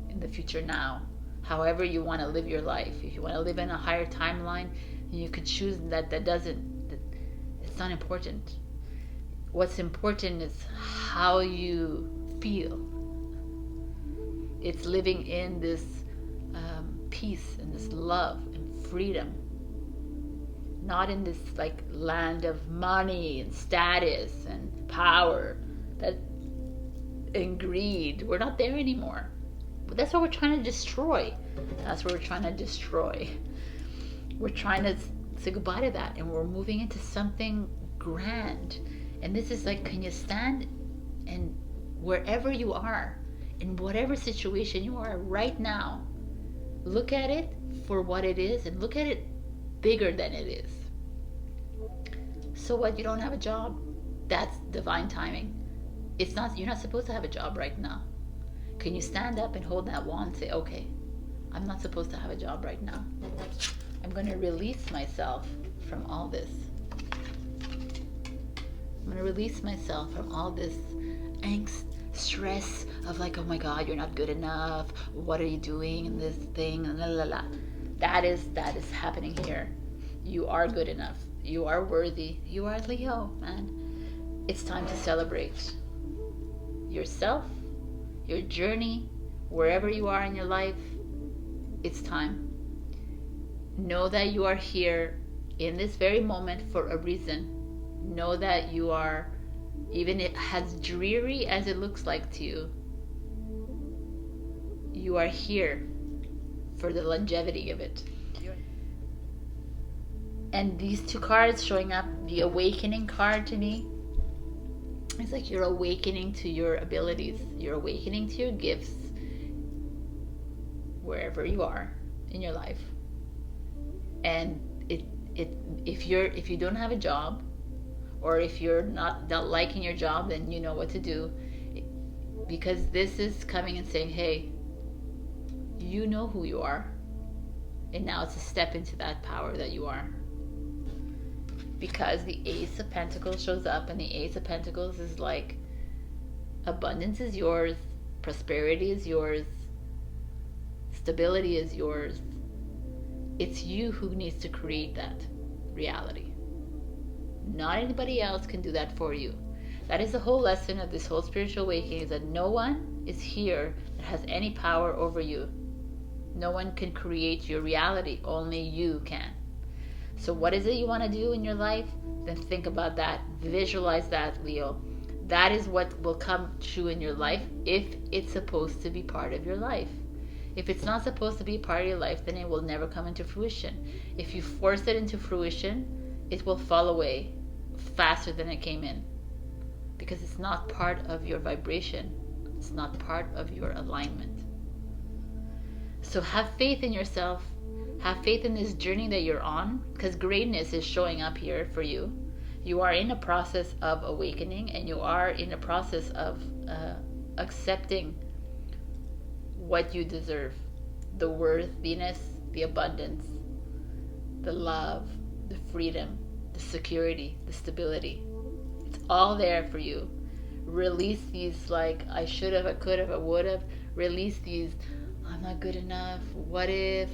In the future now. However you want to live your life. If you want to live in a higher timeline, you could choose that. It's not important. What's important is how you feel. It's living in this peace and this love and freedom. Not in this like land of money and status and power and greed. We're not there anymore. But that's what we're trying to destroy. That's what we're trying to destroy. We're trying to say goodbye to that, and we're moving into something grand. And this is like, can you stand and wherever you are, in whatever situation you are right now, look at it for what it is and look at it bigger than it is. So what, you don't have a job? That's divine timing. You're not supposed to have a job right now. Can you stand up and hold that wand and say, okay, I'm not supposed to have a job right now. I'm going to release myself from all this. I'm going to release myself from all this angst, stress of like, oh my God, you're not good enough. What are you doing in this thing? La, la, la. That is happening here. You are good enough. You are worthy. You are Leo, man. It's time to celebrate yourself, your journey, wherever you are in your life. It's time. Know that you are here in this very moment for a reason. Know that you are, even as dreary as it looks like to you, you are here for the longevity of it. And these two cards showing up, the awakening card to me, it's like you're awakening to your abilities. You're awakening to your gifts wherever you are in your life. And if you don't have a job, or if you're not liking your job, then you know what to do. Because this is coming and saying, hey, you know who you are. And now it's a step into that power that you are. because the Ace of Pentacles shows up, and the Ace of Pentacles is like, abundance is yours, prosperity is yours, stability is yours. It's you who needs to create that reality. Not anybody else can do that for you. That is the whole lesson of this whole spiritual awakening, is that no one is here that has any power over you. No one can create your reality. Only you can. So what is it you want to do in your life? Then think about that. Visualize that, Leo. That is what will come true in your life if it's supposed to be part of your life. If it's not supposed to be part of your life, then it will never come into fruition. If you force it into fruition, it will fall away faster than it came in, because it's not part of your vibration. It's not part of your alignment. So have faith in yourself. Have faith in this journey that you're on, because greatness is showing up here for you. You are in a process of awakening, and you are in a process of accepting what you deserve. The worthiness, the abundance, the love, the freedom, the security, the stability. It's all there for you. Release these like, I should have, I could have, I would have. Release these, I'm not good enough, what if,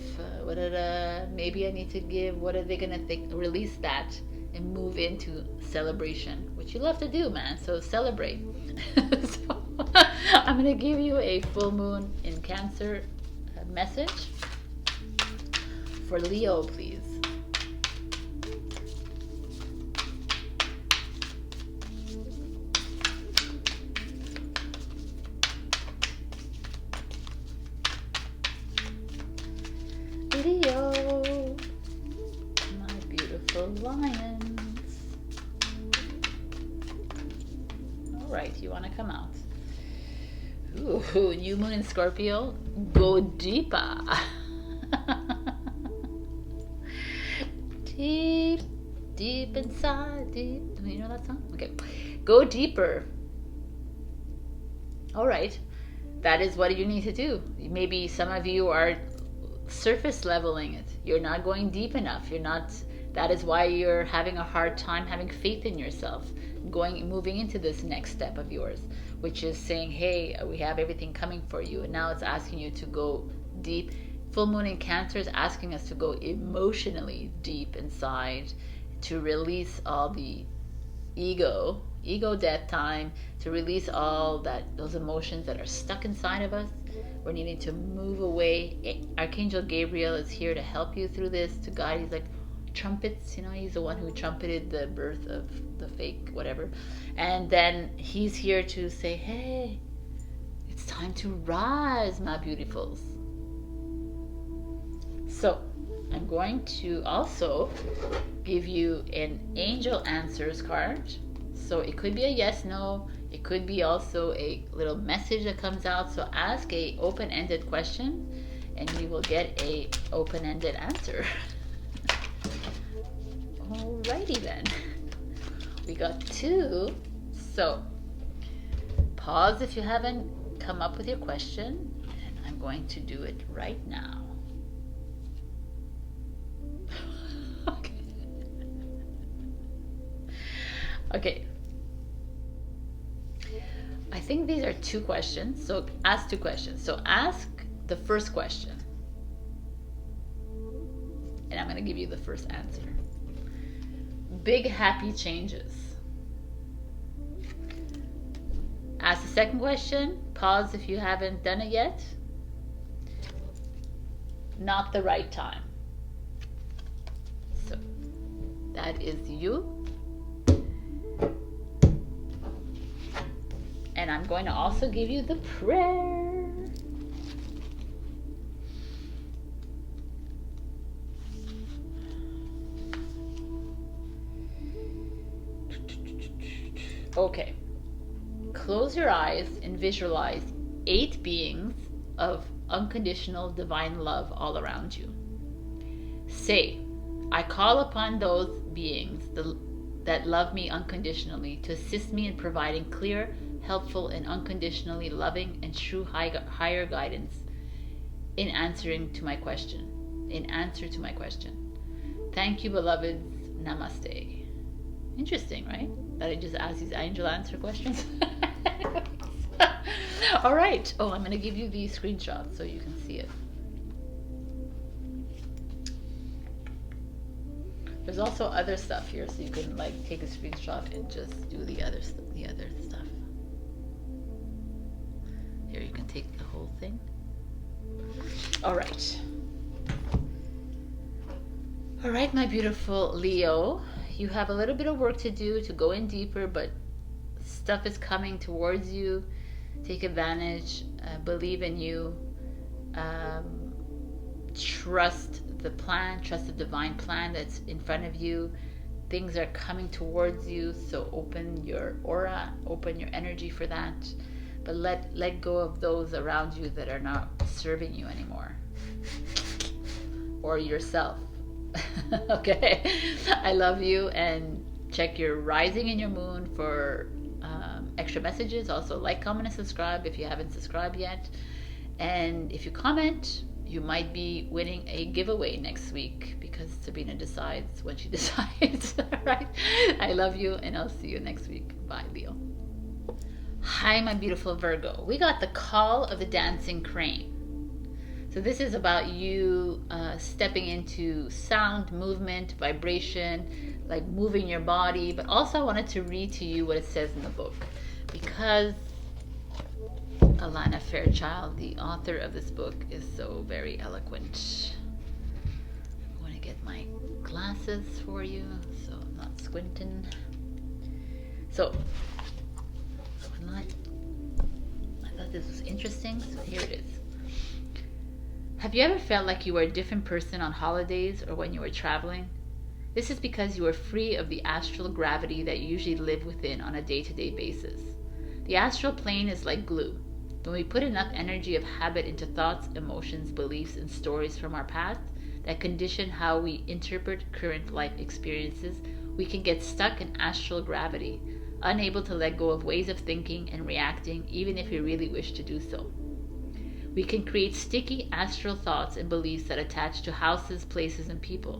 maybe I need to give, what are they gonna think? Release that and move into celebration, which you love to do, man. So celebrate. So I'm gonna give you a full moon in Cancer message for Leo, please. Leo, my beautiful lions. All right, you want to come out? Ooh, new moon in Scorpio. Go deeper. Deep, deep inside, deep. You know that song? Okay. Go deeper. All right. That is what you need to do. Maybe some of you are surface leveling it. You're not going deep enough. You're not. That is why you're having a hard time having faith in yourself, moving into this next step of yours, which is saying, hey, we have everything coming for you. And now it's asking you to go deep. Full moon in Cancer is asking us to go emotionally deep inside, to release all the ego death time, to release all those emotions that are stuck inside of us. We're needing to move away. Archangel Gabriel is here to help you through this, to guide. He's like trumpets, he's the one who trumpeted the birth of the fake whatever. And then he's here to say, hey, it's time to rise, my beautifuls. So I'm going to also give you an angel answers card. So it could be a yes, no. It could be also a little message that comes out. So ask a open-ended question and you will get a open-ended answer. Alrighty then. We got 2. So pause if you haven't come up with your question, and I'm going to do it right now. Okay. I think these are 2 questions. So ask 2 questions. So ask the first question. And I'm going to give you the first answer. Big happy changes. Ask the second question. Pause if you haven't done it yet. Not the right time. So that is you. And I'm going to also give you the prayer. Okay. Close your eyes and visualize 8 beings of unconditional divine love all around you. Say, I call upon those beings that love me unconditionally to assist me in providing clear, helpful, and unconditionally loving and true higher guidance in answer to my question. Thank you, beloveds. Namaste. Interesting, right? That I just asked these angel answer questions. All right. Oh, I'm going to give you the screenshot so you can see it. There's also other stuff here, so you can like take a screenshot and just do the other stuff. Here, you can take the whole thing. All right. All right, my beautiful Leo. You have a little bit of work to do to go in deeper, but stuff is coming towards you. Take advantage, believe in you, trust the plan, trust the divine plan that's in front of you. Things are coming towards you, so open your aura, open your energy for that. But let go of those around you that are not serving you anymore, or yourself. Okay, I love you, and check your rising and your moon for extra messages. Also like, comment, and subscribe if you haven't subscribed yet. And if you comment, you might be winning a giveaway next week, because Sabrina decides when she decides. Right? I love you, and I'll see you next week. Bye, Leo. Hi, my beautiful Virgo. We got the call of the dancing crane. So this is about you stepping into sound, movement, vibration, like moving your body. But also I wanted to read to you what it says in the book, because Alana Fairchild, the author of this book, is so very eloquent. I want to get my glasses for you so I'm not squinting. So I thought this was interesting, so here it is. Have you ever felt like you were a different person on holidays or when you were traveling? This is because you are free of the astral gravity that you usually live within on a day-to-day basis. The astral plane is like glue. When we put enough energy of habit into thoughts, emotions, beliefs, and stories from our past that condition how we interpret current life experiences, we can get stuck in astral gravity, unable to let go of ways of thinking and reacting, even if we really wish to do so. We can create sticky astral thoughts and beliefs that attach to houses, places, and people.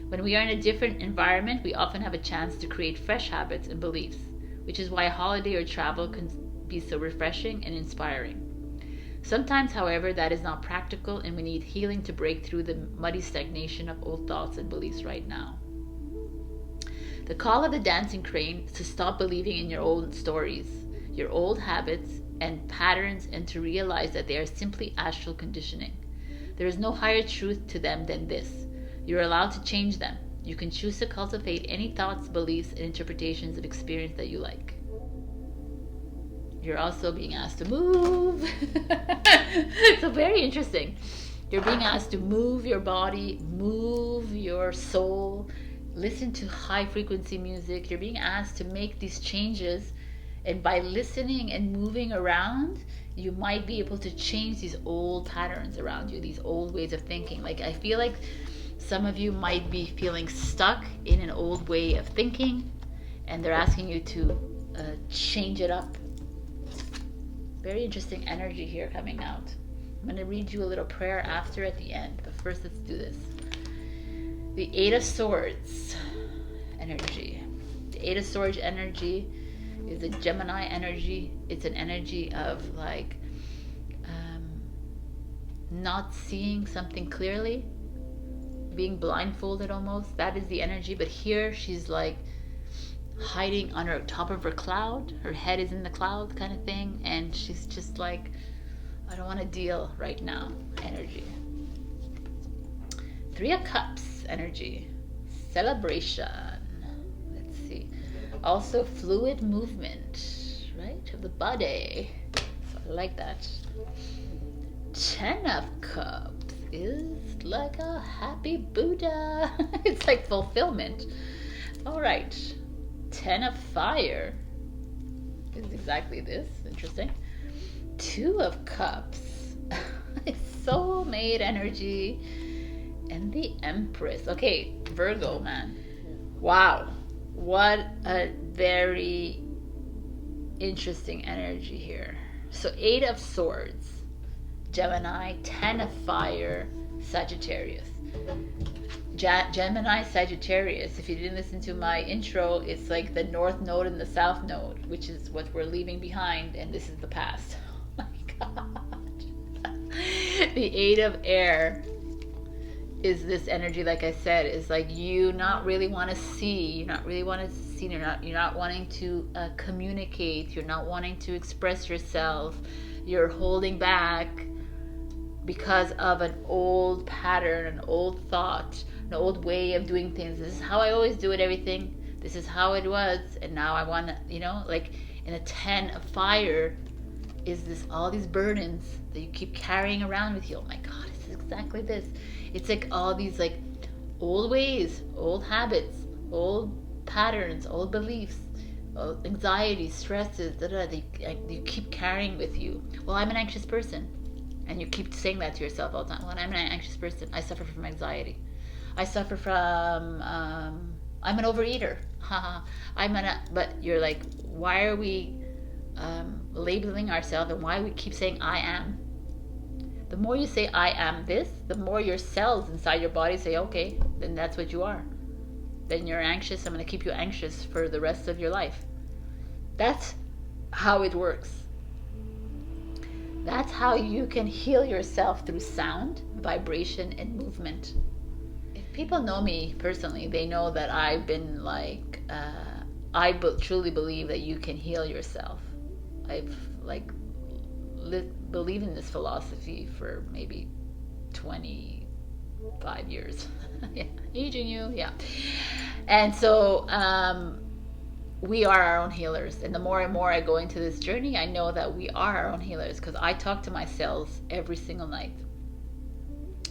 When we are in a different environment, we often have a chance to create fresh habits and beliefs, which is why a holiday or travel can be so refreshing and inspiring. Sometimes, however, that is not practical, and we need healing to break through the muddy stagnation of old thoughts and beliefs right now. The call of the dancing crane is to stop believing in your old stories, your old habits and patterns, and to realize that they are simply astral conditioning. There is no higher truth to them than this. You are allowed to change them. You can choose to cultivate any thoughts, beliefs, and interpretations of experience that you like. You're also being asked to move. So very interesting. You're being asked to move your body, move your soul, listen to high frequency music. You're being asked to make these changes. And by listening and moving around, you might be able to change these old patterns around you, these old ways of thinking. Like, I feel like some of you might be feeling stuck in an old way of thinking, and they're asking you to change it up. Very interesting energy here coming out. I'm going to read you a little prayer after at the end, but first let's do this. The Eight of Swords energy. The Eight of Swords energy is a Gemini energy. It's an energy of like not seeing something clearly, being blindfolded almost. That is the energy. But here she's like hiding on her top of her cloud. Her head is in the cloud kind of thing, and she's just like, I don't want to deal right now energy. Three of Cups energy. Celebration. Let's see. Also fluid movement, right, of the body. So I like that. 10 of Cups is like a happy Buddha. It's like fulfillment. All right. 10 of Fire is exactly this. Interesting. 2 of Cups. Soulmate energy. And the Empress. Okay, Virgo, man. Wow. What a very interesting energy here. So 8 of Swords, Gemini, 10 of Fire, Sagittarius. Gemini, Sagittarius. If you didn't listen to my intro, it's like the North Node and the South Node, which is what we're leaving behind, and this is the past. Oh my God. The Eight of Air is this energy, like I said, is like you not really want to see, you're not wanting to communicate, you're not wanting to express yourself, you're holding back because of an old pattern, an old thought, an old way of doing things. This is how I always do it, everything. This is how it was, and now I want to, you know, like in a 10 of fire is this, all these burdens that you keep carrying around with you. Oh my God, it's exactly this. It's like all these like old ways, old habits, old patterns, old beliefs, old anxieties, stresses, that you keep carrying with you. Well, I'm an anxious person. And you keep saying that to yourself all the time. Well, I'm an anxious person. I suffer from anxiety. I suffer from, I'm an overeater. But you're like, why are we labeling ourselves, and why we keep saying I am? The more you say I am this, the more your cells inside your body say, okay, then that's what you are. Then you're anxious. I'm going to keep you anxious for the rest of your life. That's how it works. That's how you can heal yourself, through sound, vibration, and movement. If people know me personally, they know that I've been like, truly believe that you can heal yourself. I've like believed in this philosophy for maybe 25 years. Yeah, aging you, yeah. And so, we are our own healers, and the more and more I go into this journey, I know that we are our own healers, because I talk to my cells every single night.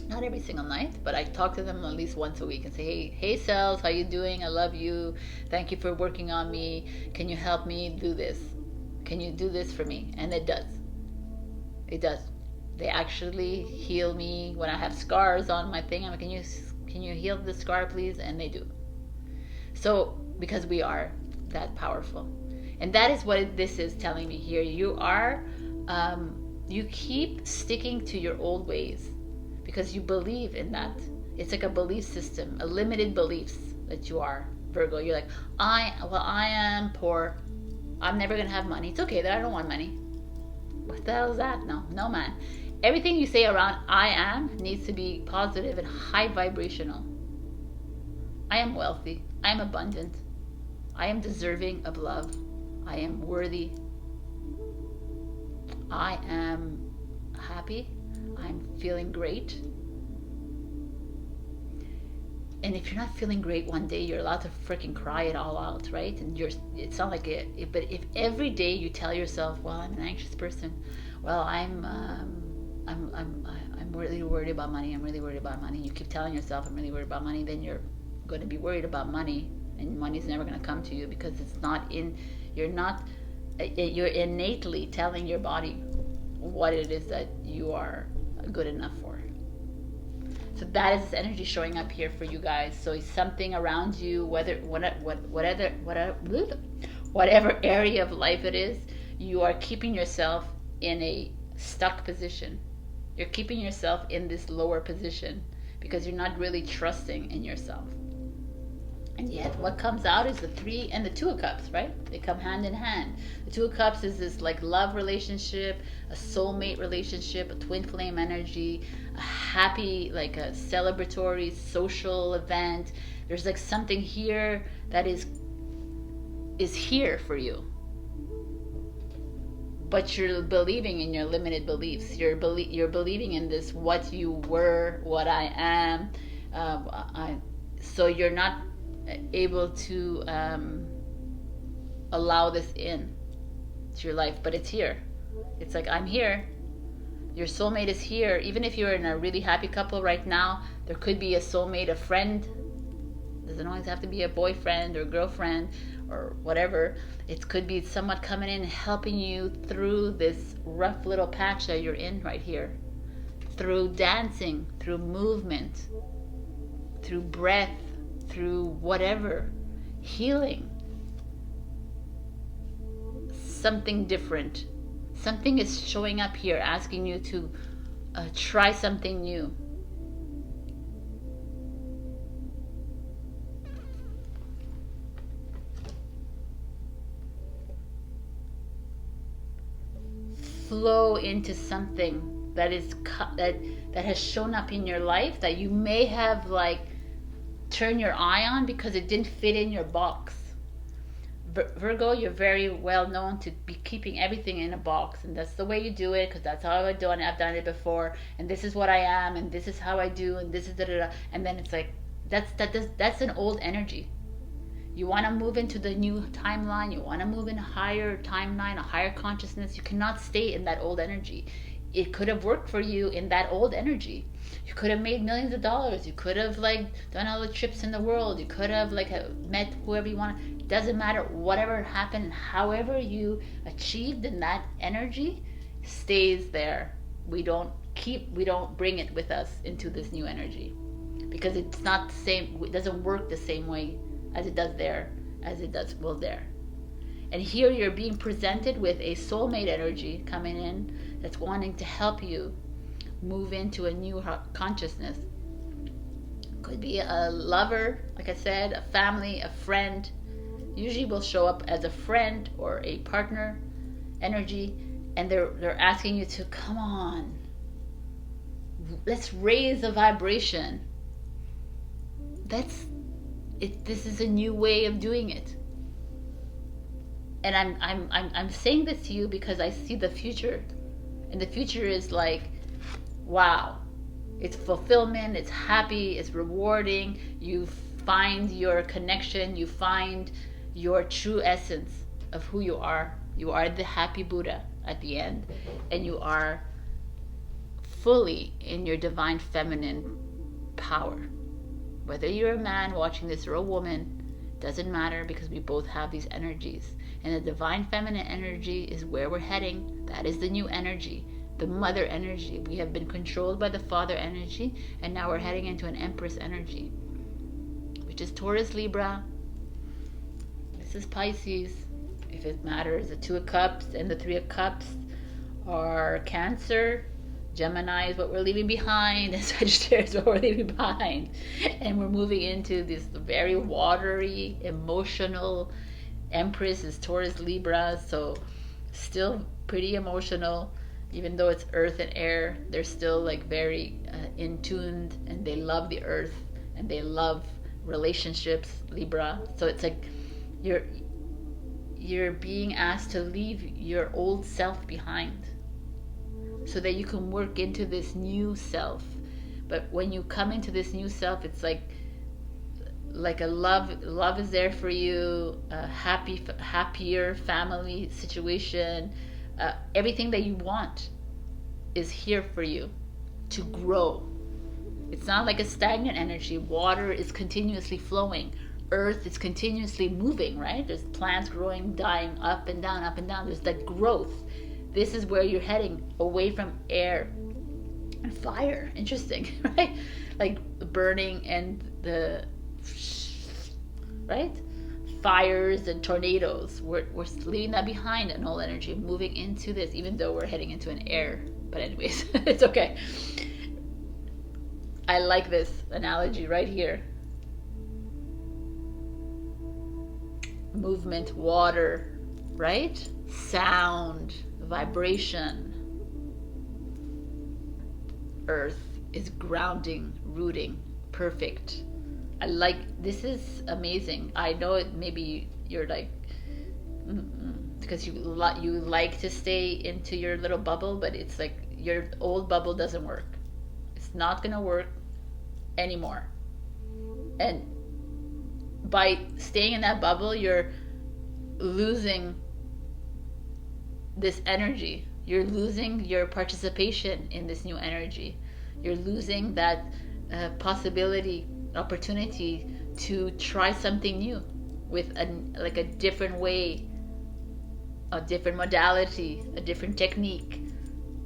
Not every single night, but I talk to them at least once a week and say, hey cells, how you doing? I love you. Thank you for working on me. Can you help me do this? Can you do this for me? And it does. It does. They actually heal me when I have scars on my thing. I'm like, can you heal the scar, please? And they do. So, because we are that powerful. And that is what this is telling me here. You are, you keep sticking to your old ways because you believe in that. It's like a belief system, a limited beliefs that you are, Virgo. You're like, I am poor. I'm never going to have money. It's okay that I don't want money. What the hell is that? No, man. Everything you say around I am needs to be positive and high vibrational. I am wealthy. I am abundant. I am deserving of love. I am worthy. I am happy. I'm feeling great. And if you're not feeling great one day, you're allowed to freaking cry it all out, right? And it's not like it. But if every day you tell yourself, well, I'm an anxious person. Well, I'm really worried about money. I'm really worried about money. You keep telling yourself, I'm really worried about money. Then you're going to be worried about money. And money's never going to come to you because it's not in, you're innately telling your body what it is that you are good enough for. So that is this energy showing up here for you guys. So it's something around you, whatever area of life it is, you are keeping yourself in a stuck position. You're keeping yourself in this lower position because you're not really trusting in yourself. And yet what comes out is the 3 and the 2 of Cups, right? They come hand in hand. The 2 of Cups is this like love relationship, a soulmate relationship, a twin flame energy, a happy, like a celebratory social event. There's like something here that is here for you. But you're believing in your limited beliefs. You're believing in this, what you were, what I am. So you're not able to allow this in to your life, but it's here. It's like, I'm here. Your soulmate is here. Even if you're in a really happy couple right now, there could be a soulmate, a friend. Doesn't always have to be a boyfriend or girlfriend or whatever. It could be someone coming in helping you through this rough little patch that you're in right here, through dancing, through movement, through breath, through whatever, healing. Something different. Something is showing up here, asking you to try something new. flow into something that is that has shown up in your life that you may have like turned your eye on because it didn't fit in your box. Virgo, you're very well known to be keeping everything in a box, and that's the way you do it because that's how I've done it before, and this is what I am, and this is how I do, and this is da-da-da. And then it's like that's an old energy. You want to move into the new timeline, you want to move in a higher timeline, a higher consciousness. You cannot stay in that old energy. It could have worked for you in that old energy. You could have made millions of dollars. You could have like done all the trips in the world. You could have like met whoever you want. It doesn't matter. Whatever happened, however you achieved in that energy stays there. We don't bring it with us into this new energy because it's not the same. It doesn't work the same way as it does there, as it does there. And here you're being presented with a soulmate energy coming in that's wanting to help you move into a new consciousness. Could be a lover, like I said, a family, a friend. Usually will show up as a friend or a partner energy, and they're asking you to come on. Let's raise the vibration. This is a new way of doing it. And I'm saying this to you because I see the future. And the future is like, wow. It's fulfillment, it's happy, it's rewarding. You find your connection, you find your true essence of who you are. You are the happy Buddha at the end. And you are fully in your divine feminine power. Whether you're a man watching this or a woman, doesn't matter because we both have these energies. And the divine feminine energy is where we're heading. That is the new energy, the mother energy. We have been controlled by the father energy, and now we're heading into an empress energy, which is Taurus, Libra. This is Pisces. If it matters, the Two of Cups and the Three of Cups are Cancer. Gemini is what we're leaving behind, and Sagittarius is what we're leaving behind. And we're moving into this very watery, emotional. Empress is Taurus, Libra, so still pretty emotional. Even though it's earth and air, they're still like very in tuned, and they love the earth and they love relationships, Libra. So it's like you're being asked to leave your old self behind, so that you can work into this new self. But when you come into this new self, it's like a love is there for you, a happier family situation. Everything that you want is here for you to grow. It's not like a stagnant energy. Water is continuously flowing. Earth is continuously moving, right? There's plants growing, dying, up and down, up and down. There's that growth. This is where you're heading, away from air and fire. Interesting, right? Like burning and the, right? Fires and tornadoes. We're leaving that behind, an old energy, moving into this, even though we're heading into an air. But anyways, it's okay. I like this analogy right here. Movement, water, right? Sound, vibration. Earth is grounding, rooting, perfect. I like, this is amazing. I know it, maybe you're like, because you like to stay into your little bubble, but it's like your old bubble doesn't work. It's not gonna work anymore. And by staying in that bubble, you're losing this energy. You're losing your participation in this new energy. You're losing that possibility, opportunity to try something new with a different way, a different modality, a different technique.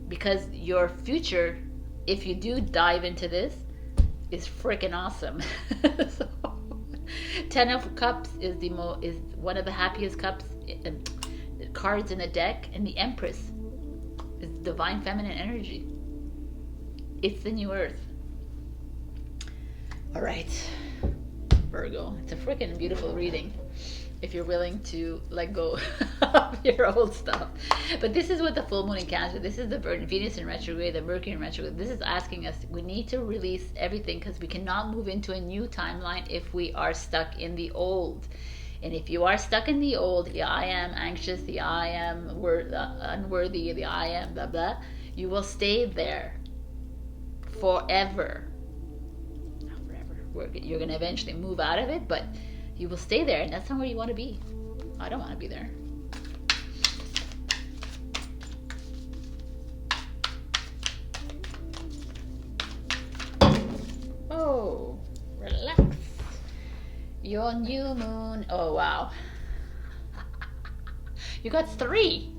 Because your future, if you do dive into this, is freaking awesome. So, 10 of Cups is is one of the happiest cups cards in the deck, and the Empress is divine feminine energy. It's the new earth. All right, Virgo, it's a freaking beautiful reading. if you're willing to let go of your old stuff. But this is what the full moon in Cancer, this is the Venus in retrograde, the Mercury in retrograde. This is asking us, we need to release everything because we cannot move into a new timeline if we are stuck in the old. And if you are stuck in the old, the I am anxious, the I am unworthy, the I am blah blah, you will stay there forever. Not forever. You're going to eventually move out of it, but you will stay there, and that's not where you want to be. I don't want to be there. Oh, relax. Your new moon. Oh, wow. You got 3.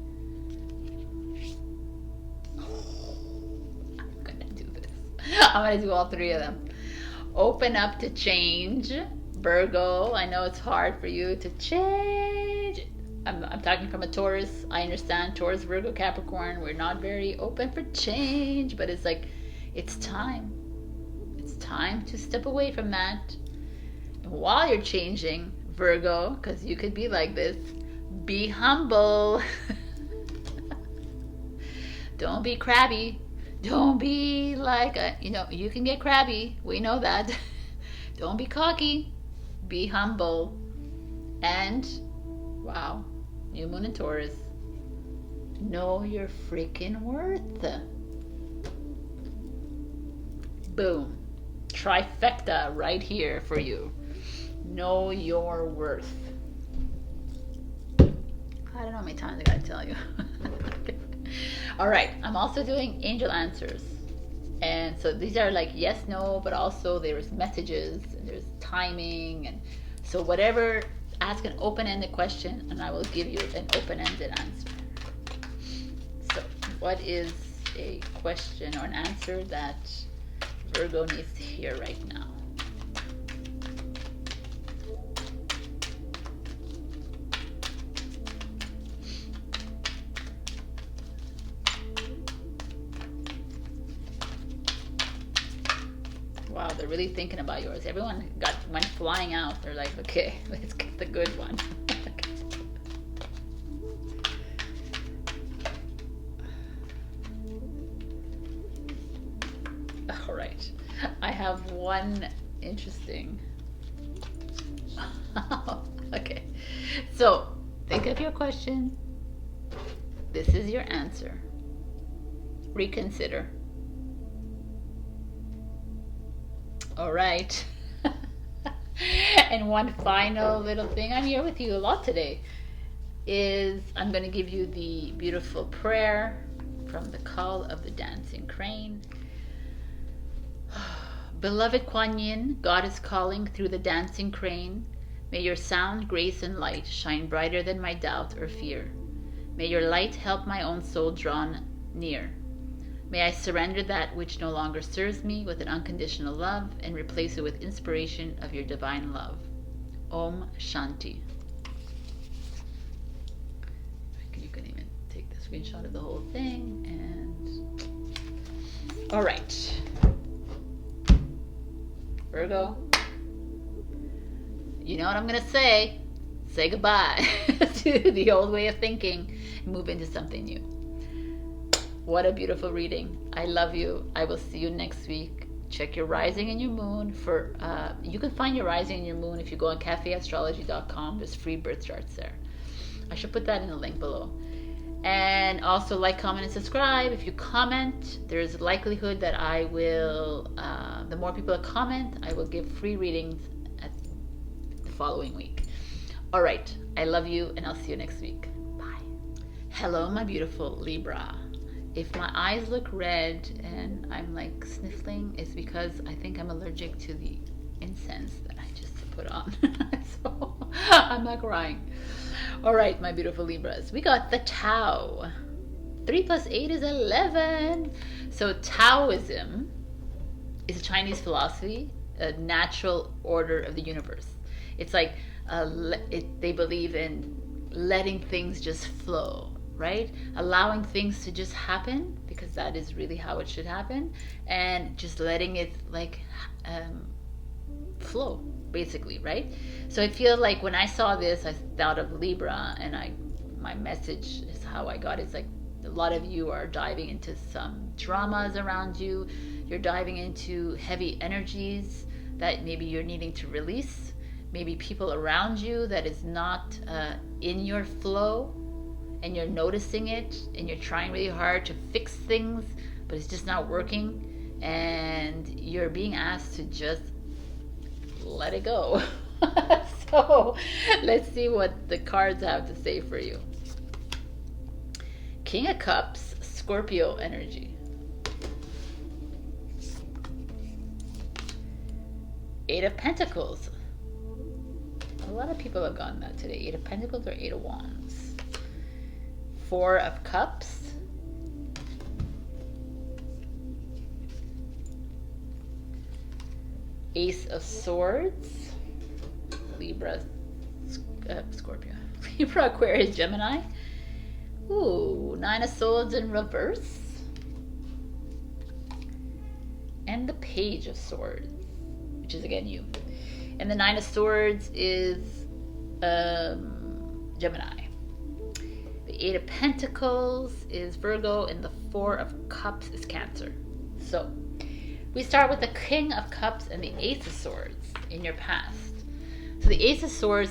I'm going to do this. I'm going to do all 3 of them. Open up to change. Virgo, I know it's hard for you to change. I'm talking from a Taurus. I understand Taurus, Virgo, Capricorn. We're not very open for change, but it's like, it's time. It's time to step away from that. And while you're changing, Virgo, because you could be like this, be humble. Don't be crabby. Don't be like, you can get crabby. We know that. Don't be cocky. Be humble. And wow, new moon in Taurus, know your freaking worth. Boom, trifecta right here for you. Know your worth. I don't know how many times I gotta tell you. All right, I'm also doing angel answers. And so these are like yes, no, but also there's messages and there's timing. And so whatever, ask an open-ended question and I will give you an open-ended answer. So what is a question or an answer that Virgo needs to hear right now? Wow, they're really thinking about yours. Everyone went flying out. They're like, okay, let's get the good one. All right, I have one interesting. Okay, so think of your question. This is your answer. Reconsider. All right. And one final little thing, I'm here with you a lot today, is I'm going to give you the beautiful prayer from the Call of the Dancing Crane. Beloved Kuan Yin, God is calling through the dancing crane. May your sound, grace, and light shine brighter than my doubt or fear. May your light help my own soul drawn near. May I surrender that which no longer serves me with an unconditional love and replace it with inspiration of your divine love. Om Shanti. You can even take the screenshot of the whole thing. And all right, Virgo, you know what I'm gonna say. Say goodbye to the old way of thinking and move into something new. What a beautiful reading. I love you. I will see you next week. Check your rising and your moon for you can find your rising and your moon if you go on cafeastrology.com. There's free birth charts there. I should put that in the link below. And also like, comment, and subscribe. If you comment, there's a likelihood that I will the more people that comment, I will give free readings at the following week. All right, I love you and I'll see you next week. Bye. Hello, my beautiful Libra. If my eyes look red and I'm like sniffling, it's because I think I'm allergic to the incense that I just put on. So I'm not crying. All right, my beautiful Libras, we got the Tao. 3 + 8 is 11. So Taoism is a Chinese philosophy, a natural order of the universe. It's like they believe in letting things just flow. Right? Allowing things to just happen, because that is really how it should happen, and just letting it like flow. basically, right? So I feel like when I saw this, I thought of Libra, and my message is how I got it. It's like a lot of you are diving into some dramas around you. You're diving into heavy energies that maybe you're needing to release. Maybe people around you that is not in your flow, and you're noticing it, and you're trying really hard to fix things, but it's just not working, and you're being asked to just let it go. So let's see what the cards have to say for you. King of Cups, Scorpio energy. Eight of Pentacles. A lot of people have gotten that today. Eight of Pentacles or Eight of Wands. Four of Cups. Ace of Swords. Libra, Scorpio. Libra, Aquarius, Gemini. Ooh, Nine of Swords in reverse. And the Page of Swords, which is again you. And the Nine of Swords is Gemini. The Eight of Pentacles is Virgo, and the Four of Cups is Cancer. So we start with the King of Cups and the Ace of Swords in your past. So the Ace of Swords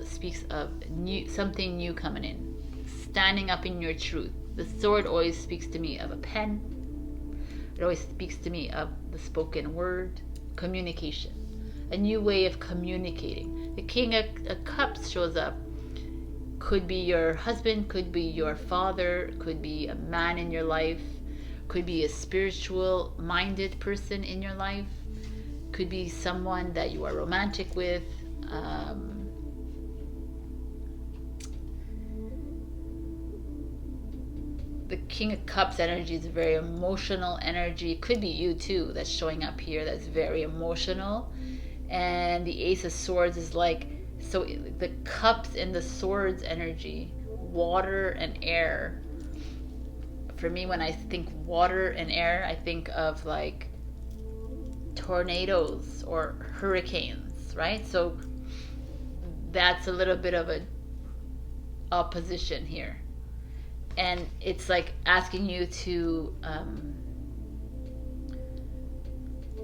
speaks of something new coming in, standing up in your truth. The sword always speaks to me of a pen. It always speaks to me of the spoken word, communication, a new way of communicating. The King of Cups shows up. Could be your husband, could be your father, could be a man in your life, could be a spiritual minded person in your life, could be someone that you are romantic with. The King of Cups energy is a very emotional energy. It could be you too that's showing up here, that's very emotional. And the Ace of Swords is like, so the cups and the swords energy, water and air. For me, when I think water and air, I think of like tornadoes or hurricanes, right? So that's a little bit of a opposition here. And it's like asking you to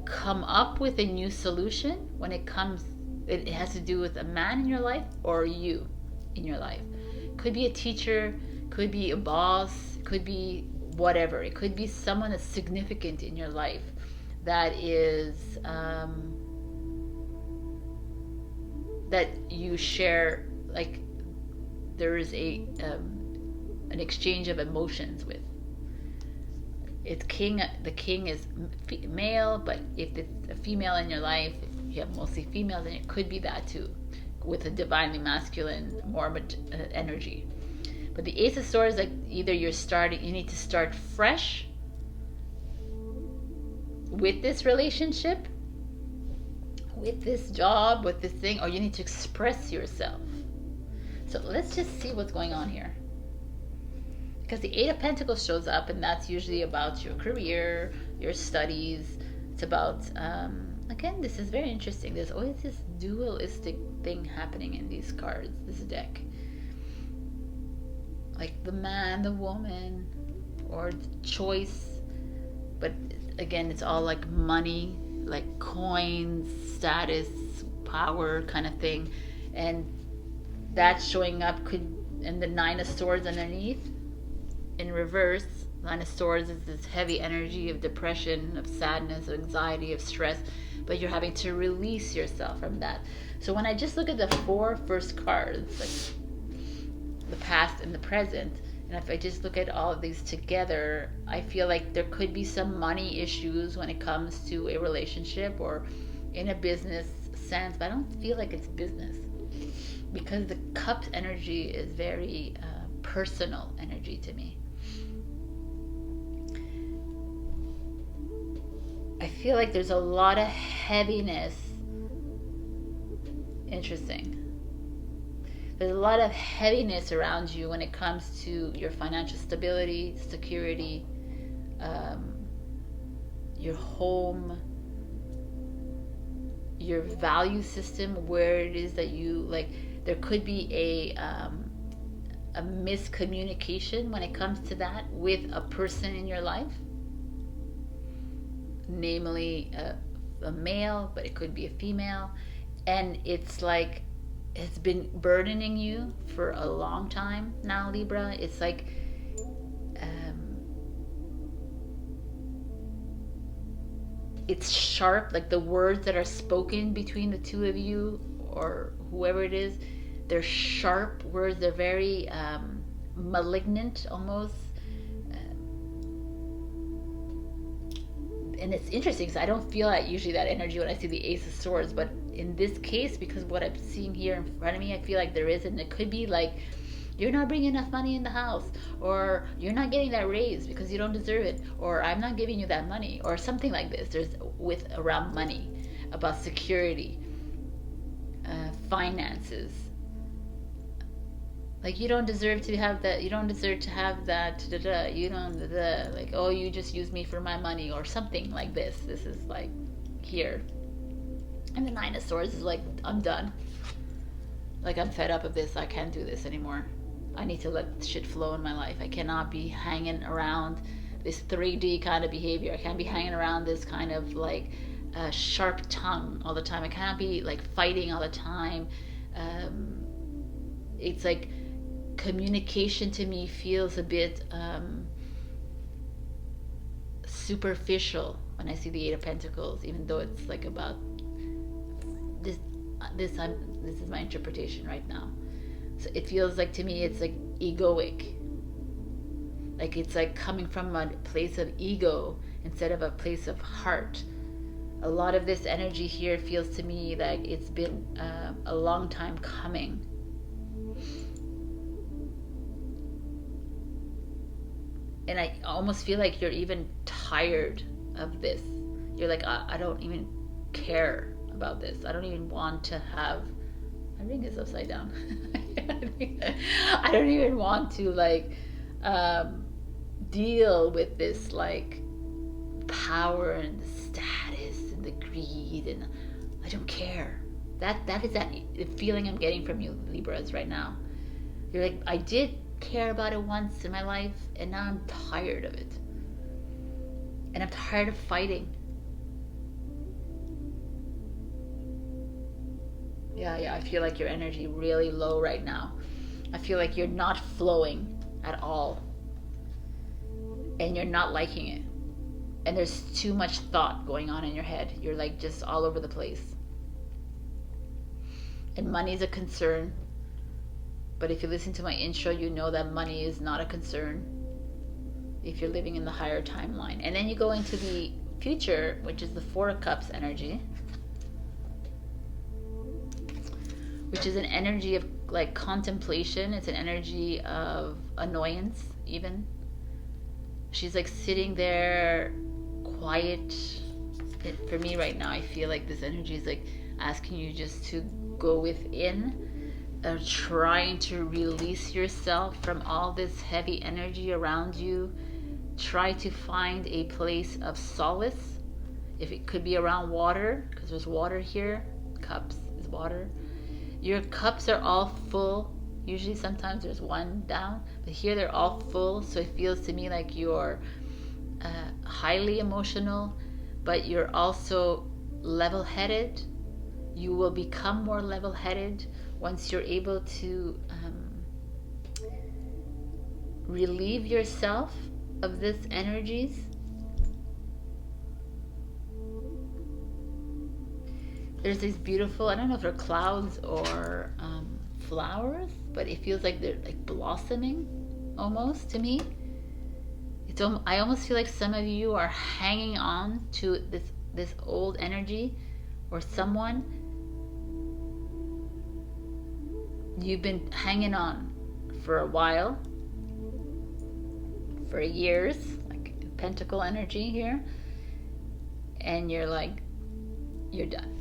come up with a new solution when it has to do with a man in your life or you in your life. Could be a teacher, could be a boss, could be whatever. It could be someone that's significant in your life that is that you share, like there is an exchange of emotions with. It's the king is male, but if it's a female in your life, if you have mostly females, then it could be that too, with a divinely masculine, morbid energy. But the Ace of Swords, like either you need to start fresh with this relationship, with this job, with this thing, or you need to express yourself. So let's just see what's going on here. Because the Eight of Pentacles shows up, and that's usually about your career, your studies. It's about, again, this is very interesting. There's always this dualistic thing happening in these cards, this deck. Like the man, the woman, or the choice. But again, it's all like money, like coins, status, power kind of thing. And that showing up and the Nine of Swords underneath. In reverse, Nine of Swords is this heavy energy of depression, of sadness, of anxiety, of stress, but you're having to release yourself from that. So when I just look at the four first cards, like the past and the present, and if I just look at all of these together, I feel like there could be some money issues when it comes to a relationship or in a business sense, but I don't feel like it's business, because the Cups energy is very personal energy to me. I feel like there's a lot of heaviness. Interesting. There's a lot of heaviness around you when it comes to your financial stability, security, your home, your value system, where it is that you like. There could be a miscommunication when it comes to that with a person in your life, namely a male, but it could be a female, and it's like it's been burdening you for a long time now, Libra. It's like it's sharp, like the words that are spoken between the two of you or whoever it is, they're sharp words. They're very malignant almost. And it's interesting because I don't feel that usually that energy when I see the Ace of Swords, but in this case, because what I'm seeing here in front of me, I feel like there is, and it could be like you're not bringing enough money in the house, or you're not getting that raise because you don't deserve it, or I'm not giving you that money, or something like this. There's with around money, about security, finances. Like you don't deserve to have that. You don't deserve to have that. You don't. Like, oh, you just use me for my money, or something like this. This is like here, and the Nine of Swords is like, I'm done. Like I'm fed up of this. I can't do this anymore. I need to let shit flow in my life. I cannot be hanging around this 3D kind of behavior. I can't be hanging around this kind of like sharp tongue all the time. I cannot be like fighting all the time. It's like communication to me feels a bit superficial when I see the Eight of Pentacles, even though it's like about this. This is my interpretation right now. So it feels like to me it's like egoic. Like it's like coming from a place of ego instead of a place of heart. A lot of this energy here feels to me like it's been a long time coming. And I almost feel like you're even tired of this. You're like, I don't even care about this. I don't even want to have. My ring is upside down. I don't even want to like deal with this like power and the status and the greed, and I don't care. That is that feeling I'm getting from you, Libras, right now. You're like, I did care about it once in my life, and now I'm tired of it, and I'm tired of fighting. Yeah, I feel like your energy really low right now. I feel like you're not flowing at all, and you're not liking it, and there's too much thought going on in your head. You're like just all over the place, and money is a concern. But if you listen to my intro, you know that money is not a concern if you're living in the higher timeline. And then you go into the future, which is the Four of Cups energy, which is an energy of like contemplation. It's an energy of annoyance even. She's like sitting there quiet. For me right now, I feel like this energy is like asking you just to go within, trying to release yourself from all this heavy energy around you. Try to find a place of solace. If it could be around water, because there's water here. Cups is water. Your cups are all full. Usually sometimes there's one down, but here they're all full. So it feels to me like you're highly emotional, but you're also level-headed. You will become more level-headed once you're able to relieve yourself of this energies. There's these beautiful, I don't know if they're clouds or flowers, but it feels like they're like blossoming almost to me. I almost feel like some of you are hanging on to this old energy, or someone. You've been hanging on for a while, for years, like pentacle energy here, and you're like, you're done.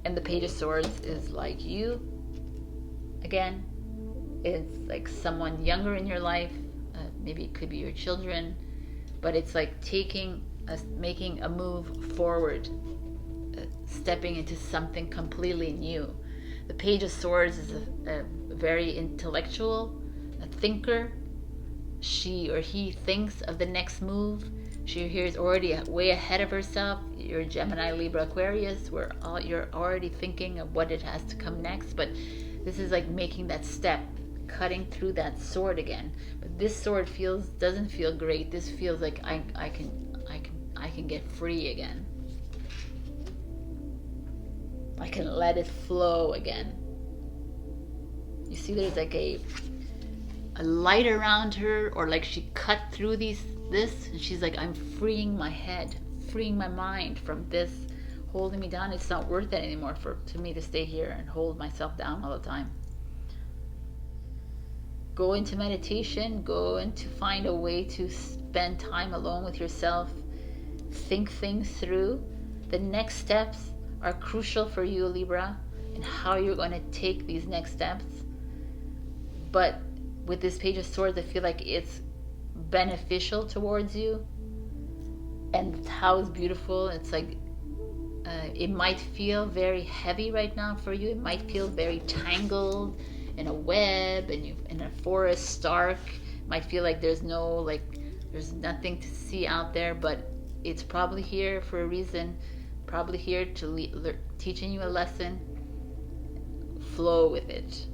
And the Page of Swords is like you again. It's like someone younger in your life, maybe it could be your children, but it's like making a move forward, stepping into something completely new. The Page of Swords is a very intellectual, a thinker. She or he thinks of the next move. She here is already way ahead of herself. You're Gemini, Libra, Aquarius, where you're already thinking of what it has to come next. But this is like making that step, cutting through that sword again. But this sword doesn't feel great. This feels like I can get free again. I can let it flow again. You see, there's like a light around her, or like she cut through this, and she's like, I'm freeing my head, freeing my mind from this holding me down. It's not worth it anymore to me to stay here and hold myself down all the time. Go into meditation, go into find a way to spend time alone with yourself, think things through. The next steps are crucial for you, Libra, and how you're going to take these next steps. But with this Page of Swords, I feel like it's beneficial towards you, and the Tao is beautiful. It's like it might feel very heavy right now for you. It might feel very tangled in a web, and you in a forest stark. It might feel like there's nothing to see out there, but it's probably here for a reason. Probably here to teaching you a lesson. Flow with it,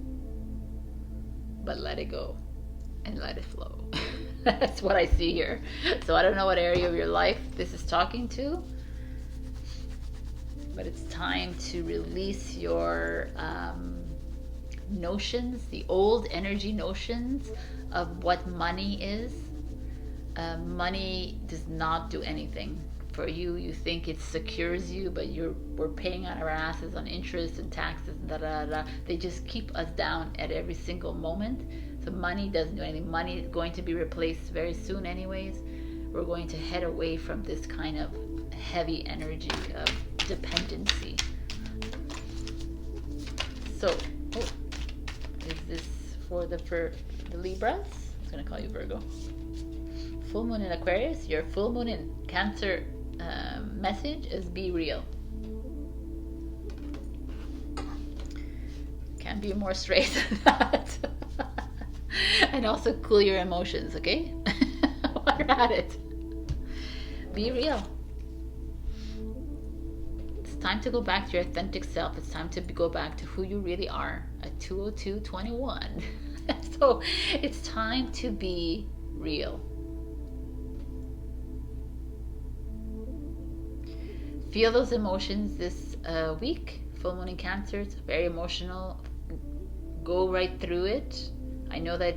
but let it go and let it flow. That's what I see here. So I don't know what area of your life this is talking to, but it's time to release your notions, the old energy notions of what money is. Money does not do anything for you. You think it secures you, but we're paying out our asses on interest and taxes and They just keep us down at every single moment. So money doesn't do anything. Money is going to be replaced very soon anyways. We're going to head away from this kind of heavy energy of dependency. So, is this for the Libras? I was going to call you Virgo. Full moon in Aquarius. Your full moon in Cancer message is be real. Can't be more straight than that. And also cool your emotions, okay? While you're at it. Be real. It's time to go back to your authentic self. It's time to go back to who you really are at 20221. So it's time to be real. Feel those emotions this week. Full moon in Cancer, it's very emotional. Go right through it. I know that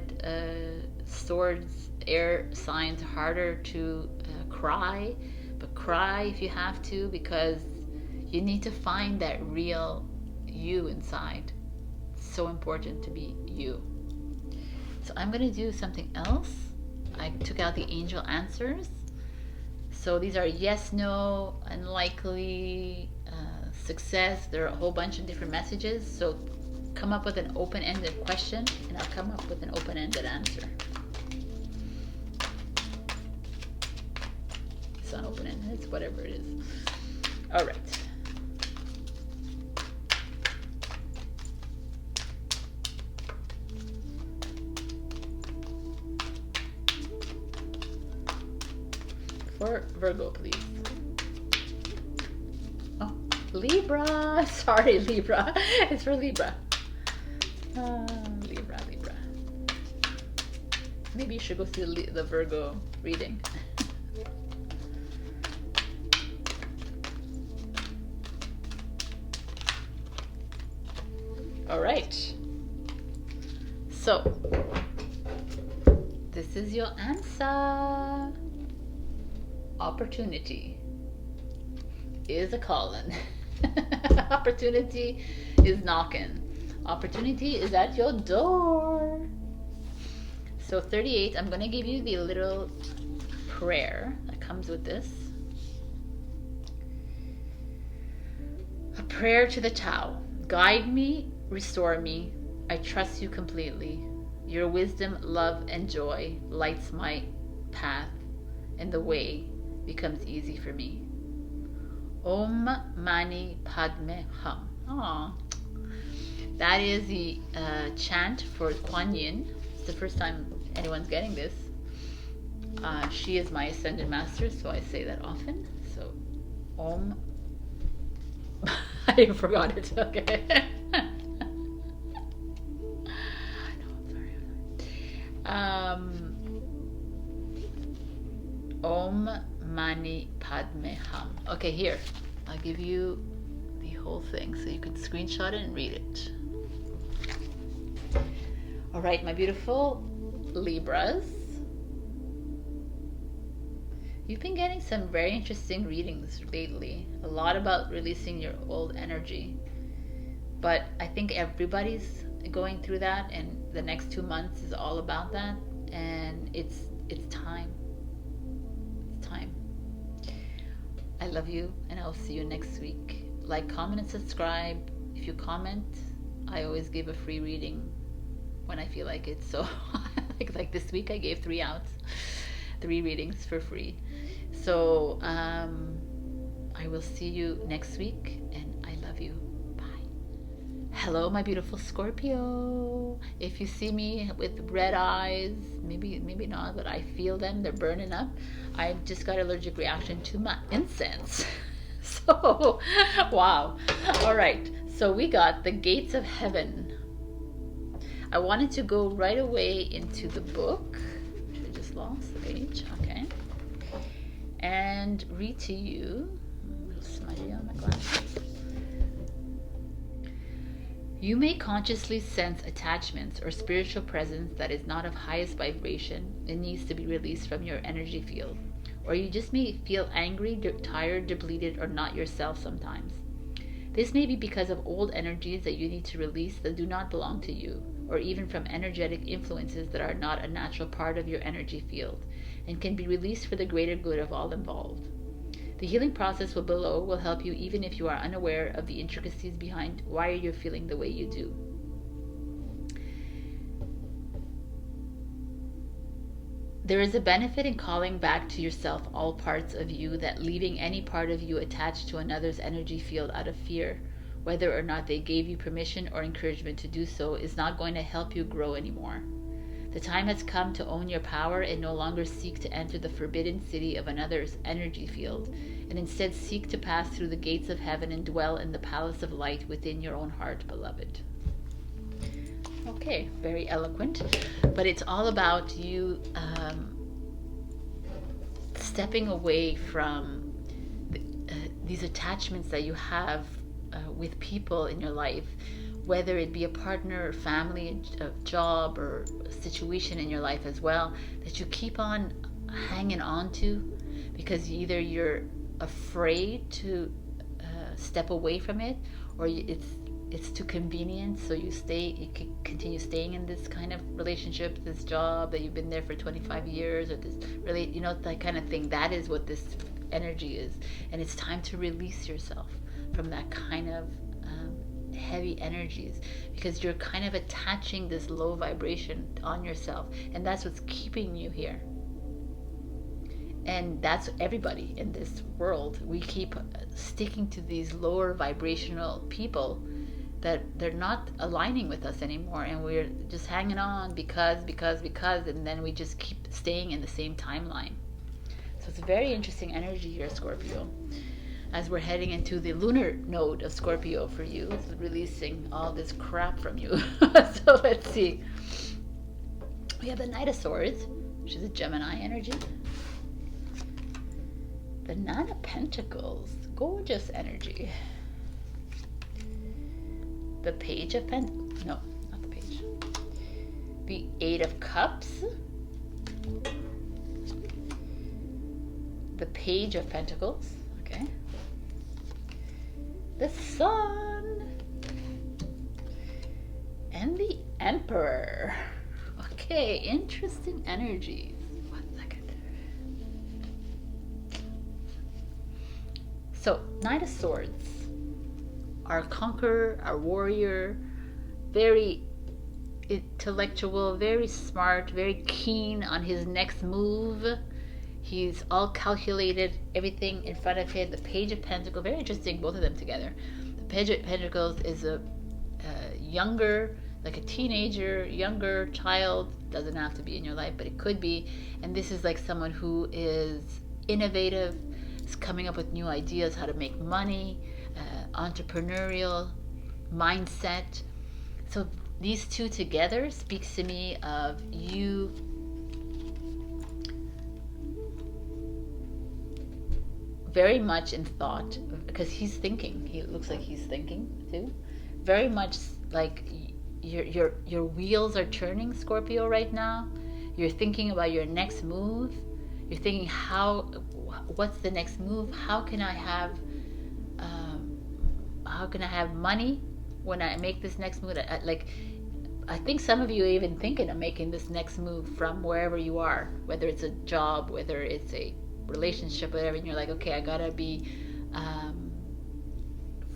swords, air signs, harder to cry, but cry if you have to, because you need to find that real you inside. It's so important to be you. So I'm going to do something else. I took out the angel answers. So these are yes, no, unlikely, success. There are a whole bunch of different messages. So come up with an open-ended question, and I'll come up with an open-ended answer. It's not open-ended, it's whatever it is. All right. For Virgo, please. Oh, Libra. Sorry, Libra. It's for Libra. Libra. Maybe you should go see the Virgo reading. All right. So, this is your answer. Opportunity is a calling. Opportunity is knocking. Opportunity is at your door. So 38, I'm going to give you the little prayer that comes with this. A prayer to the Tao. Guide me, restore me. I trust you completely. Your wisdom, love, and joy lights my path, and the way becomes easy for me. Om Mani Padme Hum. Aww. That is the chant for Kuan Yin. It's the first time anyone's getting this. She is my Ascended Master, so I say that often. So, Om. I forgot it. Okay. No, I'm sorry. Om Mani Padme Hum. Okay, here. I'll give you the whole thing so you can screenshot it and read it. All right, my beautiful Libras. You've been getting some very interesting readings lately. A lot about releasing your old energy. But I think everybody's going through that, and the next 2 months is all about that. And it's time. It's time. I love you, and I'll see you next week. Like, comment, and subscribe. If you comment, I always give a free reading when I feel like it. So like this week I gave 3 out. 3 readings for free. So I will see you next week, and I love you. Bye. Hello, my beautiful Scorpio. If you see me with red eyes, maybe not, but I feel them, they're burning up. I just got an allergic reaction to my incense. So wow. All right, so we got the gates of heaven. I wanted to go right away into the book. Lost the page, okay, and read to you. A little smudgy on my glasses. You may consciously sense attachments or spiritual presence that is not of highest vibration and needs to be released from your energy field. Or you just may feel angry, tired, depleted, or not yourself sometimes. This may be because of old energies that you need to release that do not belong to you, or even from energetic influences that are not a natural part of your energy field, and can be released for the greater good of all involved. The healing process below will help you even if you are unaware of the intricacies behind why you're feeling the way you do. There is a benefit in calling back to yourself all parts of you that leaving any part of you attached to another's energy field out of fear, whether or not they gave you permission or encouragement to do so, is not going to help you grow anymore. The time has come to own your power and no longer seek to enter the forbidden city of another's energy field, and instead seek to pass through the gates of heaven and dwell in the palace of light within your own heart, beloved. Okay, very eloquent, but it's all about you stepping away from these attachments that you have with people in your life, whether it be a partner, or family, a job, or a situation in your life as well, that you keep on hanging on to because either you're afraid to step away from it, or it's too convenient, so you can continue staying in this kind of relationship, this job that you've been there for 25 years, or this really, that kind of thing. That is what this energy is, and it's time to release yourself from that kind of heavy energies, because you're kind of attaching this low vibration on yourself, and that's what's keeping you here. And that's everybody in this world. We keep sticking to these lower vibrational people that they're not aligning with us anymore, and we're just hanging on because, and then we just keep staying in the same timeline. So it's a very interesting energy here, Scorpio, as we're heading into the lunar node of Scorpio for you. It's releasing all this crap from you. So let's see. We have the Knight of Swords, which is a Gemini energy. The Nine of Pentacles, gorgeous energy. The Page of Pentacles, no, not the Page. The Eight of Cups. The Page of Pentacles, okay. The Sun. And the Emperor. Okay, interesting energies. 1 second. So, Knight of Swords. Our conqueror, our warrior, very intellectual, very smart, very keen on his next move. He's all calculated, everything in front of him. The Page of Pentacles, very interesting, both of them together. The Page of Pentacles is a younger, like a teenager, younger child. Doesn't have to be in your life, but it could be. And this is like someone who is innovative, is coming up with new ideas, how to make money, entrepreneurial mindset. So these two together speaks to me of you very much in thought, because he's thinking. He looks like he's thinking too. Very much like your wheels are turning, Scorpio, right now. You're thinking about your next move. You're thinking, what's the next move? How can I have money when I make this next move? I think some of you are even thinking of making this next move from wherever you are, whether it's a job, whether it's a relationship, whatever, and you're like, okay, I gotta be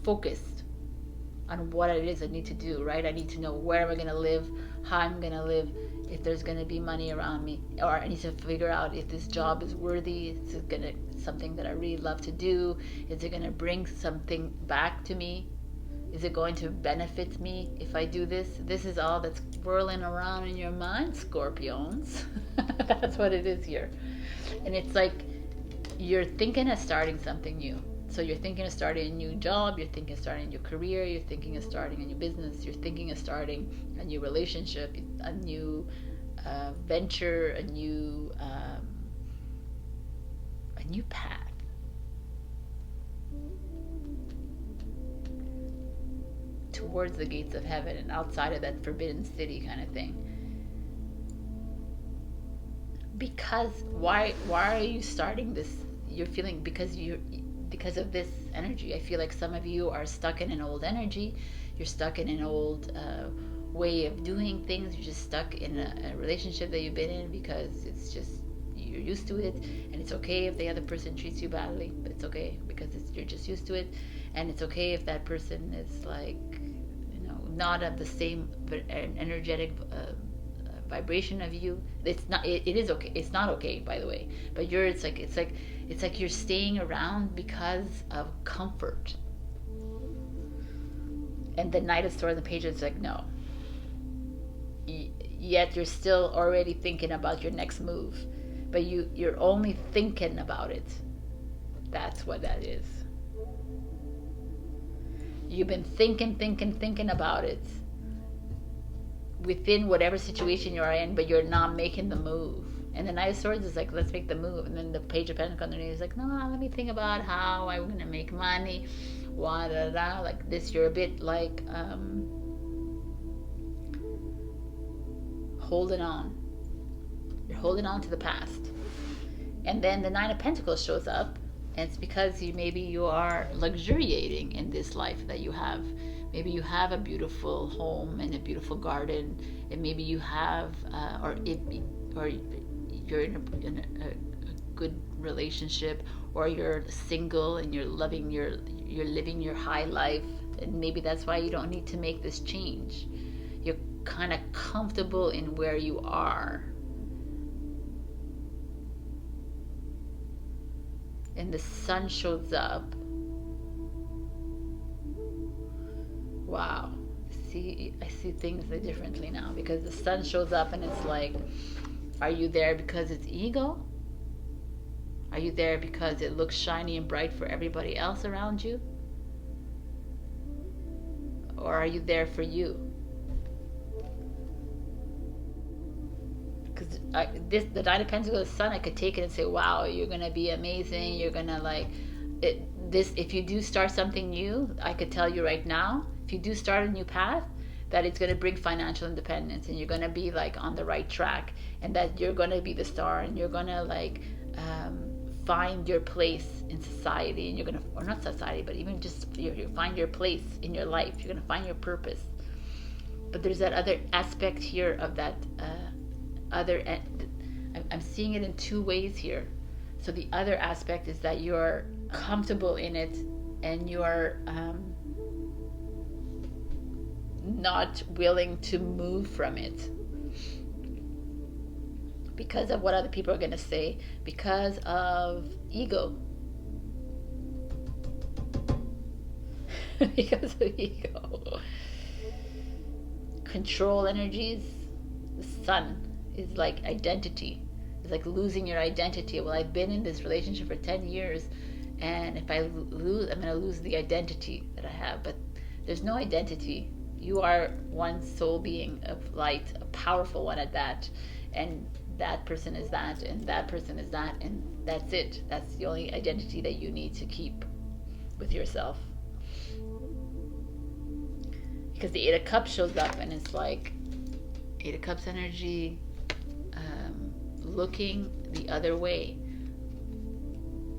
focused on what it is I need to do, right? I need to know where am I gonna live, how I'm gonna live, if there's gonna be money around me, or I need to figure out if this job is worthy, is it gonna something that I really love to do, is it gonna bring something back to me, is it going to benefit me if I do this? This is all that's whirling around in your mind, Scorpions. That's what it is here. And it's like you're thinking of starting something new. So you're thinking of starting a new job, you're thinking of starting a new career, you're thinking of starting a new business, you're thinking of starting a new relationship, a new venture, a new path. Towards the gates of heaven and outside of that forbidden city kind of thing. Because why are you starting this? You're feeling because of this energy. I feel like some of you are stuck in an old energy. You're stuck in an old way of doing things. You're just stuck in a relationship that you've been in because it's just you're used to it, and it's okay if the other person treats you badly, but it's okay because you're just used to it, and it's okay if that person is like, not of the same energetic vibration of you. It's not. It is okay. It's not okay, by the way. But it's like you're staying around because of comfort. And the Knight of Swords and the Page is like, no. Yet you're still already thinking about your next move, but you're only thinking about it. That's what that is. You've been thinking about it within whatever situation you're in, but you're not making the move. And the Knight of Swords is like, let's make the move. And then the Page of Pentacles is like, no, let me think about how I'm going to make money. Like this, you're a bit like holding on. You're holding on to the past. And then the Nine of Pentacles shows up. And it's because you are luxuriating in this life that you have. Maybe you have a beautiful home and a beautiful garden, and maybe you have, or you're in a good relationship, or you're single and you're living your high life, and maybe that's why you don't need to make this change. You're kind of comfortable in where you are. And the sun shows up. Wow. I see things differently now, because the sun shows up and it's like, are you there because it's ego? Are you there because it looks shiny and bright for everybody else around you? Or are you there for you? Because the Nine of Pentacles, the sun, I could take it and say, wow, you're going to be amazing. You're going to if you do start something new, I could tell you right now, if you do start a new path, that it's going to bring financial independence, and you're going to be like on the right track, and that you're going to be the star, and you're going to find your place in society, and you're going to, or not society, but even just you find your place in your life. You're going to find your purpose. But there's that other aspect here of that I'm seeing it in two ways here. So the other aspect is that you're comfortable in it, and you're not willing to move from it, because of what other people are going to say, because of ego. Because of ego. Control energies. The sun is like identity. It's like losing your identity. Well, I've been in this relationship for 10 years, and if I lose, I'm going to lose the identity that I have. But there's no identity. You are one soul being of light, a powerful one at that. And that person is that, and that person is that, and that's it. That's the only identity that you need to keep with yourself. Because the Eight of Cups shows up, and it's like Eight of Cups energy, looking the other way.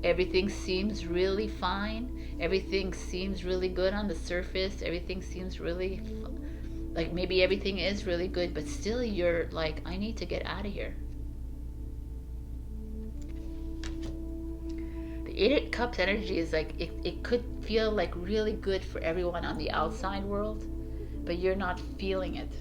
Everything seems really fine. Everything seems really good on the surface. Everything seems really, like maybe everything is really good, but still you're like, I need to get out of here. The Eight of Cups energy is like, it could feel like really good for everyone on the outside world, but you're not feeling it.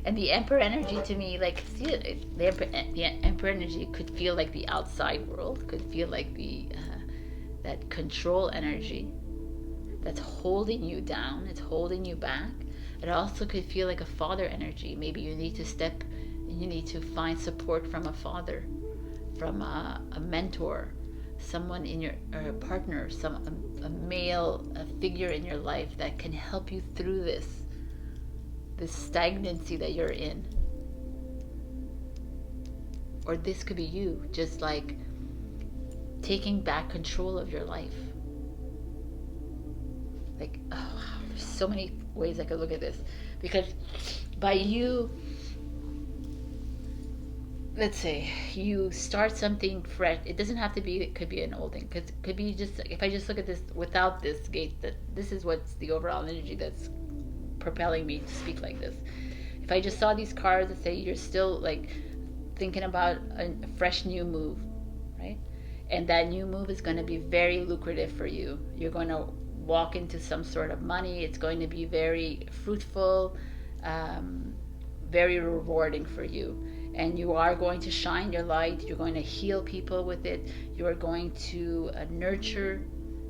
And the Emperor energy to me, like, see it, the Emperor energy could feel like the outside world, could feel like the that control energy that's holding you down, it's holding you back. It also could feel like a father energy. Maybe you need to step, you need to find support from a father, from a mentor, someone in your, or a partner, a male figure in your life that can help you through this stagnancy that you're in. Or this could be you, just like taking back control of your life. Like, oh, there's so many ways I could look at this. Because by you, let's say you start something fresh, it doesn't have to be, it could be an old thing, because it could be just, if I just look at this without this gate, that this is what's the overall energy that's propelling me to speak like this. If I just saw these cards that say you're still like thinking about a fresh new move, right? And that new move is going to be very lucrative for you. You're going to walk into some sort of money. It's going to be very fruitful, very rewarding for you. And you are going to shine your light. You're going to heal people with it. You are going to nurture.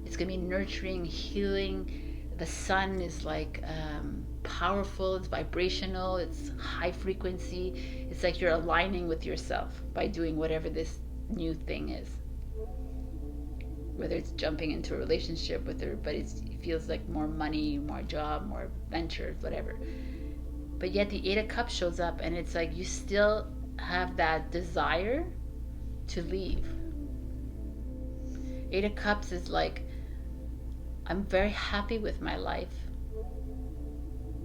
It's going to be nurturing, healing. The sun is like powerful, it's vibrational, it's high frequency. It's like you're aligning with yourself by doing whatever this new thing is. Whether it's jumping into a relationship with her, but it feels like more money, more job, more ventures, whatever. But yet the Eight of Cups shows up, and it's like you still have that desire to leave. Eight of Cups is like, I'm very happy with my life,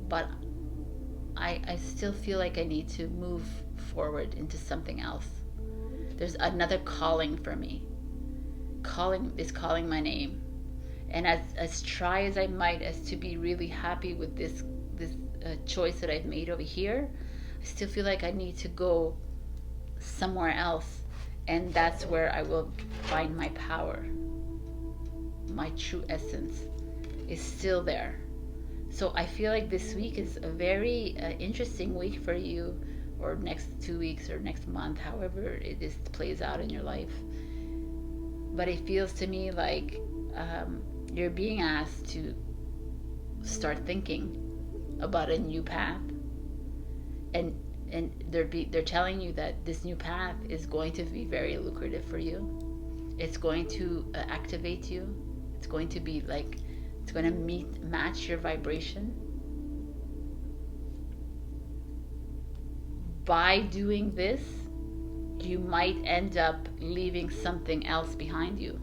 but I still feel like I need to move forward into something else. There's another calling for me. Calling is calling my name. And as try as I might as to be really happy with this choice that I've made over here, I still feel like I need to go somewhere else, and that's where I will find my power. My true essence is still there. So I feel like this week is a very interesting week for you, or next 2 weeks or next month, however it is plays out in your life. But it feels to me like you're being asked to start thinking about a new path, and they're telling you that this new path is going to be very lucrative for you. It's going to activate you. It's going to be like, it's going to match your vibration. By doing this, you might end up leaving something else behind you.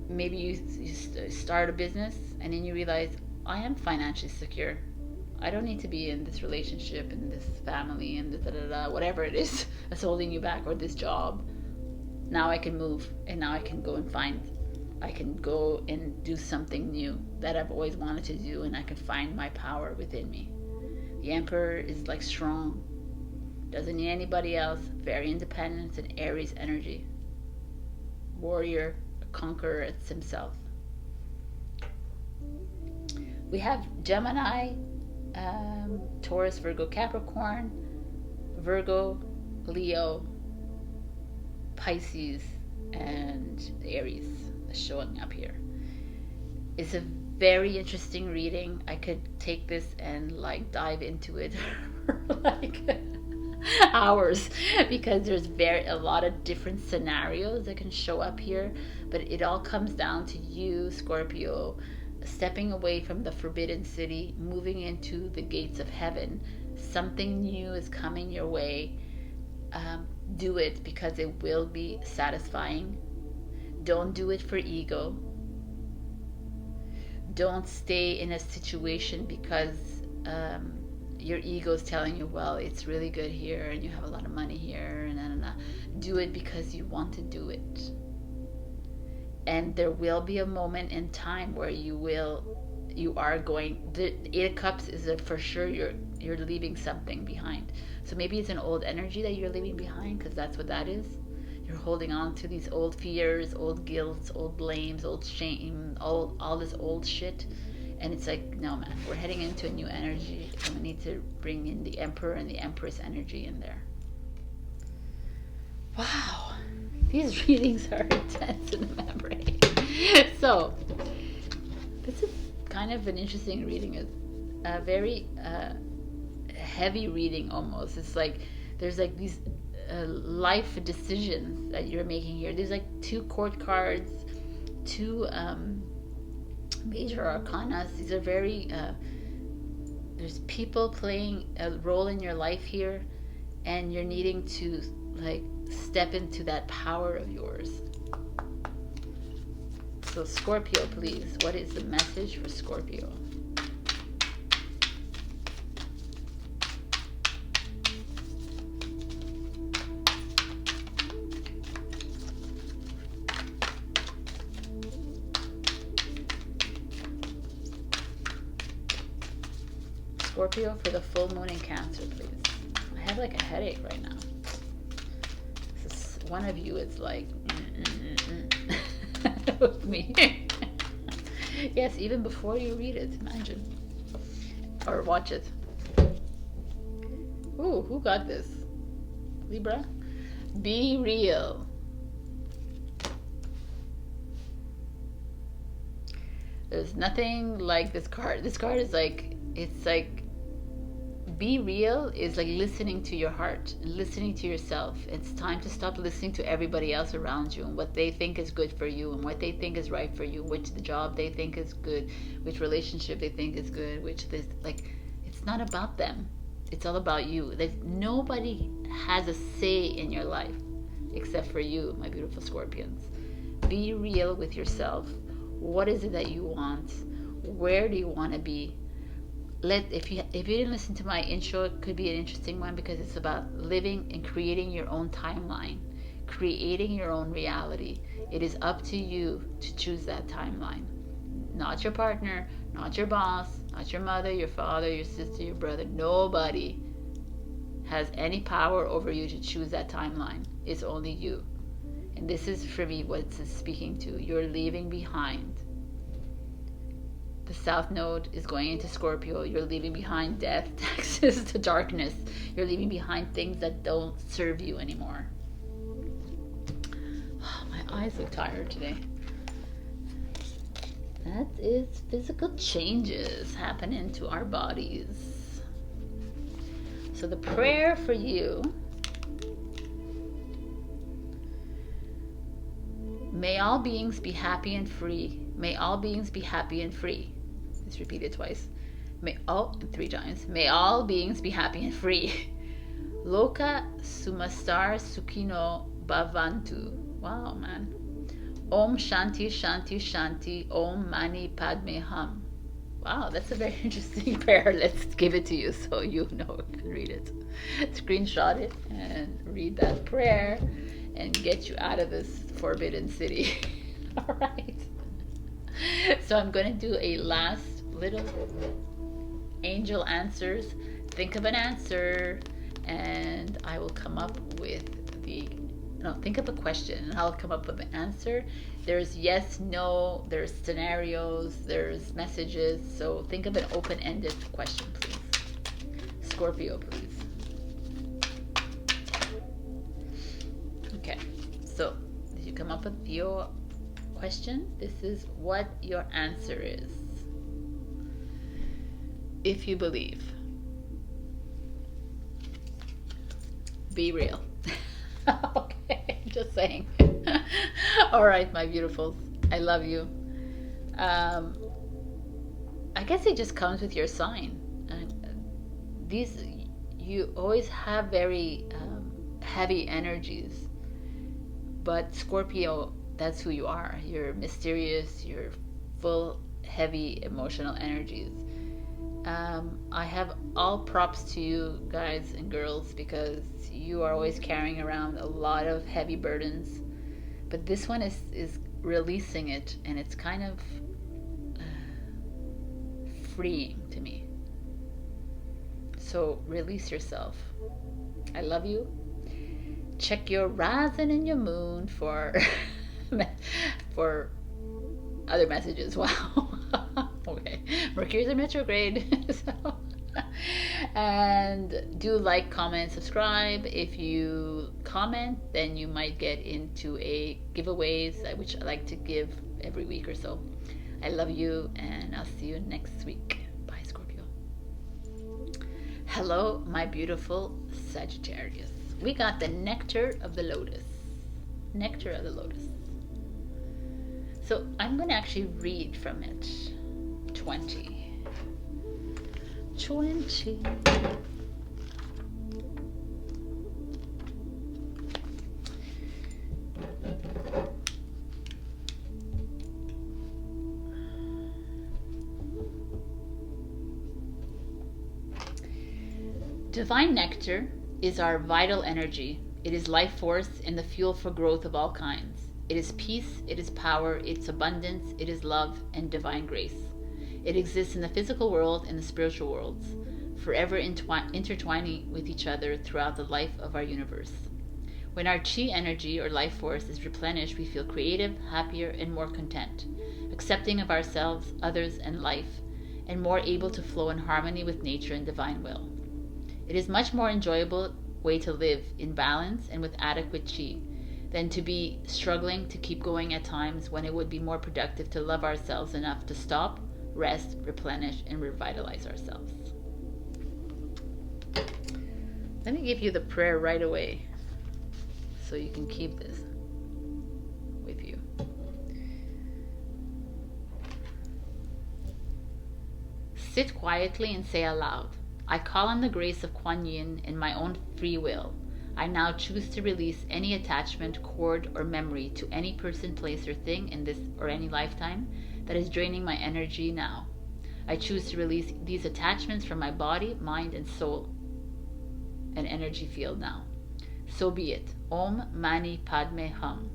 Maybe you start a business and then you realize, I am financially secure. I don't need to be in this relationship and this family and whatever it is that's holding you back, or this job. Now I can move, and now I can go and do something new that I've always wanted to do, and I can find my power within me. The Emperor is like strong, doesn't need anybody else, very independent. It's an Aries energy. Warrior, a conqueror, it's himself. We have Gemini Taurus, Virgo, Capricorn, Virgo, Leo, Pisces, and Aries showing up here. It's a very interesting reading. I could take this and like dive into it for like hours, because there's a lot of different scenarios that can show up here, but it all comes down to you, Scorpio, stepping away from the forbidden city, moving into the gates of heaven. Something new is coming your way. Do it because it will be satisfying. Don't do it for ego. Don't stay in a situation because your ego is telling you, well, it's really good here and you have a lot of money here, and do it because you want to do it. And there will be a moment in time where you are going. The Eight of Cups is that for sure you're leaving something behind. So maybe it's an old energy that you're leaving behind, because that's what that is. You're holding on to these old fears, old guilt, old blames, old shame, all this old shit. And it's like, no, man, we're heading into a new energy, and we need to bring in the Emperor and the Empress energy in there. Wow, these readings are intense in the memory. So this is kind of an interesting reading. A very heavy reading almost. It's like there's like these life decisions that you're making here. There's like 2 court cards, 2 major arcanas. These are very there's people playing a role in your life here, and you're needing to like step into that power of yours. So Scorpio, please, what is the message for Scorpio? Scorpio for the full moon in Cancer, please. I have like a headache right now. This is, one of you is like with me. Yes, even before you read it, imagine. Or watch it. Ooh, who got this? Libra? Be real. There's nothing like this card. This card is like, it's like, be real is like listening to your heart, listening to yourself. It's time to stop listening to everybody else around you and what they think is good for you and what they think is right for you, which the job they think is good, which relationship they think is good, which this, like, it's not about them. It's all about you. Like, nobody has a say in your life except for you, my beautiful Scorpions. Be real with yourself. What is it that you want? Where do you want to be? If you didn't listen to my intro, it could be an interesting one, because it's about living and creating your own timeline, creating your own reality. It is up to you to choose that timeline. Not your partner, not your boss, not your mother, your father, your sister, your brother. Nobody has any power over you to choose that timeline. It's only you. And this is for me what it's speaking to. You're leaving behind. The South Node is going into Scorpio. You're leaving behind death, taxes, the darkness. You're leaving behind things that don't serve you anymore. Oh, my eyes look tired today. That is physical changes happening to our bodies. So the prayer for you: may all beings be happy and free. May all beings be happy and free. Let's repeat it twice. May all, 3 times. May all beings be happy and free. Loka sumastar sukino bhavantu. Wow, man. Om Shanti Shanti Shanti Om Mani Padme Hum. Wow, that's a very interesting prayer. Let's give it to you so you know you can read it. Screenshot it and read that prayer and get you out of this forbidden city. All right. So I'm going to do a last little angel answers. Think of an answer and I will come up with think of a question and I'll come up with an answer. There's yes, no, there's scenarios, there's messages. So think of an open-ended question, please. Scorpio, please. Okay, so did you come up with your question? This is what your answer is. If you believe, be real. Okay, just saying. All right, my beautifuls, I love you. I guess it just comes with your sign. You always have very heavy energies, but Scorpio, that's who you are. You're mysterious, you're full heavy emotional energies. I have all props to you guys and girls, because you are always carrying around a lot of heavy burdens, but this one is releasing it, and it's kind of freeing to me. So release yourself. I love you. Check your rising and your moon for for other messages. Wow. Okay. Mercury's in retrograde. So, and do like, comment, subscribe. If you comment, then you might get into a giveaways, which I like to give every week or so. I love you, and I'll see you next week. Bye, Scorpio. Hello, my beautiful Sagittarius. We got the nectar of the lotus. Nectar of the lotus. So I'm going to actually read from it. 20. Divine nectar is our vital energy. It is life force and the fuel for growth of all kinds. It is peace, it is power, it's abundance, it is love and divine grace. It exists in the physical world and the spiritual worlds, forever intertwining with each other throughout the life of our universe. When our chi energy or life force is replenished, we feel creative, happier, and more content, accepting of ourselves, others, and life, and more able to flow in harmony with nature and divine will. It is much more enjoyable way to live in balance and with adequate chi than to be struggling to keep going at times when it would be more productive to love ourselves enough to stop, rest, replenish, and revitalize ourselves. Let me give you the prayer right away so you can keep this with you. Sit quietly and say aloud, I call on the grace of Kuan Yin and my own free will. I now choose to release any attachment, cord, or memory to any person, place, or thing in this or any lifetime that is draining my energy now. I choose to release these attachments from my body, mind, and soul and energy field now. So be it. Om Mani Padme Hum.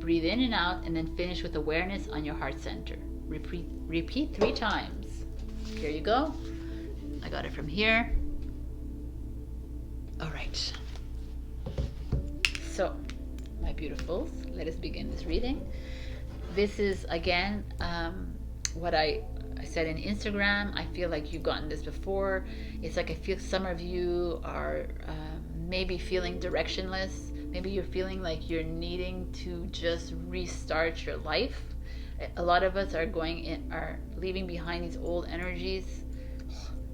Breathe in and out, and then finish with awareness on your heart center. Repeat 3 times. Here you go. I got it from here. All right. So, my beautifuls, let us begin this reading. This is, again, what I said in Instagram. I feel like you've gotten this before. It's like I feel some of you are maybe feeling directionless. Maybe you're feeling like you're needing to just restart your life. A lot of us are leaving behind these old energies.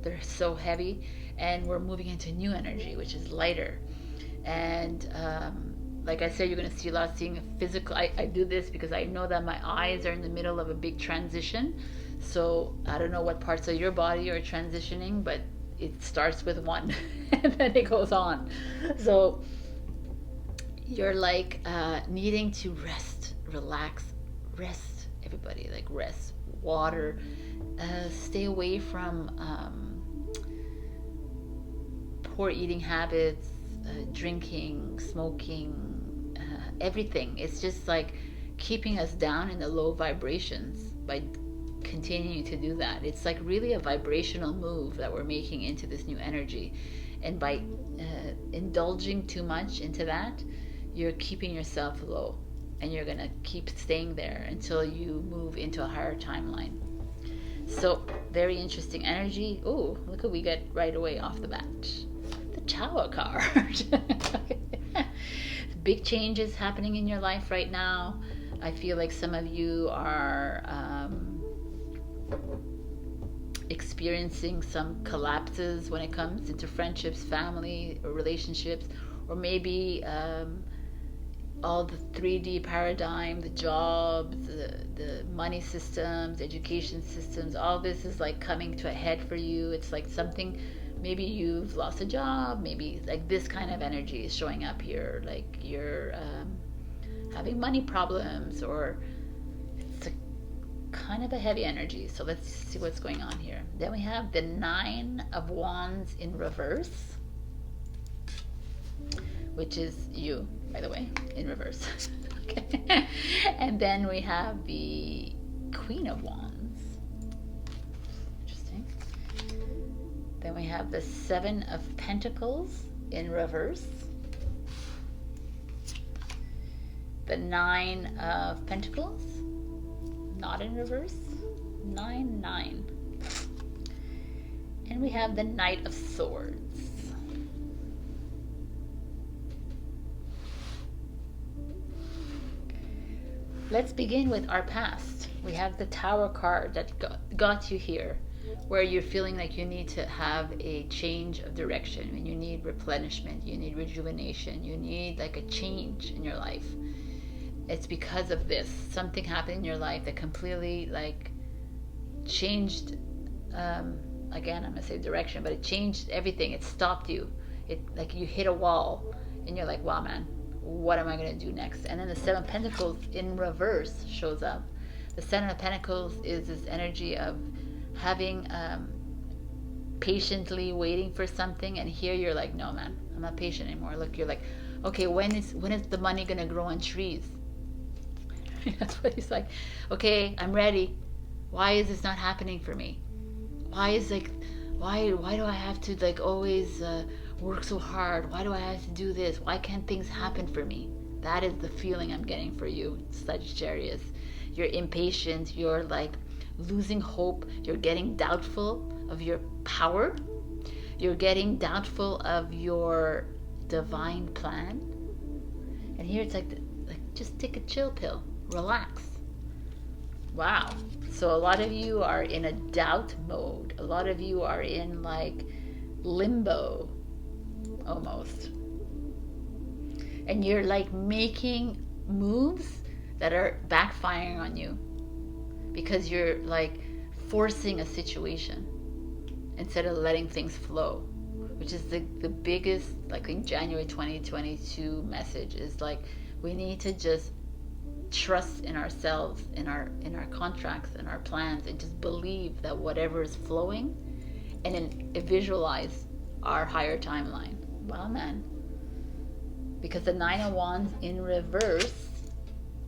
They're so heavy, and we're moving into new energy, which is lighter. And like I said, you're going to see a lot of seeing physical. I do this because I know that my eyes are in the middle of a big transition. So I don't know what parts of your body are transitioning, but it starts with one and then it goes on. So you're like needing to rest, relax, rest, everybody, like rest, water, stay away from poor eating habits, drinking, smoking, everything. It's just like keeping us down in the low vibrations by continuing to do that. It's like really a vibrational move that we're making into this new energy, and by indulging too much into that, you're keeping yourself low, and you're gonna keep staying there until you move into a higher timeline. So very interesting energy. Oh, look what we get right away off the bat. The Tower card. Big changes happening in your life right now. I feel like some of you are experiencing some collapses when it comes into friendships, family, or relationships, or maybe all the 3D paradigm, the jobs, the money systems, education systems, all this is like coming to a head for you. It's like something, maybe you've lost a job, maybe like this kind of energy is showing up here, like you're having money problems, or it's a kind of a heavy energy. So let's see what's going on here. Then we have the 9 of Wands in reverse, which is you, by the way, in reverse. Okay. And then we have the Queen of Wands. Interesting. Then we have the 7 of Pentacles in reverse. The 9 of Pentacles, not in reverse. 9, 9. And we have the Knight of Swords. Let's begin with our past. We have the Tower card that got you here, where you're feeling like you need to have a change of direction, and you need replenishment, you need rejuvenation, you need like a change in your life. It's because of this. Something happened in your life that completely like changed, again, I'm gonna say direction, but it changed everything. It stopped you. It like you hit a wall and you're like, wow, man, what am I going to do next? And then the 7 of Pentacles in reverse shows up. The 7 of Pentacles is this energy of having patiently waiting for something, and here you're like, no, man, I'm not patient anymore. Look, you're like, okay, when is the money going to grow on trees? That's what he's like. Okay, I'm ready. Why is this not happening for me? Why do I have to like always work so hard? Why do I have to do this? Why can't things happen for me? That is the feeling I'm getting for you, Sagittarius. You're impatient. You're like losing hope. You're getting doubtful of your power. You're getting doubtful of your divine plan. And here it's like just take a chill pill. Relax. Wow. So a lot of you are in a doubt mode. A lot of you are in like limbo almost. And you're like making moves that are backfiring on you because you're like forcing a situation instead of letting things flow, which is the biggest, like in January 2022 message is like, we need to just trust in ourselves, in our contracts, in our plans, and just believe that whatever is flowing, and then visualize our higher timeline. Wow, man. Because the 9 of Wands in reverse,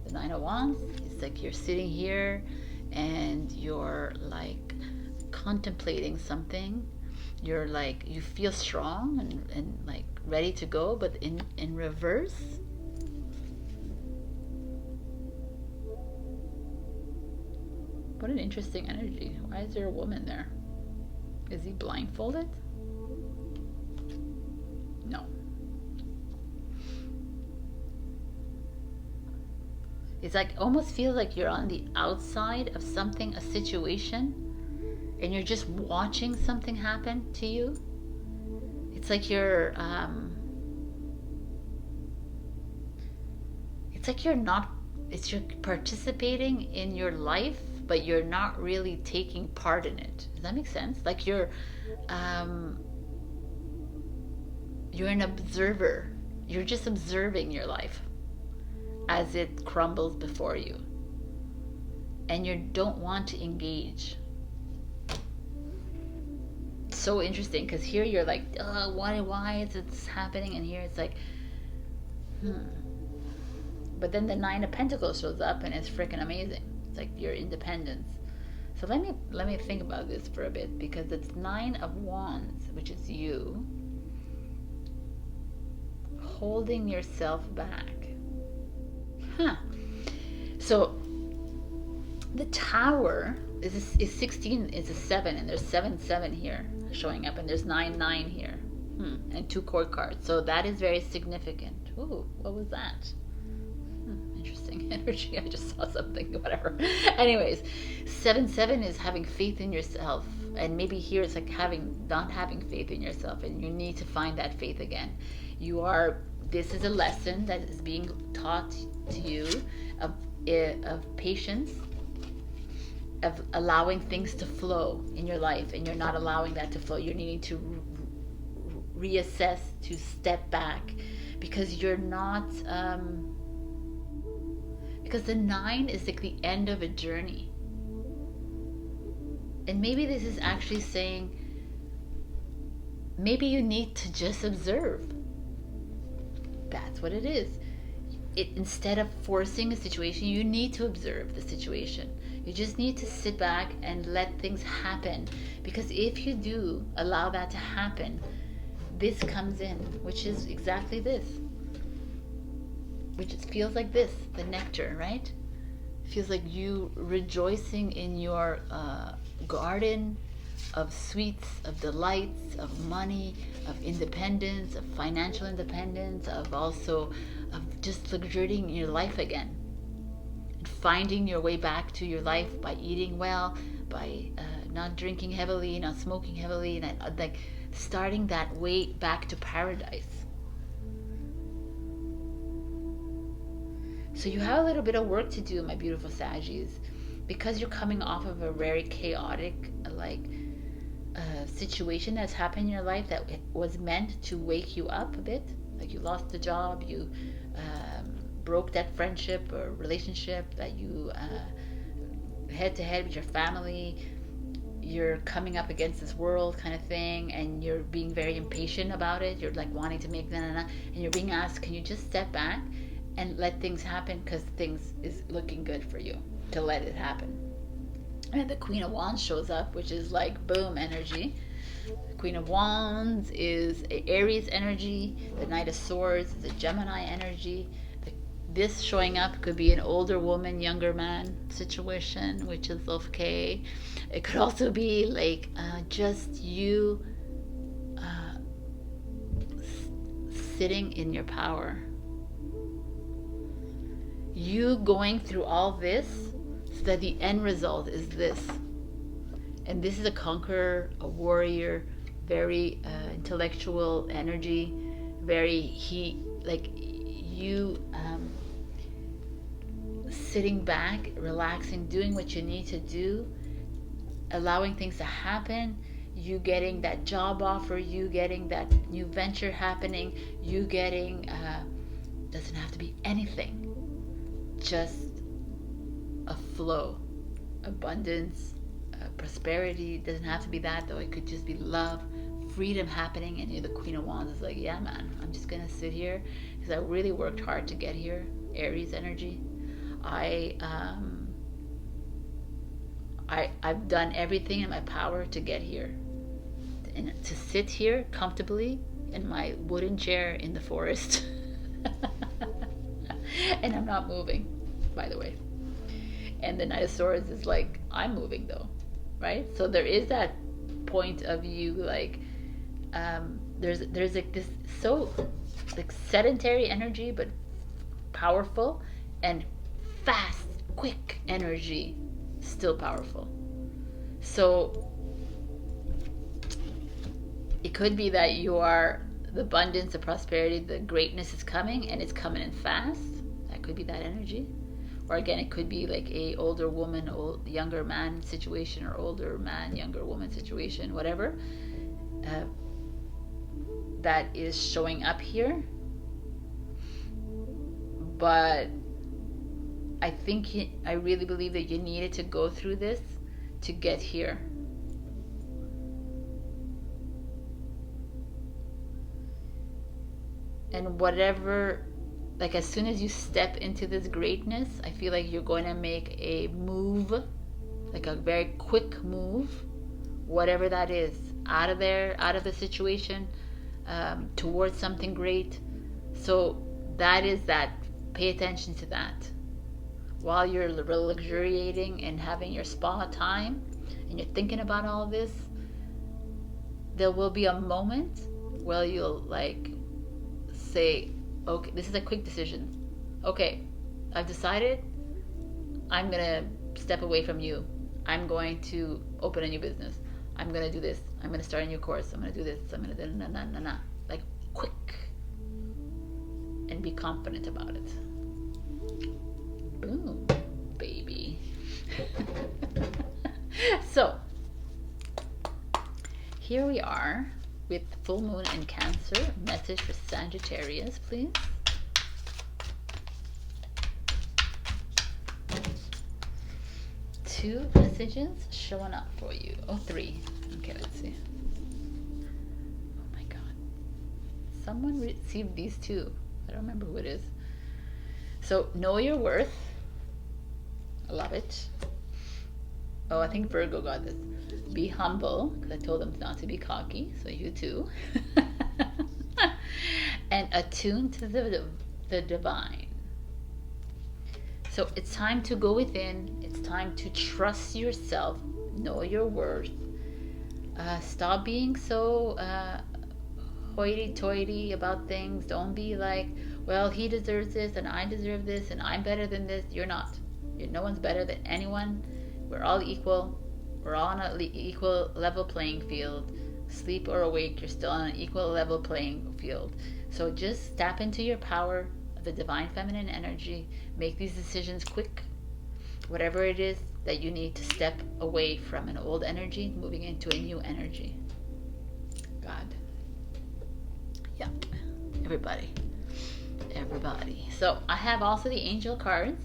the 9 of Wands, it's like you're sitting here and you're like contemplating something. You're like, you feel strong and like ready to go, but in reverse, what an interesting energy. Why is there a woman there? Is he blindfolded? No. It's like, almost feels like you're on the outside of something, a situation, and you're just watching something happen to you. It's like you're participating in your life, but you're not really taking part in it. Does that make sense? Like you're an observer. You're just observing your life as it crumbles before you, and you don't want to engage. So interesting, because here you're like, why is this happening? And here it's like, But then the 9 of Pentacles shows up, and it's freaking amazing. It's like your independence. So let me think about this for a bit, because it's 9 of Wands, which is you holding yourself back. So the Tower is 16 is a 7, and there's 7 here showing up, and there's 9 here, and 2 court cards. So that is very significant. Ooh, what was that? Interesting energy. I just saw something. Whatever. Anyways, 7 is having faith in yourself, and maybe here it's like not having faith in yourself, and you need to find that faith again. This is a lesson that is being taught to you of patience, of allowing things to flow in your life, and you're not allowing that to flow. You're needing to reassess, to step back, because you're not, because the 9 is like the end of a journey. And maybe this is actually saying, maybe you need to just observe. That's what it is. Instead of forcing a situation, you need to observe the situation. You just need to sit back and let things happen. Because if you do allow that to happen, this comes in, which is exactly this. Which feels like this, the nectar, right? It feels like you rejoicing in your garden of sweets, of delights, of money, of independence, of financial independence, of just luxuriating in your life again. And finding your way back to your life by eating well, by not drinking heavily, not smoking heavily, and like starting that way back to paradise. So you have a little bit of work to do, my beautiful Saggies, because you're coming off of a very chaotic, situation that's happened in your life that was meant to wake you up a bit. Like you lost the job, you broke that friendship or relationship, that you head to head with your family, you're coming up against this world kind of thing, and you're being very impatient about it. You're like wanting to make and you're being asked, can you just step back and let things happen, because things is looking good for you to let it happen. And the Queen of Wands shows up, which is like boom energy. The Queen of Wands is a Aries energy. The Knight of Swords is a Gemini energy. This showing up could be an older woman, younger man situation, which is okay. It could also be like just you sitting in your power. You going through all this so that the end result is this. And this is a conqueror, a warrior, very intellectual energy, sitting back, relaxing, doing what you need to do, allowing things to happen, you getting that job offer, you getting that new venture happening, you getting, doesn't have to be anything, just a flow, abundance, prosperity. Doesn't have to be that though. It could just be love, freedom happening, and you're the Queen of Wands. Is like, yeah, man, I'm just gonna sit here because I really worked hard to get here. Aries energy. I've done everything in my power to get here, and to sit here comfortably in my wooden chair in the forest. And I'm not moving, by the way. And the Knight of Swords is like, I'm moving though, right? So there is that point of you like, there's like this so like sedentary energy, but powerful, and fast, quick energy, still powerful. So it could be that you are the abundance, the prosperity, the greatness is coming, and it's coming in fast. That could be that energy. Or again, it could be like a older woman, younger man situation, or older man, younger woman situation, whatever. That is showing up here. But I really believe that you needed to go through this to get here. And whatever, like as soon as you step into this greatness, I feel like you're going to make a move, like a very quick move, whatever that is, out of there, out of the situation, towards something great. So that is that. Pay attention to that. while you're luxuriating and having your spa time and you're thinking about all this, there will be a moment where you'll like say, okay, this is a quick decision. Okay, I've decided I'm gonna step away from you. I'm going to open a new business. I'm gonna do this. I'm gonna start a new course. I'm gonna do this. I'm gonna do na. Like quick, and be confident about it. Boom, baby. So here we are with full moon in Cancer. Message for Sagittarius, please. Two messages showing up for you. Oh, three. Okay, let's see. Oh my God. Someone received these two. I don't remember who it is. So, know your worth. I love it. Oh, I think Virgo got this. Be humble, because I told them not to be cocky, so you too. And attune to the divine. So it's time to go within. It's time to trust yourself. Know your worth. Stop being so hoity-toity about things. Don't be like, well, he deserves this and I deserve this and I'm better than this. You're not. No one's better than anyone. We're all equal. We're all on an equal level playing field. Sleep or awake, you're still on an equal level playing field. So just tap into your power of the divine feminine energy. Make these decisions quick. Whatever it is that you need to step away from an old energy, moving into a new energy. God. Yep. Everybody. So I have also the angel cards,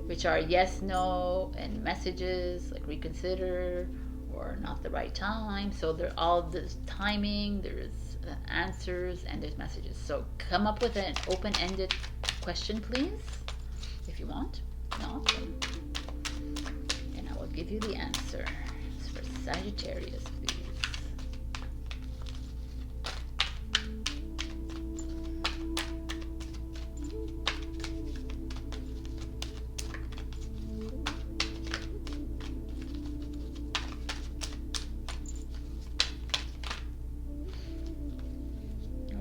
which are yes, no, and messages like reconsider or not the right time. So they're all this timing, there's answers, and there's messages. So come up with an open-ended question, please, if you want. No, and I will give you the answer. It's for Sagittarius, please.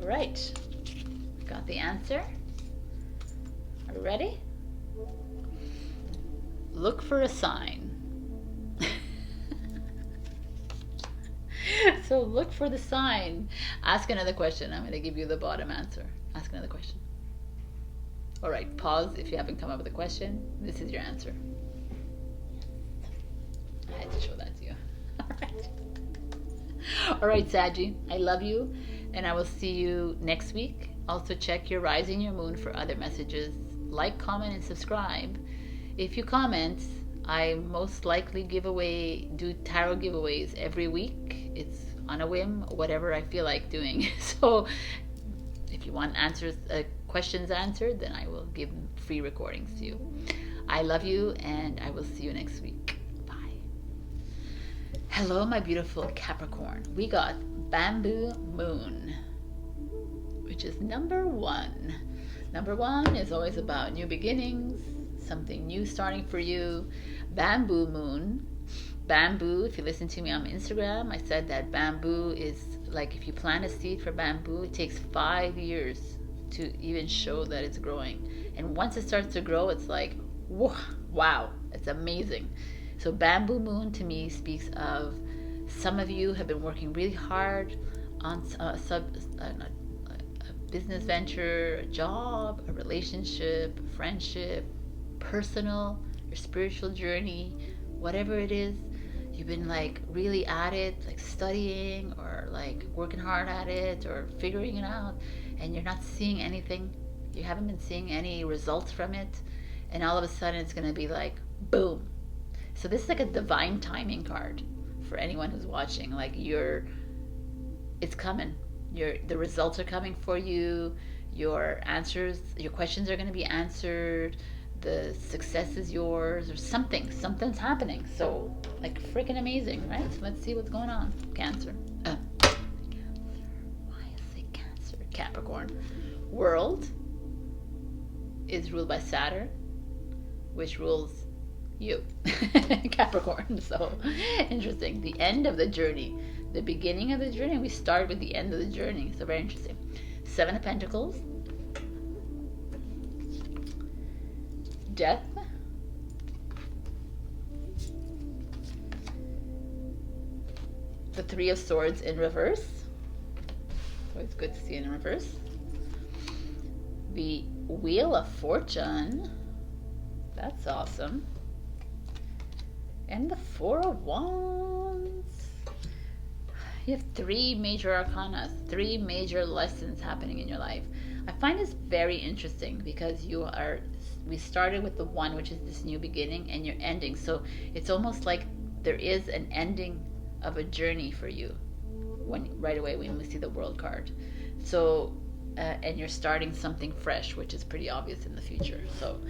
Right, got the answer. Are you ready? Look for a sign. So look for the sign. Ask another question. I'm going to give you the bottom answer. Ask another question. All right, pause if you haven't come up with a question. This is your answer. I had to show that to you. All right, Saggy, I love you. And I will see you next week. Also check your rising, your moon for other messages. Like, comment, and subscribe. If you comment, I most likely do tarot giveaways every week. It's on a whim, whatever I feel like doing. So if you want questions answered, then I will give free recordings to you. I love you, and I will see you next week. Bye. Hello, my beautiful Capricorn. We got Bamboo Moon, which is number 1. Number 1 is always about new beginnings, something new starting for you. Bamboo Moon. Bamboo, if you listen to me on Instagram, I said that bamboo is like if you plant a seed for bamboo, it takes 5 years to even show that it's growing. And once it starts to grow, it's like, wow, it's amazing. So Bamboo Moon to me speaks of some of you have been working really hard on a business venture, a job, a relationship, a friendship, personal, your spiritual journey, whatever it is. You've been like really at it, like studying or like working hard at it or figuring it out, and you're not seeing anything. You haven't been seeing any results from it, and all of a sudden it's going to be like boom. So this is like a divine timing card for anyone who's watching. Like it's coming. The results are coming for you. Your questions are going to be answered. The success is yours, or something's happening. So like freaking amazing, right? So let's see what's going on. Cancer. Why is it Cancer? Capricorn. World is ruled by Saturn. which rules you, Capricorn. So interesting. The end of the journey, the beginning of the journey. We start with the end of the journey. So very interesting. Seven of Pentacles, Death, the Three of Swords in reverse. Always good to see it in reverse. The Wheel of Fortune. That's awesome. And the Four of Wands. You have three major arcana, three major lessons happening in your life. I find this very interesting because we started with the one, which is this new beginning, and you're ending. So it's almost like there is an ending of a journey for you right away when we see the World card. So and you're starting something fresh, which is pretty obvious in the future. So,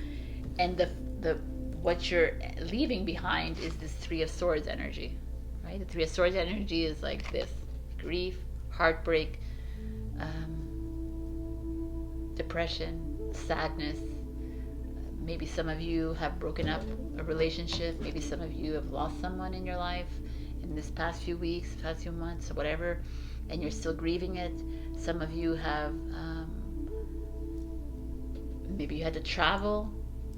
and the what you're leaving behind is this Three of Swords energy, right? The Three of Swords energy is like this: grief, heartbreak, depression, sadness. Maybe some of you have broken up a relationship. Maybe some of you have lost someone in your life in this past few weeks, past few months, or whatever, and you're still grieving it. Some of you have maybe you had to travel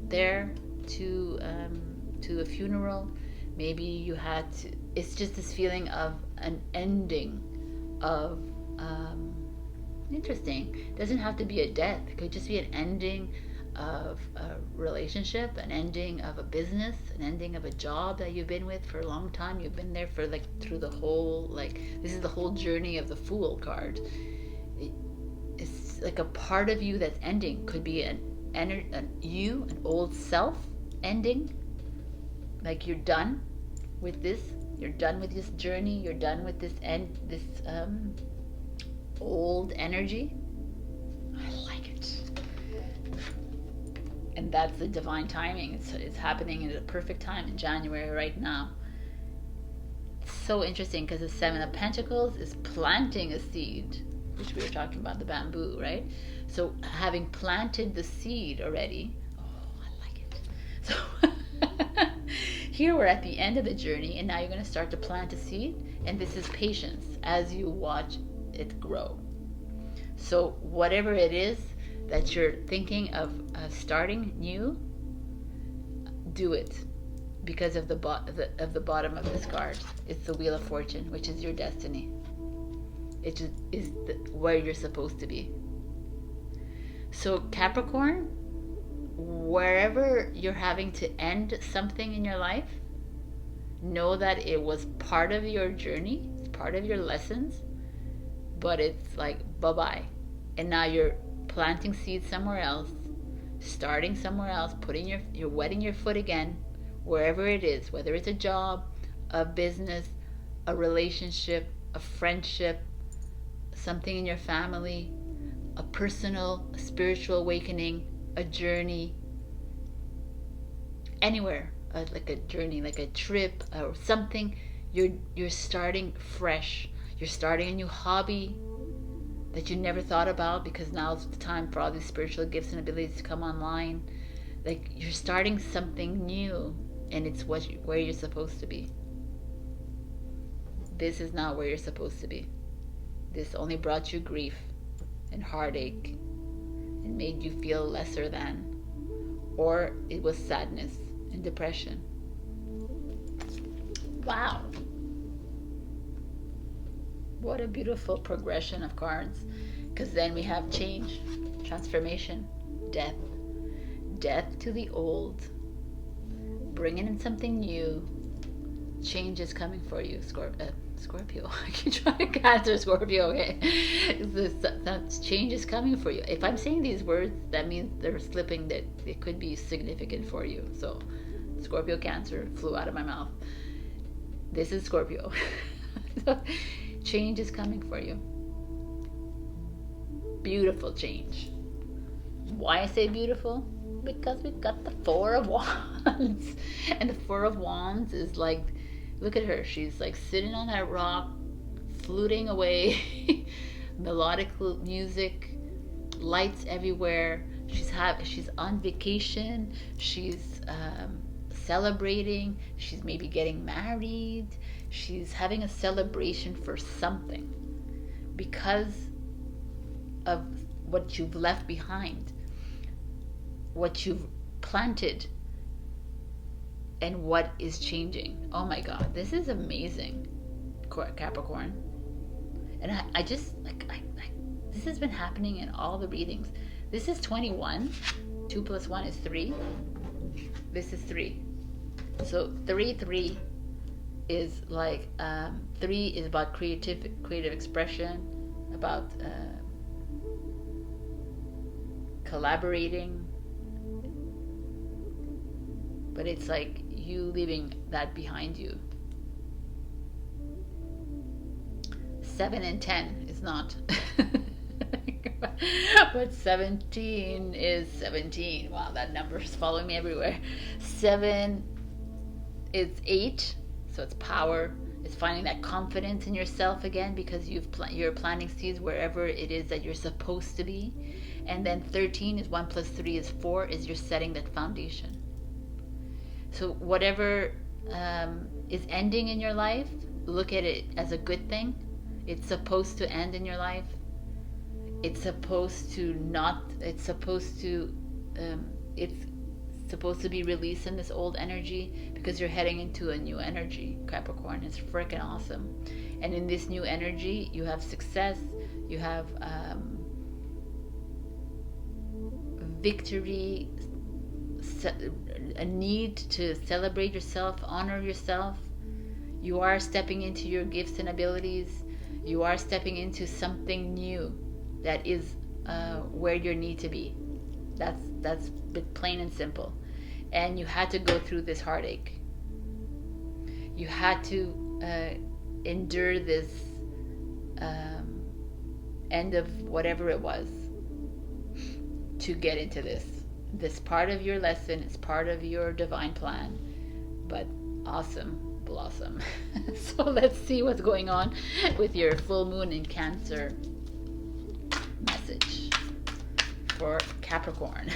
there to a funeral. Maybe you had to. It's just this feeling of an ending of interesting. It doesn't have to be a death. It could just be an ending of a relationship, an ending of a business, an ending of a job that you've been with for a long time. You've been there for like through the whole, like, this is the whole journey of the Fool card. It's like a part of you that's ending. Could be an old self ending, like you're done with this, you're done with this journey, you're done with this old energy. I like it. And that's the divine timing. It's happening at a perfect time in January right now. It's so interesting because the Seven of Pentacles is planting a seed, which we were talking about, the bamboo, right? So having planted the seed already, oh, I like it. So here we're at the end of the journey, and now you're going to start to plant a seed, and this is patience as you watch it grow. So whatever it is that you're thinking of starting new, do it, because of the bottom of this card. It's the Wheel of Fortune, which is your destiny. It just is where you're supposed to be. So Capricorn, wherever you're having to end something in your life, know that it was part of your journey, it's part of your lessons, but it's like bye-bye. And now you're planting seeds somewhere else, starting somewhere else, you're wetting your foot again, wherever it is, whether it's a job, a business, a relationship, a friendship, something in your family, a personal, a spiritual awakening, a journey, anywhere, like a journey, like a trip or something. You're starting fresh. You're starting a new hobby that you never thought about, because now's the time for all these spiritual gifts and abilities to come online. Like, you're starting something new, and it's where you're supposed to be. This is not where you're supposed to be. This only brought you grief and heartache and made you feel lesser than, or it was sadness and depression. Wow. What a beautiful progression of cards, because then we have change, transformation, death to the old, bringing in something new. Change is coming for you, Scorpio. I keep trying to Cancer, Scorpio. Okay, that change is coming for you. If I'm saying these words, that means they're slipping, that it could be significant for you. So Scorpio, Cancer flew out of my mouth. This is Scorpio. So, change is coming for you. Beautiful change. Why I say beautiful? Because we've got the Four of Wands. And the Four of Wands is like, look at her. She's like sitting on that rock, fluting away, melodic music, lights everywhere. She's on vacation. She's celebrating. She's maybe getting married. She's having a celebration for something because of what you've left behind, what you've planted, and what is changing. Oh my God, this is amazing, Capricorn. And I just like this has been happening in all the readings. This is 21. 2 plus 1 is 3. This is 3. So 3 is like 3 is about creative expression, about collaborating, but it's like you leaving that behind you. 7 and 10 is not. But 17 is 17. Wow, that number is following me everywhere. 7 is 8, so it's power. It's finding that confidence in yourself again, because you're planting seeds wherever it is that you're supposed to be. And then 13 is 1 plus 3 is 4, is you're setting that foundation. So whatever is ending in your life, look at it as a good thing. It's supposed to end in your life. It's supposed to be released in this old energy, because you're heading into a new energy, Capricorn. It's freaking awesome. And in this new energy, you have success, you have victory, a need to celebrate yourself, honor yourself. You are stepping into your gifts and abilities. You are stepping into something new that is where you need to be. That's plain and simple. And you had to go through this heartache. You had to endure this end of whatever it was to get into this. This part of your lesson is part of your divine plan. But awesome, blossom. So let's see what's going on with your full moon in Cancer message for Capricorn.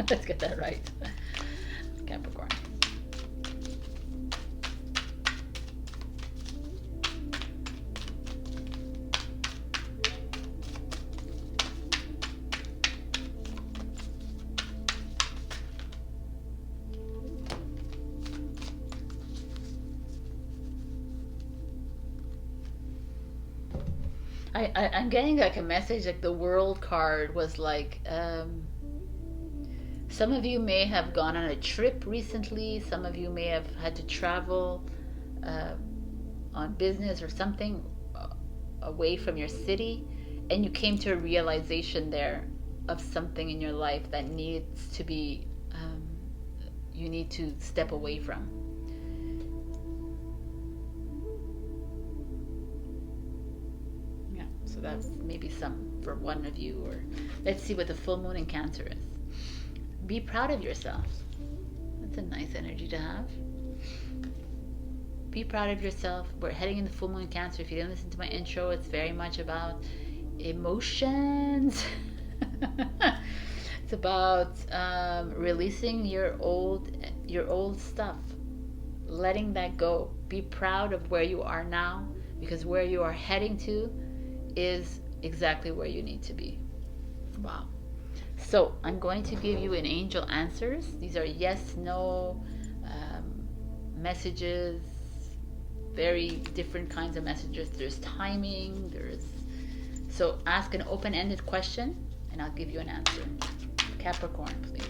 Let's get that right. Capricorn. I'm getting like a message, like the World card was like, some of you may have gone on a trip recently. Some of you may have had to travel on business or something away from your city, and you came to a realization there of something in your life that needs to be, you need to step away from. So that's maybe some for one of you. Or let's see what the full moon in Cancer is. Be proud of yourself. That's a nice energy to have. Be proud of yourself. We're heading into full moon in Cancer. If you didn't listen to my intro, it's very much about emotions. It's about releasing your old stuff, letting that go. Be proud of where you are now, because where you are heading to is exactly where you need to be. Wow. So I'm going to give you an angel answers. These are yes, no messages, very different kinds of messages. There's timing, so ask an open-ended question and I'll give you an answer. Capricorn, please.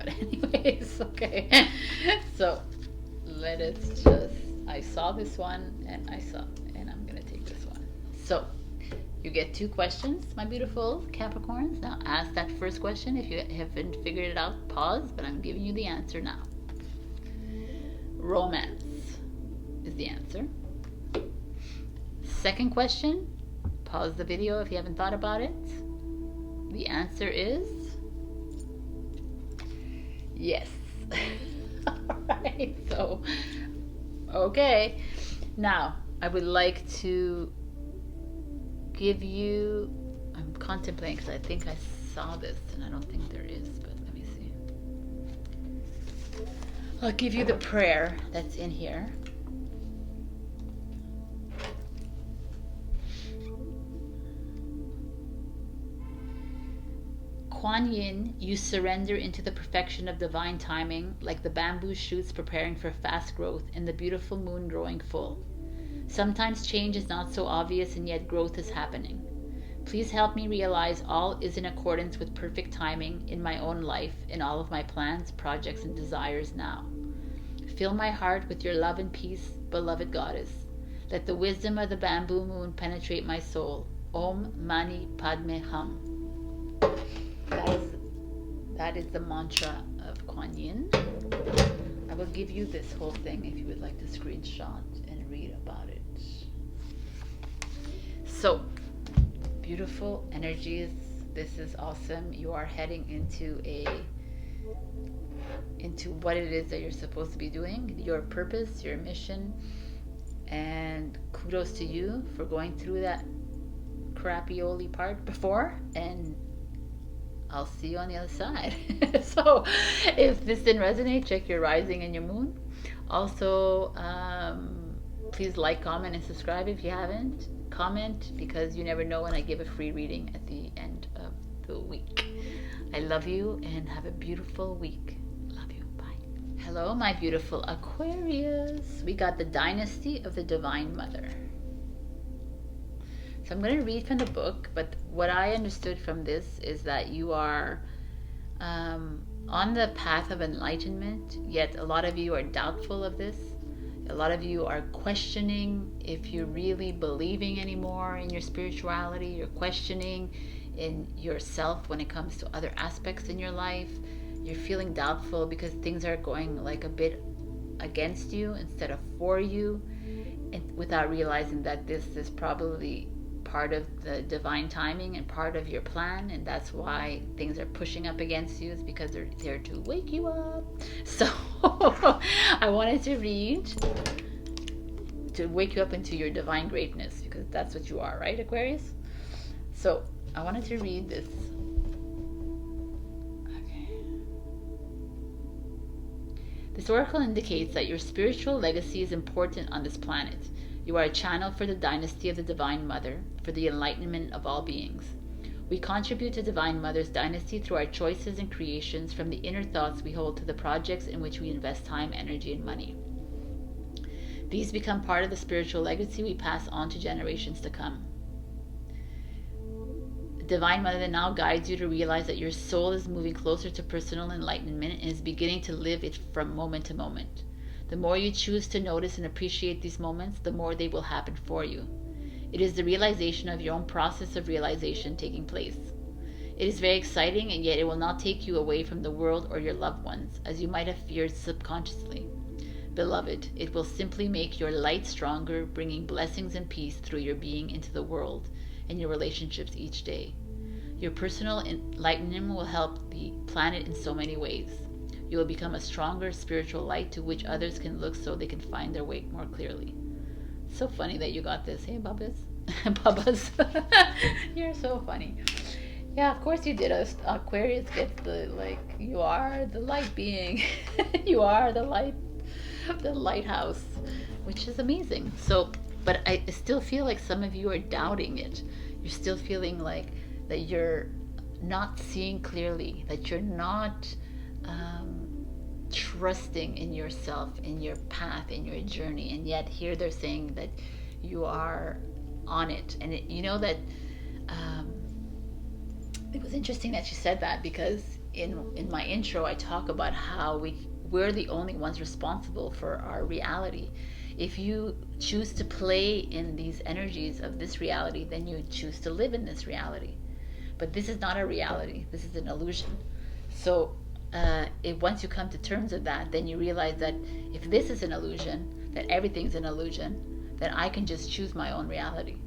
Anyways, okay, so let us just, I saw this one and I'm gonna take this one. So you get 2 questions, my beautiful Capricorns. Now ask that first question. If you haven't figured it out, pause, but I'm giving you the answer now. Romance is the answer. Second question, pause the video if you haven't thought about it. The answer is Yes. Alright, so, okay. Now, I would like to give you, I'm contemplating because I think I saw this and I don't think there is, but let me see. I'll give you the prayer that's in here. Kuan Yin, you surrender into the perfection of divine timing, like the bamboo shoots preparing for fast growth and the beautiful moon growing full. Sometimes change is not so obvious and yet growth is happening. Please help me realize all is in accordance with perfect timing in my own life, in all of my plans, projects, and desires now. Fill my heart with your love and peace, beloved goddess. Let the wisdom of the bamboo moon penetrate my soul. Om Mani Padme Hum. That is the mantra of Kuan Yin. I will give you this whole thing if you would like to screenshot and read about it. So, beautiful energies. This is awesome. You are heading into what it is that you're supposed to be doing, your purpose, your mission, and kudos to you for going through that crappy-oly part before, and I'll see you on the other side. So if this didn't resonate, check your rising and your moon. Also, please like, comment, and subscribe if you haven't. Comment, because you never know when I give a free reading at the end of the week. I love you and have a beautiful week. Love you. Bye. Hello, my beautiful Aquarius. We got the Dynasty of the Divine Mother. So I'm going to read from the book, but what I understood from this is that you are on the path of enlightenment, yet a lot of you are doubtful of this. A lot of you are questioning if you're really believing anymore in your spirituality. You're questioning in yourself when it comes to other aspects in your life. You're feeling doubtful because things are going like a bit against you instead of for you, and without realizing that this is probably part of the divine timing and part of your plan, and that's why things are pushing up against you, is because they're there to wake you up. So I wanted to read to wake you up into your divine greatness, because that's what you are, right, Aquarius? So I wanted to read this. Okay. This oracle indicates that your spiritual legacy is important on this planet. You are a channel for the dynasty of the Divine Mother, for the enlightenment of all beings. We contribute to Divine Mother's dynasty through our choices and creations, from the inner thoughts we hold to the projects in which we invest time, energy, and money. These become part of the spiritual legacy we pass on to generations to come. The Divine Mother now guides you to realize that your soul is moving closer to personal enlightenment and is beginning to live it from moment to moment. The more you choose to notice and appreciate these moments, the more they will happen for you. It is the realization of your own process of realization taking place. It is very exciting, and yet it will not take you away from the world or your loved ones, as you might have feared subconsciously. Beloved, it will simply make your light stronger, bringing blessings and peace through your being into the world and your relationships each day. Your personal enlightenment will help the planet in so many ways. You will become a stronger spiritual light to which others can look so they can find their way more clearly. So funny that you got this. Hey, Bubbas. Bubbas. You're so funny. Yeah, of course you did. Aquarius gets the, like, you are the light being. You are the lighthouse, which is amazing. So, but I still feel like some of you are doubting it. You're still feeling like that you're not seeing clearly, that you're not trusting in yourself, in your path, in your journey, and yet here they're saying that you are on it. And you know that it was interesting that you said that, because in my intro I talk about how we're the only ones responsible for our reality. If you choose to play in these energies of this reality, then you choose to live in this reality. But this is not a reality. This is an illusion. So once you come to terms with that, then you realize that if this is an illusion, that everything's an illusion, then I can just choose my own reality.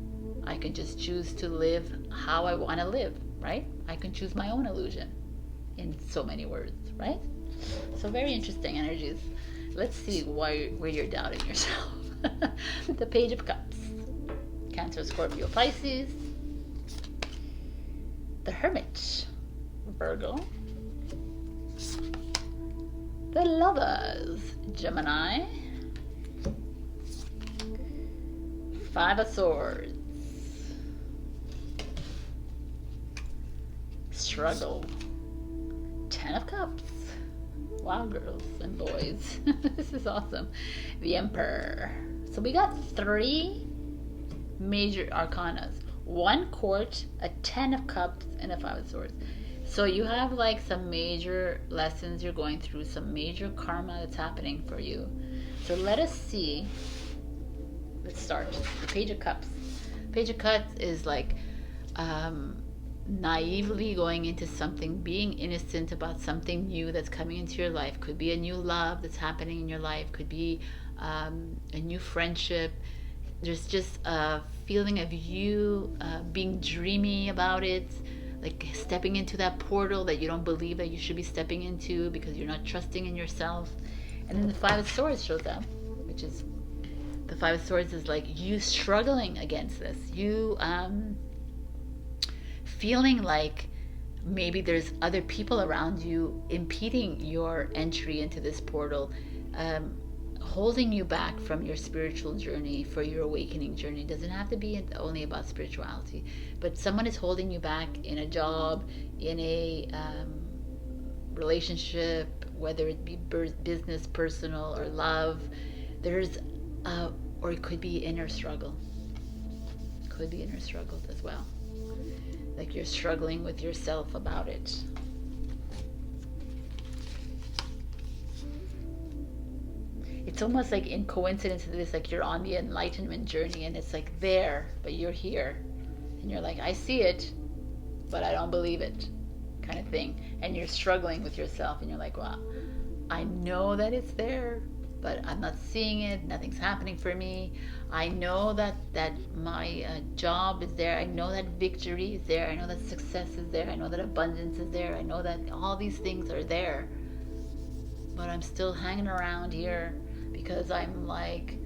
I can just choose to live how I want to live, right? I can choose my own illusion, in so many words, right? So very interesting energies. Let's see where you're doubting yourself. The Page of Cups. Cancer, Scorpio, Pisces. The Hermit. Virgo. The Lovers. Gemini. Five of Swords. Struggle. Ten of Cups. Wow, girls and boys. This is awesome. The Emperor. So we got 3 major arcanas. 1 court, a 10 of cups, and a 5 of swords. So you have like some major lessons you're going through, some major karma that's happening for you. So let us see. Let's start. The Page of Cups. Page of Cups is like naively going into something, being innocent about something new that's coming into your life. Could be a new love that's happening in your life. Could be a new friendship. There's just a feeling of you being dreamy about it, like stepping into that portal that you don't believe that you should be stepping into because you're not trusting in yourself. And then the 5 of Swords shows up, which is, the 5 of Swords is like you struggling against this. You feeling like maybe there's other people around you impeding your entry into this portal, holding you back from your spiritual journey, for your awakening journey. It doesn't have to be only about spirituality, but someone is holding you back in a job, in a relationship, whether it be business, personal, or love. There's or it could be inner struggle. Could be inner struggle as well. Like you're struggling with yourself about it. It's almost like in coincidence to this, like you're on the enlightenment journey and it's like there, but you're here. And you're like, I see it, but I don't believe it, kind of thing. And you're struggling with yourself and you're like, wow, I know that it's there, but I'm not seeing it. Nothing's happening for me. I know that my job is there. I know that victory is there. I know that success is there. I know that abundance is there. I know that all these things are there. But I'm still hanging around here because I'm like,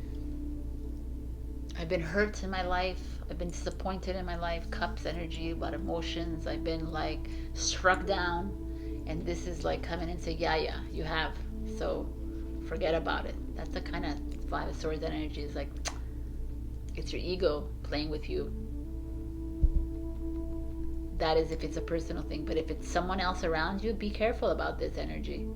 I've been hurt in my life. I've been disappointed in my life. Cups energy, about emotions. I've been like struck down. And this is like coming and say, yeah, you have. So forget about it. That's the kind of 5 of Swords energy. Is like, it's your ego playing with you. That is if it's a personal thing. But if it's someone else around you, be careful about this energy.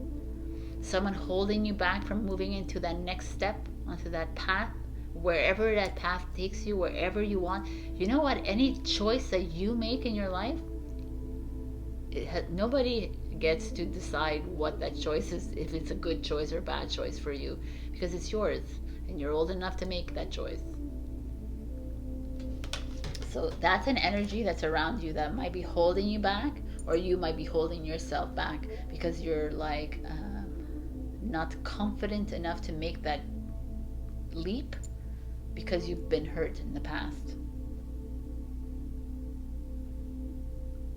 Someone holding you back from moving into that next step, onto that path, wherever that path takes you, wherever you want. You know what? Any choice that you make in your life, nobody gets to decide what that choice is, if it's a good choice or a bad choice for you, because it's yours and you're old enough to make that choice. So that's an energy that's around you that might be holding you back, or you might be holding yourself back because you're like not confident enough to make that leap because you've been hurt in the past.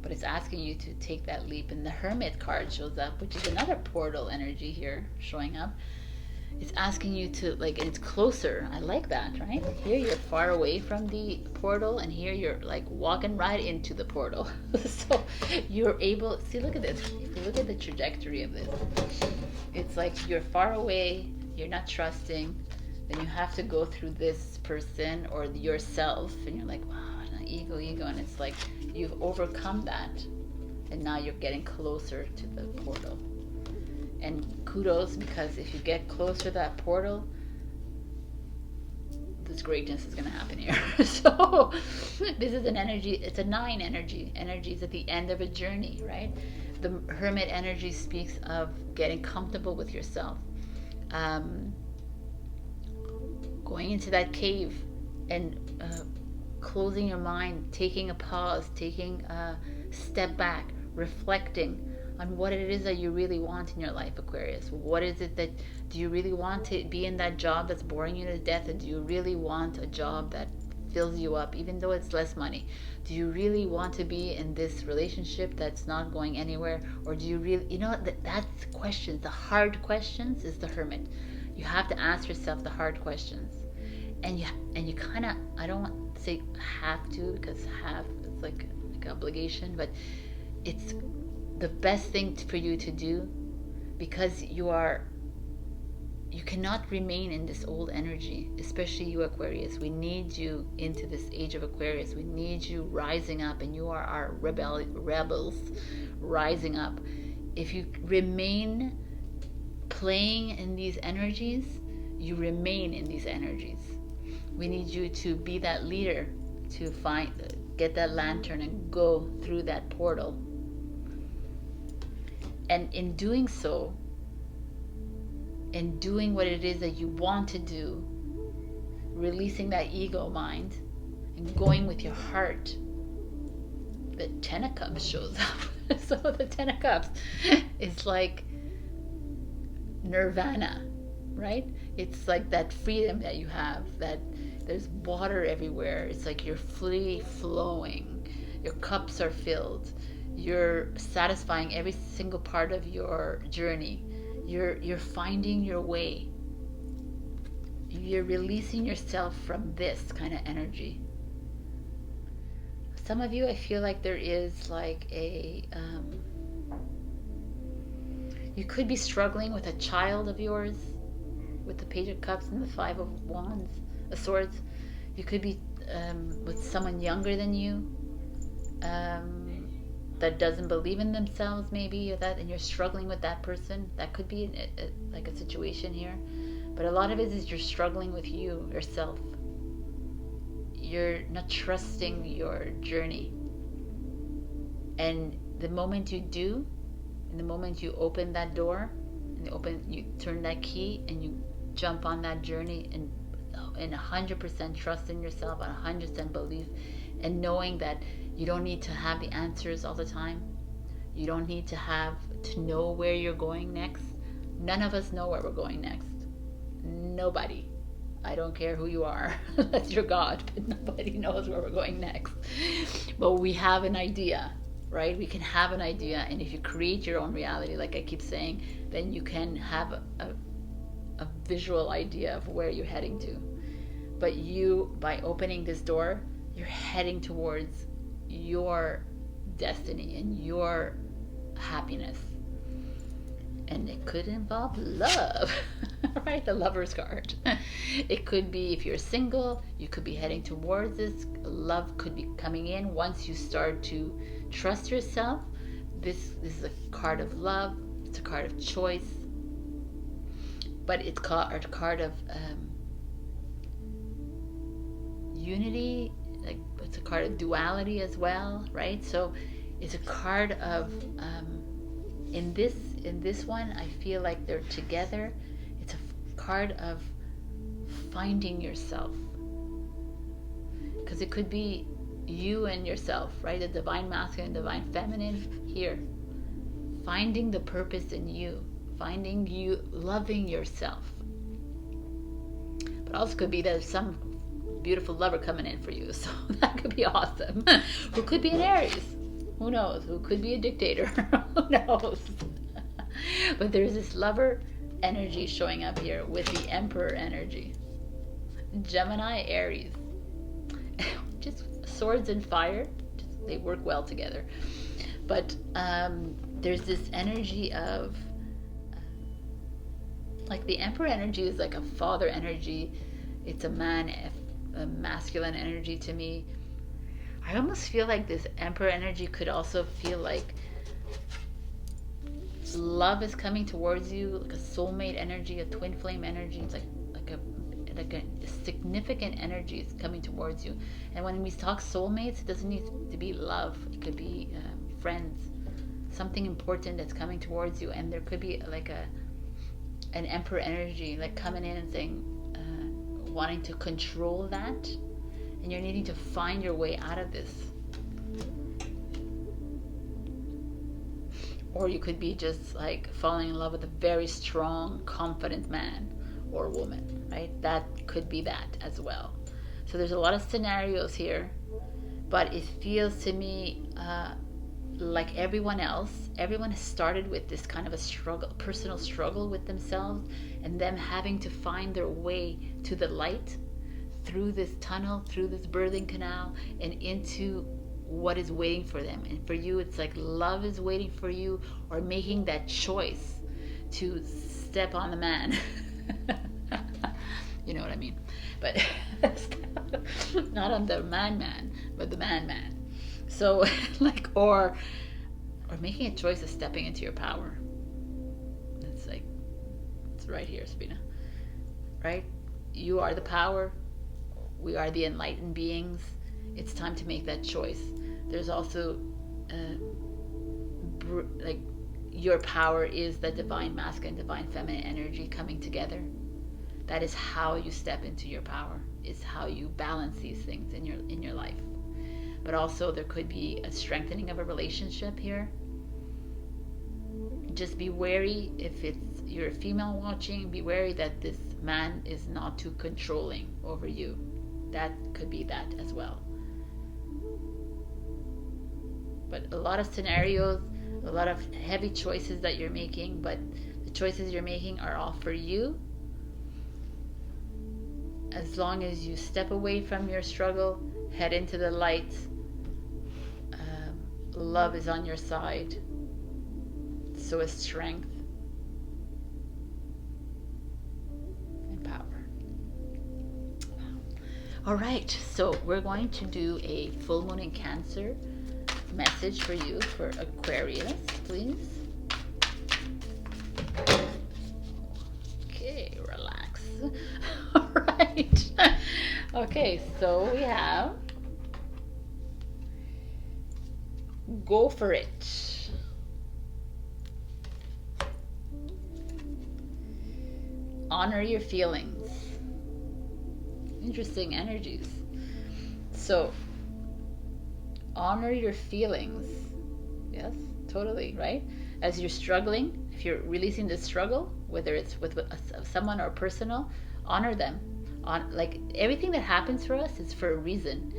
But it's asking you to take that leap. And the Hermit card shows up, which is another portal energy here showing up. It's asking you to, like, and it's closer. I like that, right? Here you're far away from the portal, and here you're like walking right into the portal. So you're able, see, look at this. If you look at the trajectory of this, it's like you're far away, you're not trusting, then you have to go through this person or yourself, and you're like, wow, ego, and it's like you've overcome that, and now you're getting closer to the portal. And kudos, because if you get closer to that portal, this greatness is going to happen here. So this is an energy, it's a 9 energy. Energy is at the end of a journey, right? The Hermit energy speaks of getting comfortable with yourself, going into that cave and closing your mind, taking a pause, taking a step back, reflecting on what it is that you really want in your life, Aquarius. What is it that, do you really want to be in that job that's boring you to death? And do you really want a job that fills you up, even though it's less money? Do you really want to be in this relationship that's not going anywhere? Or do you really, you know, that's questions. The hard questions is the hermit. You have to ask yourself the hard questions. And you kind of, I don't want to say have to, because have is like obligation, but it's the best thing for you to do, because you cannot remain in this old energy, especially you Aquarius. We need you into this age of Aquarius. We need you rising up, and you are our rebels rising up. If you remain playing in these energies, you remain in these energies. We need you to be that leader, to get that lantern and go through that portal. And in doing so, and doing what it is that you want to do, releasing that ego mind and going with your heart, the Ten of Cups shows up. So the Ten of Cups is like nirvana, right? It's like that freedom that you have, that there's water everywhere. It's like you're free flowing. Your cups are filled. You're satisfying every single part of your journey. You're finding your way. You're releasing yourself from this kind of energy. Some of you, I feel like there is like you could be struggling with a child of yours, with the Page of Cups and the Five of Swords. You could be with someone younger than you, that doesn't believe in themselves, maybe, or that, and you're struggling with that person. That could be like a situation here, but a lot of it is you're struggling with you yourself. You're not trusting your journey, and the moment you do, and the moment you open that door, and you turn that key, and you jump on that journey, and 100% trust in yourself, and 100% belief, and knowing that you don't need to have the answers all the time. You don't need to know where you're going next. None of us know where we're going next. Nobody. I don't care who you are. That's your God, but nobody knows where we're going next. But we have an idea, right? We can have an idea, and if you create your own reality, like I keep saying, then you can have a visual idea of where you're heading to. But you, by opening this door, you're heading towards your destiny and your happiness. And it could involve love, right? The Lover's card. It could be, if you're single, you could be heading towards this. Love could be coming in once you start to trust yourself. This is a card of love. It's a card of choice. But it's a card of unity. Like, it's a card of duality as well, right? So it's a card of in this one, I feel like they're together. It's a card of finding yourself, because it could be you and yourself, right? The divine masculine, divine feminine here, finding the purpose in you, finding you, loving yourself. But also could be that some beautiful lover coming in for you, so that could be awesome. Who could be an Aries? Who knows? Who could be a dictator? Who knows? But there's this lover energy showing up here with the Emperor energy. Gemini, Aries. Just swords and fire. They work well together. But there's this energy of, like, the Emperor energy is like a father energy. It's a masculine energy to me. I almost feel like this Emperor energy could also feel like love is coming towards you, like a soulmate energy, a twin flame energy. It's like a significant energy is coming towards you. And when we talk soulmates, it doesn't need to be love. It could be friends, something important that's coming towards you. And there could be like an Emperor energy, like coming in and saying, wanting to control that, and you're needing to find your way out of this. Or you could be just like falling in love with a very strong, confident man or woman, right? That could be that as well. So there's a lot of scenarios here, but it feels to me like everyone else, everyone has started with this kind of a struggle, personal struggle with themselves, and them having to find their way to the light through this tunnel, through this birthing canal, and into what is waiting for them. And for you, it's like love is waiting for you, or making that choice to step on the man. You know what I mean? But not on the man, but the man. So like, or making a choice of stepping into your power. It's like, it's right here, Sabrina. Right? You are the power. We are the enlightened beings. It's time to make that choice. There's also like, your power is the divine masculine, divine feminine energy coming together. That is how you step into your power. It's how you balance these things in your life. But also there could be a strengthening of a relationship here. Just be wary if you're a female watching, be wary that this man is not too controlling over you. That could be that as well. But a lot of scenarios, a lot of heavy choices that you're making, but the choices you're making are all for you. As long as you step away from your struggle, head into the light, love is on your side. So is strength and power. All right, so we're going to do a full moon in Cancer message for you for Aquarius, please. Okay, relax. All right. Okay, so we have go for it. Honor your feelings. Interesting energies. So, honor your feelings. Yes, totally, right? As you're struggling, if you're releasing the struggle, whether it's with someone or personal, honor them. Like, everything that happens for us is for a reason.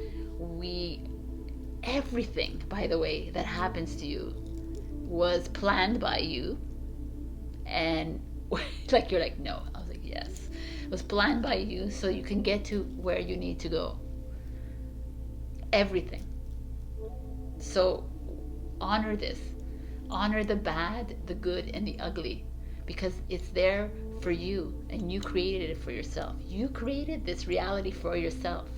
Everything, by the way, that happens to you was planned by you. And like, you're like, no. I was like, yes. It was planned by you so you can get to where you need to go. Everything. So honor this. Honor the bad, the good, and the ugly, because it's there for you, and you created it for yourself. You created this reality for yourself.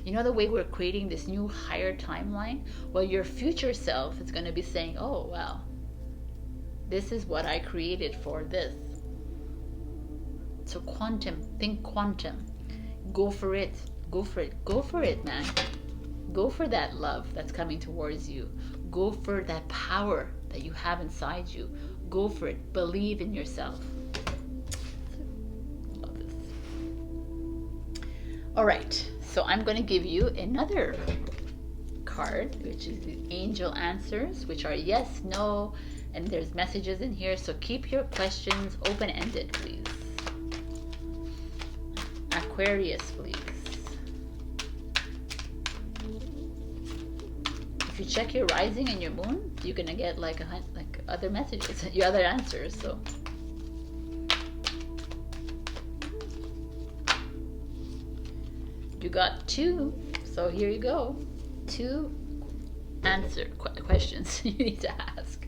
You know, the way we're creating this new higher timeline? Well, your future self is going to be saying, oh, well, this is what I created for this. So quantum, think quantum. Go for it. Go for it. Go for it, man. Go for that love that's coming towards you. Go for that power that you have inside you. Go for it. Believe in yourself. Love this. All right. So I'm going to give you another card, which is the angel answers, which are yes, no, and there's messages in here. So keep your questions open-ended, please. Aquarius, please. If you check your rising and your moon, you're gonna get like other messages, your other answers. So you got two, so here you go. Two questions you need to ask.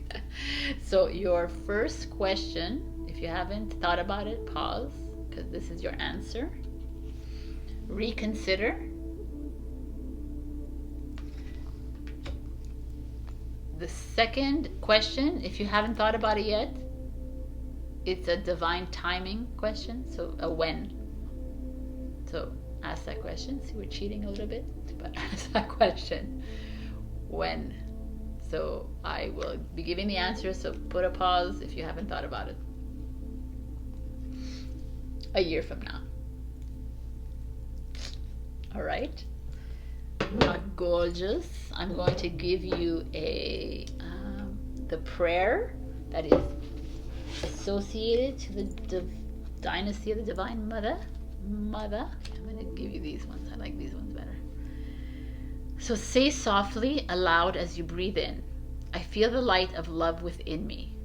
So your first question, if you haven't thought about it, pause, because this is your answer. Reconsider. The second question, if you haven't thought about it yet, it's a divine timing question, so a when. So ask that question. See, we're cheating a little bit, but ask that question. When? So I will be giving the answer, so put a pause if you haven't thought about it. A year from now. All right. Gorgeous. I'm going to give you the prayer that is associated to the dynasty of the Divine Mother. Mother. I'm going to give you these ones. I like these ones better. So say softly aloud as you breathe in, I feel the light of love within me.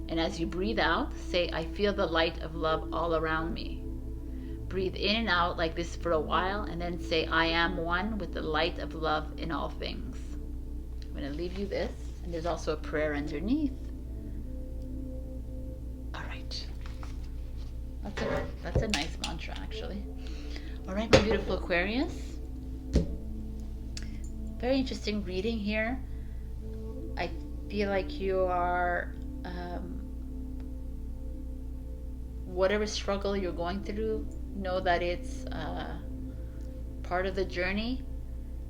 And as you breathe out, say, I feel the light of love all around me. Breathe in and out like this for a while, and then say, I am one with the light of love in all things. I'm going to leave you this, and there's also a prayer underneath. All right. That's a nice mantra, actually. All right, my beautiful Aquarius. Very interesting reading here. I feel like you are, whatever struggle you're going through, know that it's part of the journey.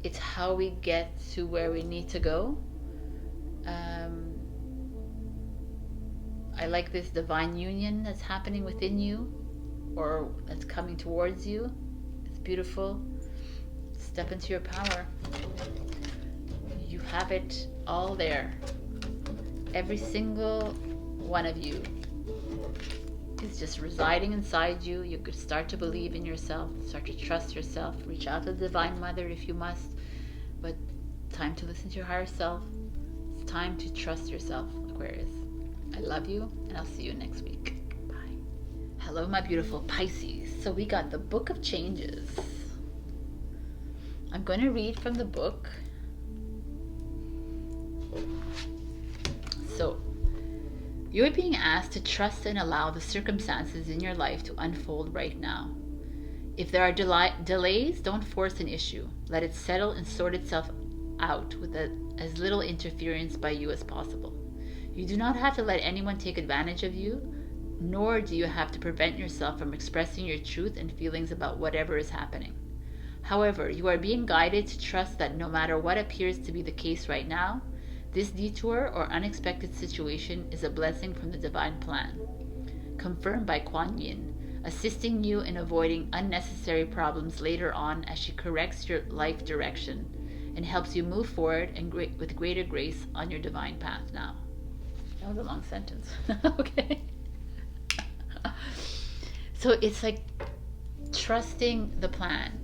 It's how we get to where we need to go. I like this divine union that's happening within you, or that's coming towards you. It's beautiful. Step into your power. You have it all there. Every single one of you is just residing inside you. You could start to believe in yourself, start to trust yourself, reach out to the Divine Mother if you must, but time to listen to your higher self. It's time to trust yourself, Aquarius. I love you, and I'll see you next week. Bye. Hello, my beautiful Pisces. So we got the Book of Changes. I'm going to read from the book. So, you're being asked to trust and allow the circumstances in your life to unfold right now. If there are delays, don't force an issue. Let it settle and sort itself out with as little interference by you as possible. You do not have to let anyone take advantage of you, nor do you have to prevent yourself from expressing your truth and feelings about whatever is happening. However, you are being guided to trust that no matter what appears to be the case right now, this detour or unexpected situation is a blessing from the divine plan, confirmed by Kuan, assisting you in avoiding unnecessary problems later on as she corrects your life direction and helps you move forward and with greater grace on your divine path now. That was a long sentence. Okay. So it's like trusting the plan,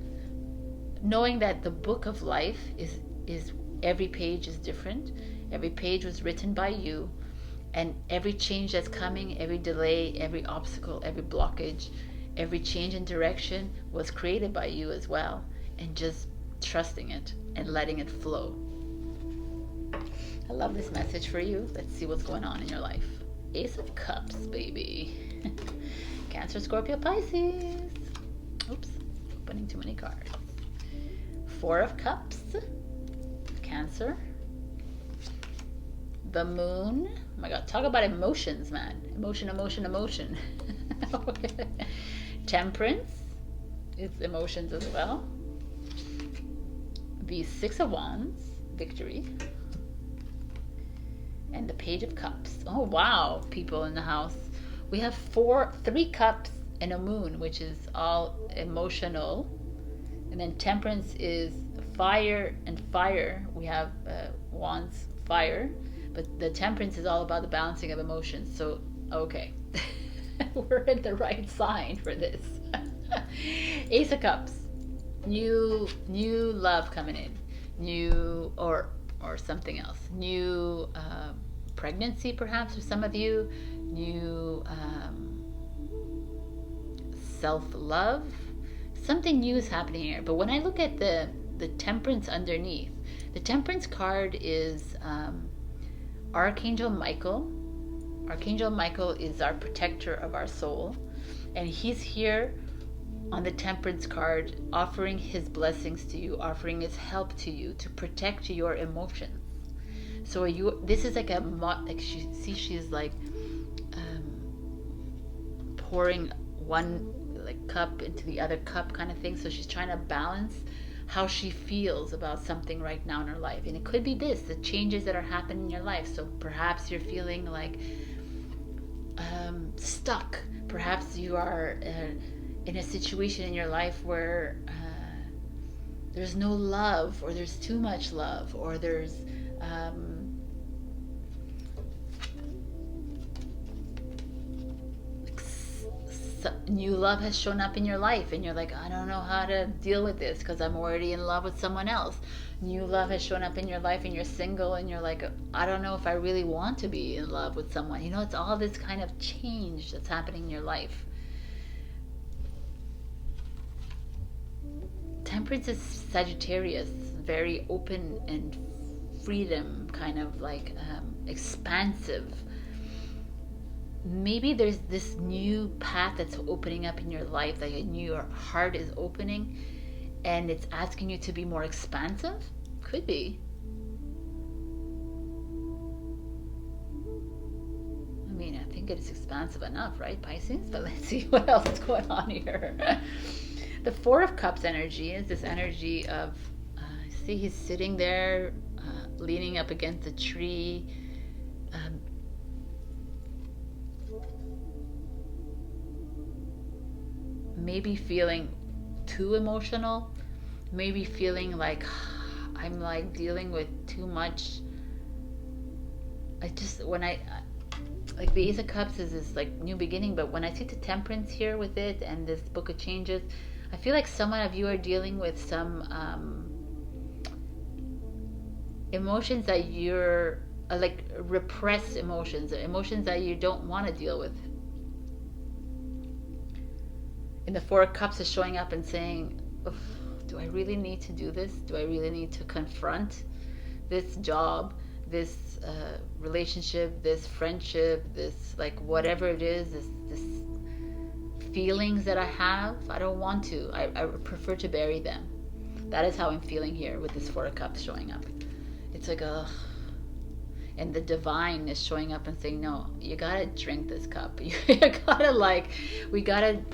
knowing that the book of life is every page is different. Every page was written by you, and every change that's coming, every delay, every obstacle, every blockage, every change in direction was created by you as well, and just trusting it and letting it flow. I love this message for you. Let's see what's going on in your life. Ace of Cups, baby. Cancer, Scorpio, Pisces. Oops, opening too many cards. Four of Cups, Cancer. The Moon. Oh my God, talk about emotions, man. Emotion, emotion, emotion. Temperance. It's emotions as well. The Six of Wands, Victory. And the Page of Cups. Oh wow, people in the house. We have three cups and a moon, which is all emotional. And then Temperance is fire and fire. We have wands, fire. But the Temperance is all about the balancing of emotions. So, okay. We're in the right sign for this. Ace of Cups. New love coming in. New, or something else. New pregnancy, perhaps, for some of you. New self-love. Something new is happening here. But when I look at the Temperance underneath, the Temperance card is Archangel Michael. Archangel Michael is our protector of our soul, and he's here on the Temperance card offering his blessings to you, offering his help to you to protect your emotions. So this is like she's like pouring one like cup into the other cup kind of thing. So she's trying to balance how she feels about something right now in her life. And it could be the changes that are happening in your life. So perhaps you're feeling like stuck. Perhaps you are in a situation in your life where there's no love, or there's too much love, or there's new love has shown up in your life and you're like, I don't know how to deal with this because I'm already in love with someone else. New love has shown up in your life and you're single and you're like, I don't know if I really want to be in love with someone. You know, it's all this kind of change that's happening in your life. Temperance is Sagittarius, very open and freedom, kind of like expansive. Maybe there's this new path that's opening up in your life, like your heart is opening and it's asking you to be more expansive. Could be. I mean, I think it's expansive enough, right, Pisces? But let's see what else is going on here. The Four of Cups energy is this energy of, see, he's sitting there leaning up against a tree. Maybe feeling too emotional, maybe feeling like I'm like dealing with too much. Like the Ace of Cups is this like new beginning, but when I see the Temperance here with it and this Book of Changes, I feel like some of you are dealing with some emotions that you're like repressed emotions that you don't want to deal with. And the Four of Cups is showing up and saying, do I really need to do this? Do I really need to confront this job, this relationship, this friendship, this like whatever it is, this feelings that I have? I don't want to. I prefer to bury them. That is how I'm feeling here with this Four of Cups showing up. It's like, and the divine is showing up and saying, no, you gotta drink this cup. You gotta like, we gotta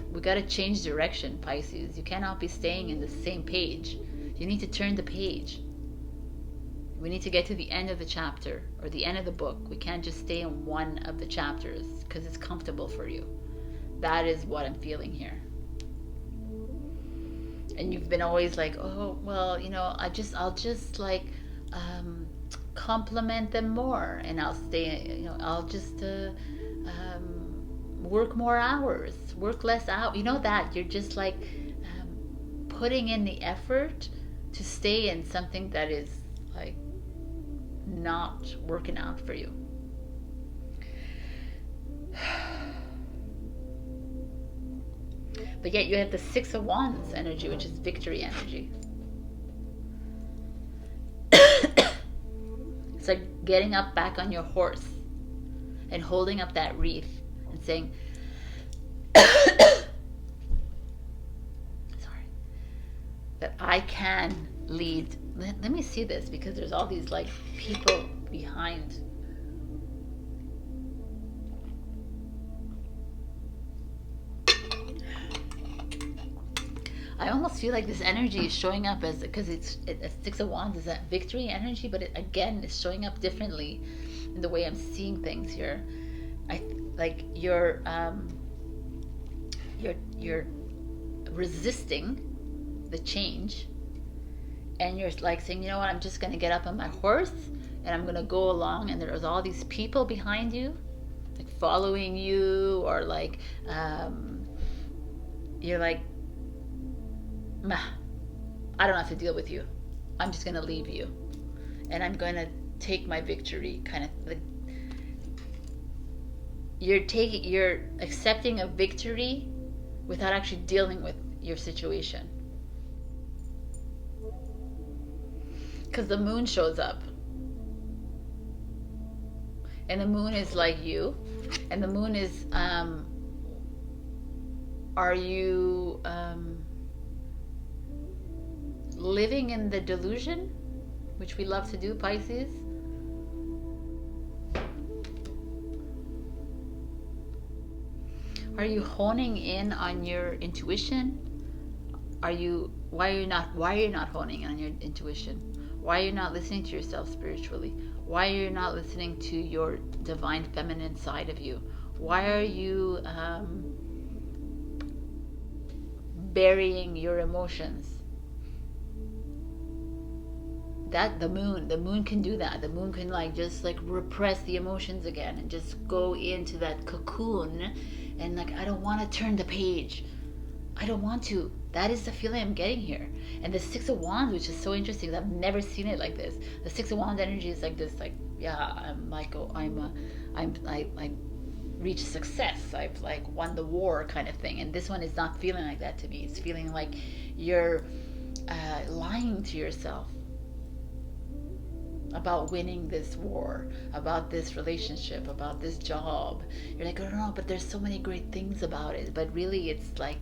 change direction, Pisces. You cannot be staying in the same page. You need to turn the page. We need to get to the end of the chapter or the end of the book. We can't just stay in one of the chapters because it's comfortable for you. That is what I'm feeling here. And you've been always like, oh, well, you know, I'll just like, compliment them more and I'll stay, you know, I'll just work more hours, work less out, you know, that you're just like putting in the effort to stay in something that is like not working out for you. But yet you have the Six of Wands energy, which is victory energy. It's like getting up back on your horse and holding up that wreath and saying, sorry, that I can lead. Let me see this, because there's all these like people behind. I almost feel like this energy is showing up as, because it's Six of Wands is that victory energy, but it again is showing up differently in the way I'm seeing things here. I like you're resisting the change, and you're like saying, you know what, I'm just gonna get up on my horse and I'm gonna go along, and there's all these people behind you, like following you, or like you're like, I don't have to deal with you. I'm just gonna leave you, and I'm gonna take my victory. Kind of like you're accepting a victory without actually dealing with your situation. Because the moon shows up, and the moon is like you, and the moon is are you living in the delusion, which we love to do, Pisces? Are you honing in on your intuition? Why are you not honing on your intuition? Why are you not listening to yourself spiritually? Why are you not listening to your divine feminine side of you? Why are you burying your emotions? That the moon can do that. The moon can like just like repress the emotions again and just go into that cocoon and like I don't want to turn the page. I don't want to. That is the feeling I'm getting here. And the Six of Wands, which is so interesting, I've never seen it like this. The Six of Wands energy is like this, like, yeah, I'm like, oh, I reached success. I've like won the war kind of thing. And this one is not feeling like that to me. It's feeling like you're lying to yourself about winning this war, about this relationship, about this job. You're like, oh no, but there's so many great things about it. But really, it's like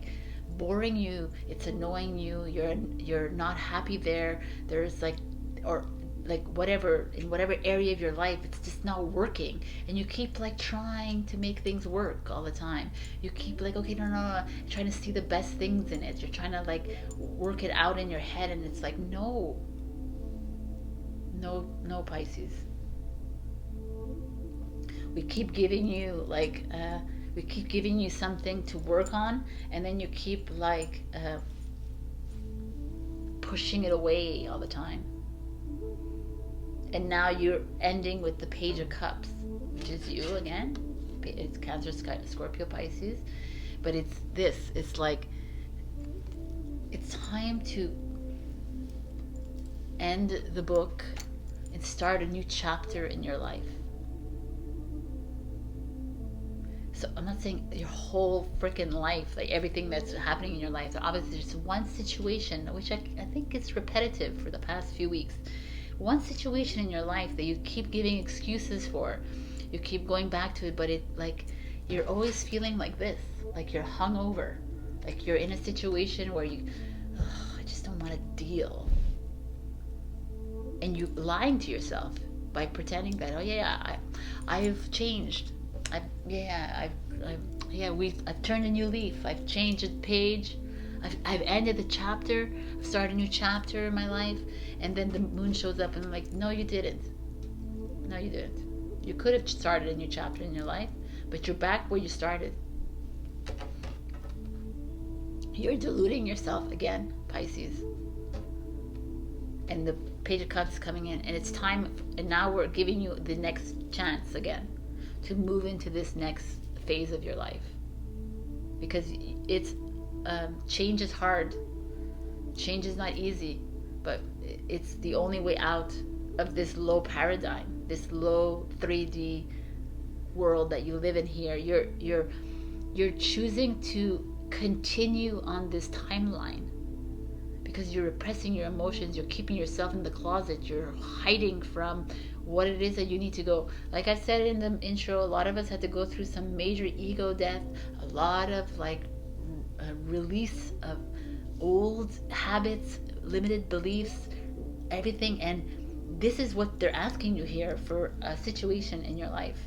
boring you, it's annoying you, you're not happy there. There's like, or like whatever, in whatever area of your life, it's just not working, and you keep like trying to make things work all the time. You keep like, okay, no, trying to see the best things in it. You're trying to like work it out in your head, and it's like, no, Pisces. We keep giving you like we keep giving you something to work on, and then you keep like pushing it away all the time. And now you're ending with the Page of Cups, which is you again. It's Cancer, Scorpio, Pisces. But it's this. It's like, it's time to end the book and start a new chapter in your life. So I'm not saying your whole freaking life, like everything that's happening in your life. So obviously there's one situation, which I think is repetitive for the past few weeks. One situation in your life that you keep giving excuses for. You keep going back to it, but it like you're always feeling like this, like you're hungover, like you're in a situation where you, I just don't want to deal. And you lying to yourself by pretending that, oh yeah, I've changed. I've turned a new leaf. I've changed a page. I've ended the chapter. I've started a new chapter in my life. And then the moon shows up and I'm like, no, you didn't. No, you didn't. You could have started a new chapter in your life, but you're back where you started. You're deluding yourself again, Pisces. And the Page of Cups is coming in, and it's time, and now we're giving you the next chance again to move into this next phase of your life, because it's change is hard, change is not easy, but it's the only way out of this low paradigm, this low 3D world that you live in here. You're choosing to continue on this timeline because you're repressing your emotions, you're keeping yourself in the closet, you're hiding from what it is that you need to go. Like I said in the intro, a lot of us had to go through some major ego death, a lot of like release of old habits, limited beliefs, everything. And this is what they're asking you here for a situation in your life,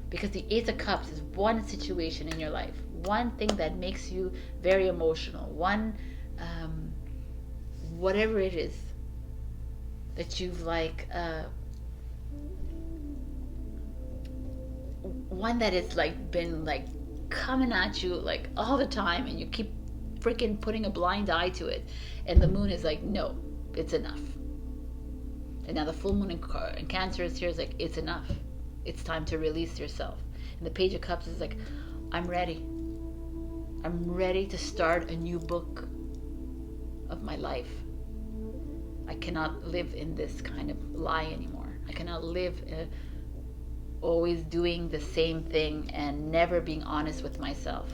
because the Ace of Cups is one situation in your life, one thing that makes you very emotional, one whatever it is that you've like one that is like been like coming at you like all the time, and you keep freaking putting a blind eye to it, and the moon is like, no, it's enough. And now the full moon in Cancer is here, is like, it's enough, it's time to release yourself. And the Page of Cups is like, I'm ready to start a new book of my life. I cannot live in this kind of lie anymore. I cannot live always doing the same thing and never being honest with myself,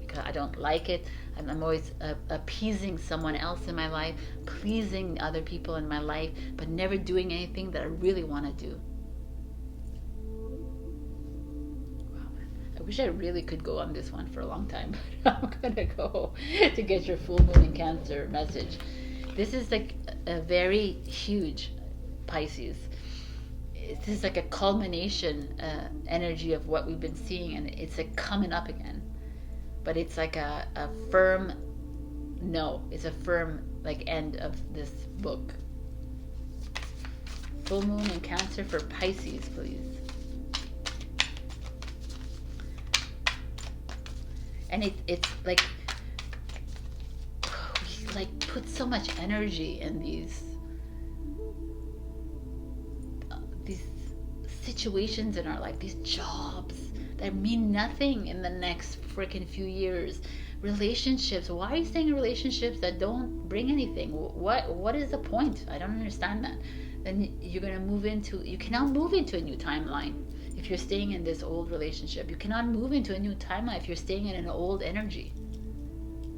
because I don't like it. I'm always appeasing someone else in my life, pleasing other people in my life, but never doing anything that I really want to do. Wow, man. I wish I really could go on this one for a long time, but I'm gonna go to get your full moon in Cancer message. This is like a very huge Pisces. This is like a culmination energy of what we've been seeing, and it's like coming up again. But it's like a firm no. It's a firm like end of this book. Full moon in Cancer for Pisces, please. And it's like we like put so much energy in these situations in our life, these jobs, that mean nothing in the next freaking few years. Relationships, why are you staying in relationships that don't bring anything? What is the point? I don't understand that. Then you're going to move into, you cannot move into a new timeline if you're staying in this old relationship. You cannot move into a new timeline if you're staying in an old energy.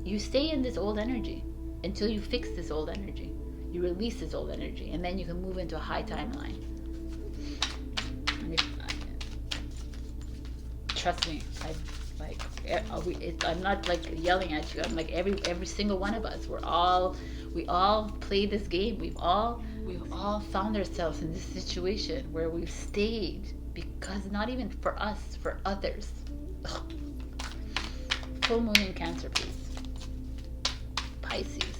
You stay in this old energy until you fix this old energy. You release this old energy, and then you can move into a high timeline. And trust me, I'm not like yelling at you. I'm like every single one of us. We all play this game. We've all found ourselves in this situation where we've stayed because not even for us, for others. Ugh. Full moon in Cancer, please. Pisces.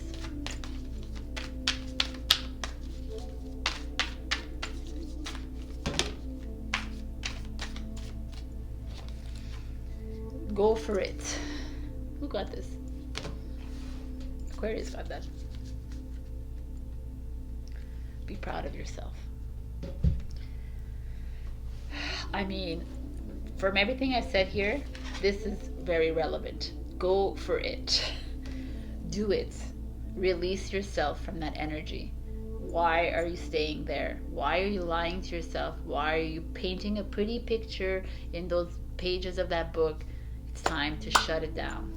Go for it. Who got this? Aquarius got that. Be proud of yourself. I mean, from everything I've said here, this is very relevant. Go for it. Do it. Release yourself from that energy. Why are you staying there? Why are you lying to yourself? Why are you painting a pretty picture in those pages of that book? It's time to shut it down.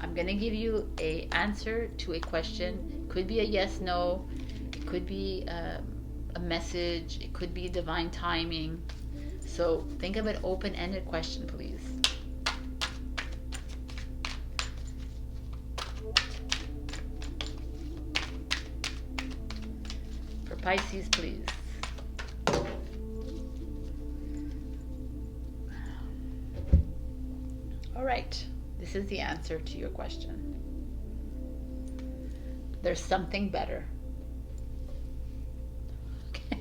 I'm going to give you an answer to a question. It could be a yes, no. It could be a message. It could be divine timing. So think of an open-ended question, please. For Pisces, please. All right, this is the answer to your question. There's something better. Okay.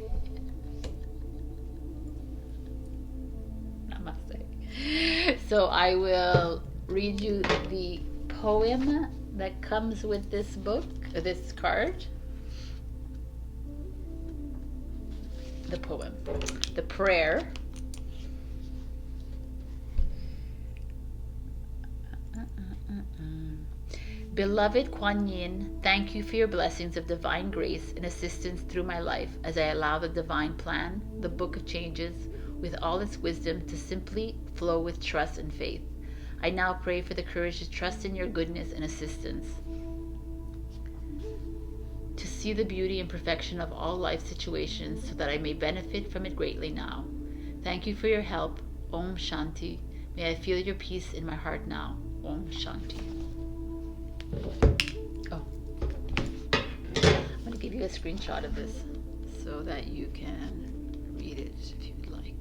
Namaste. So I will read you the poem that comes with this book, this card. The poem, the prayer. Beloved Kuan Yin, thank you for your blessings of divine grace and assistance through my life as I allow the divine plan, the book of changes, with all its wisdom to simply flow with trust and faith. I now pray for the courage to trust in your goodness and assistance, to see the beauty and perfection of all life situations so that I may benefit from it greatly now. Thank you for your help. Om Shanti. May I feel your peace in my heart now. Om Shanti. Oh, I'm going to give you a screenshot of this so that you can read it if you'd like.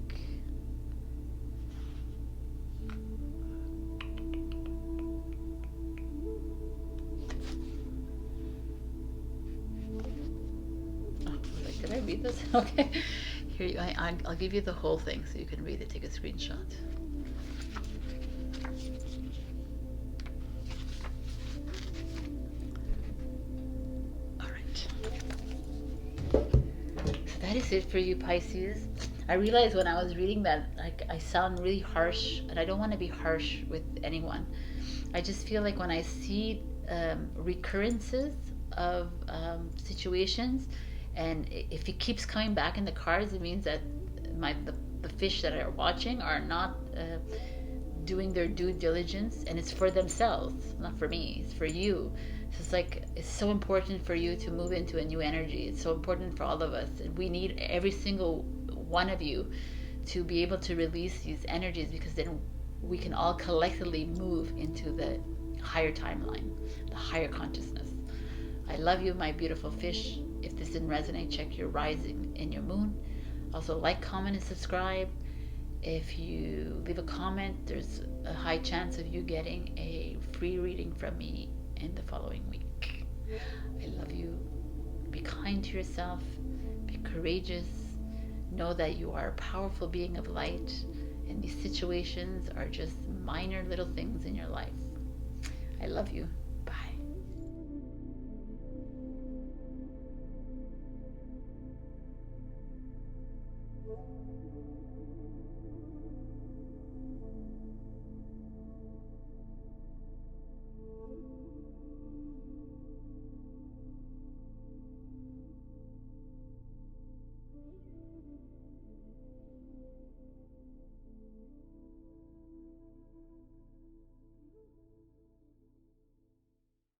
Oh, did I read this? Okay. Here, I'll give you the whole thing so you can read it. Take a screenshot. That is it for you, Pisces. I realized when I was reading that, like, I sound really harsh, and I don't want to be harsh with anyone. I just feel like when I see recurrences of situations, and if it keeps coming back in the cards, it means that the fish that are watching are not doing their due diligence, and it's for themselves, not for me. It's for you. So it's like, it's so important for you to move into a new energy. It's so important for all of us. And we need every single one of you to be able to release these energies, because then we can all collectively move into the higher timeline, the higher consciousness. I love you, my beautiful fish. If this didn't resonate, check your rising and your moon. Also, like, comment, and subscribe. If you leave a comment, there's a high chance of you getting a free reading from me in the following week. I love you. Be kind to yourself. Be courageous. Know that you are a powerful being of light, and these situations are just minor little things in your life. I love you. Bye.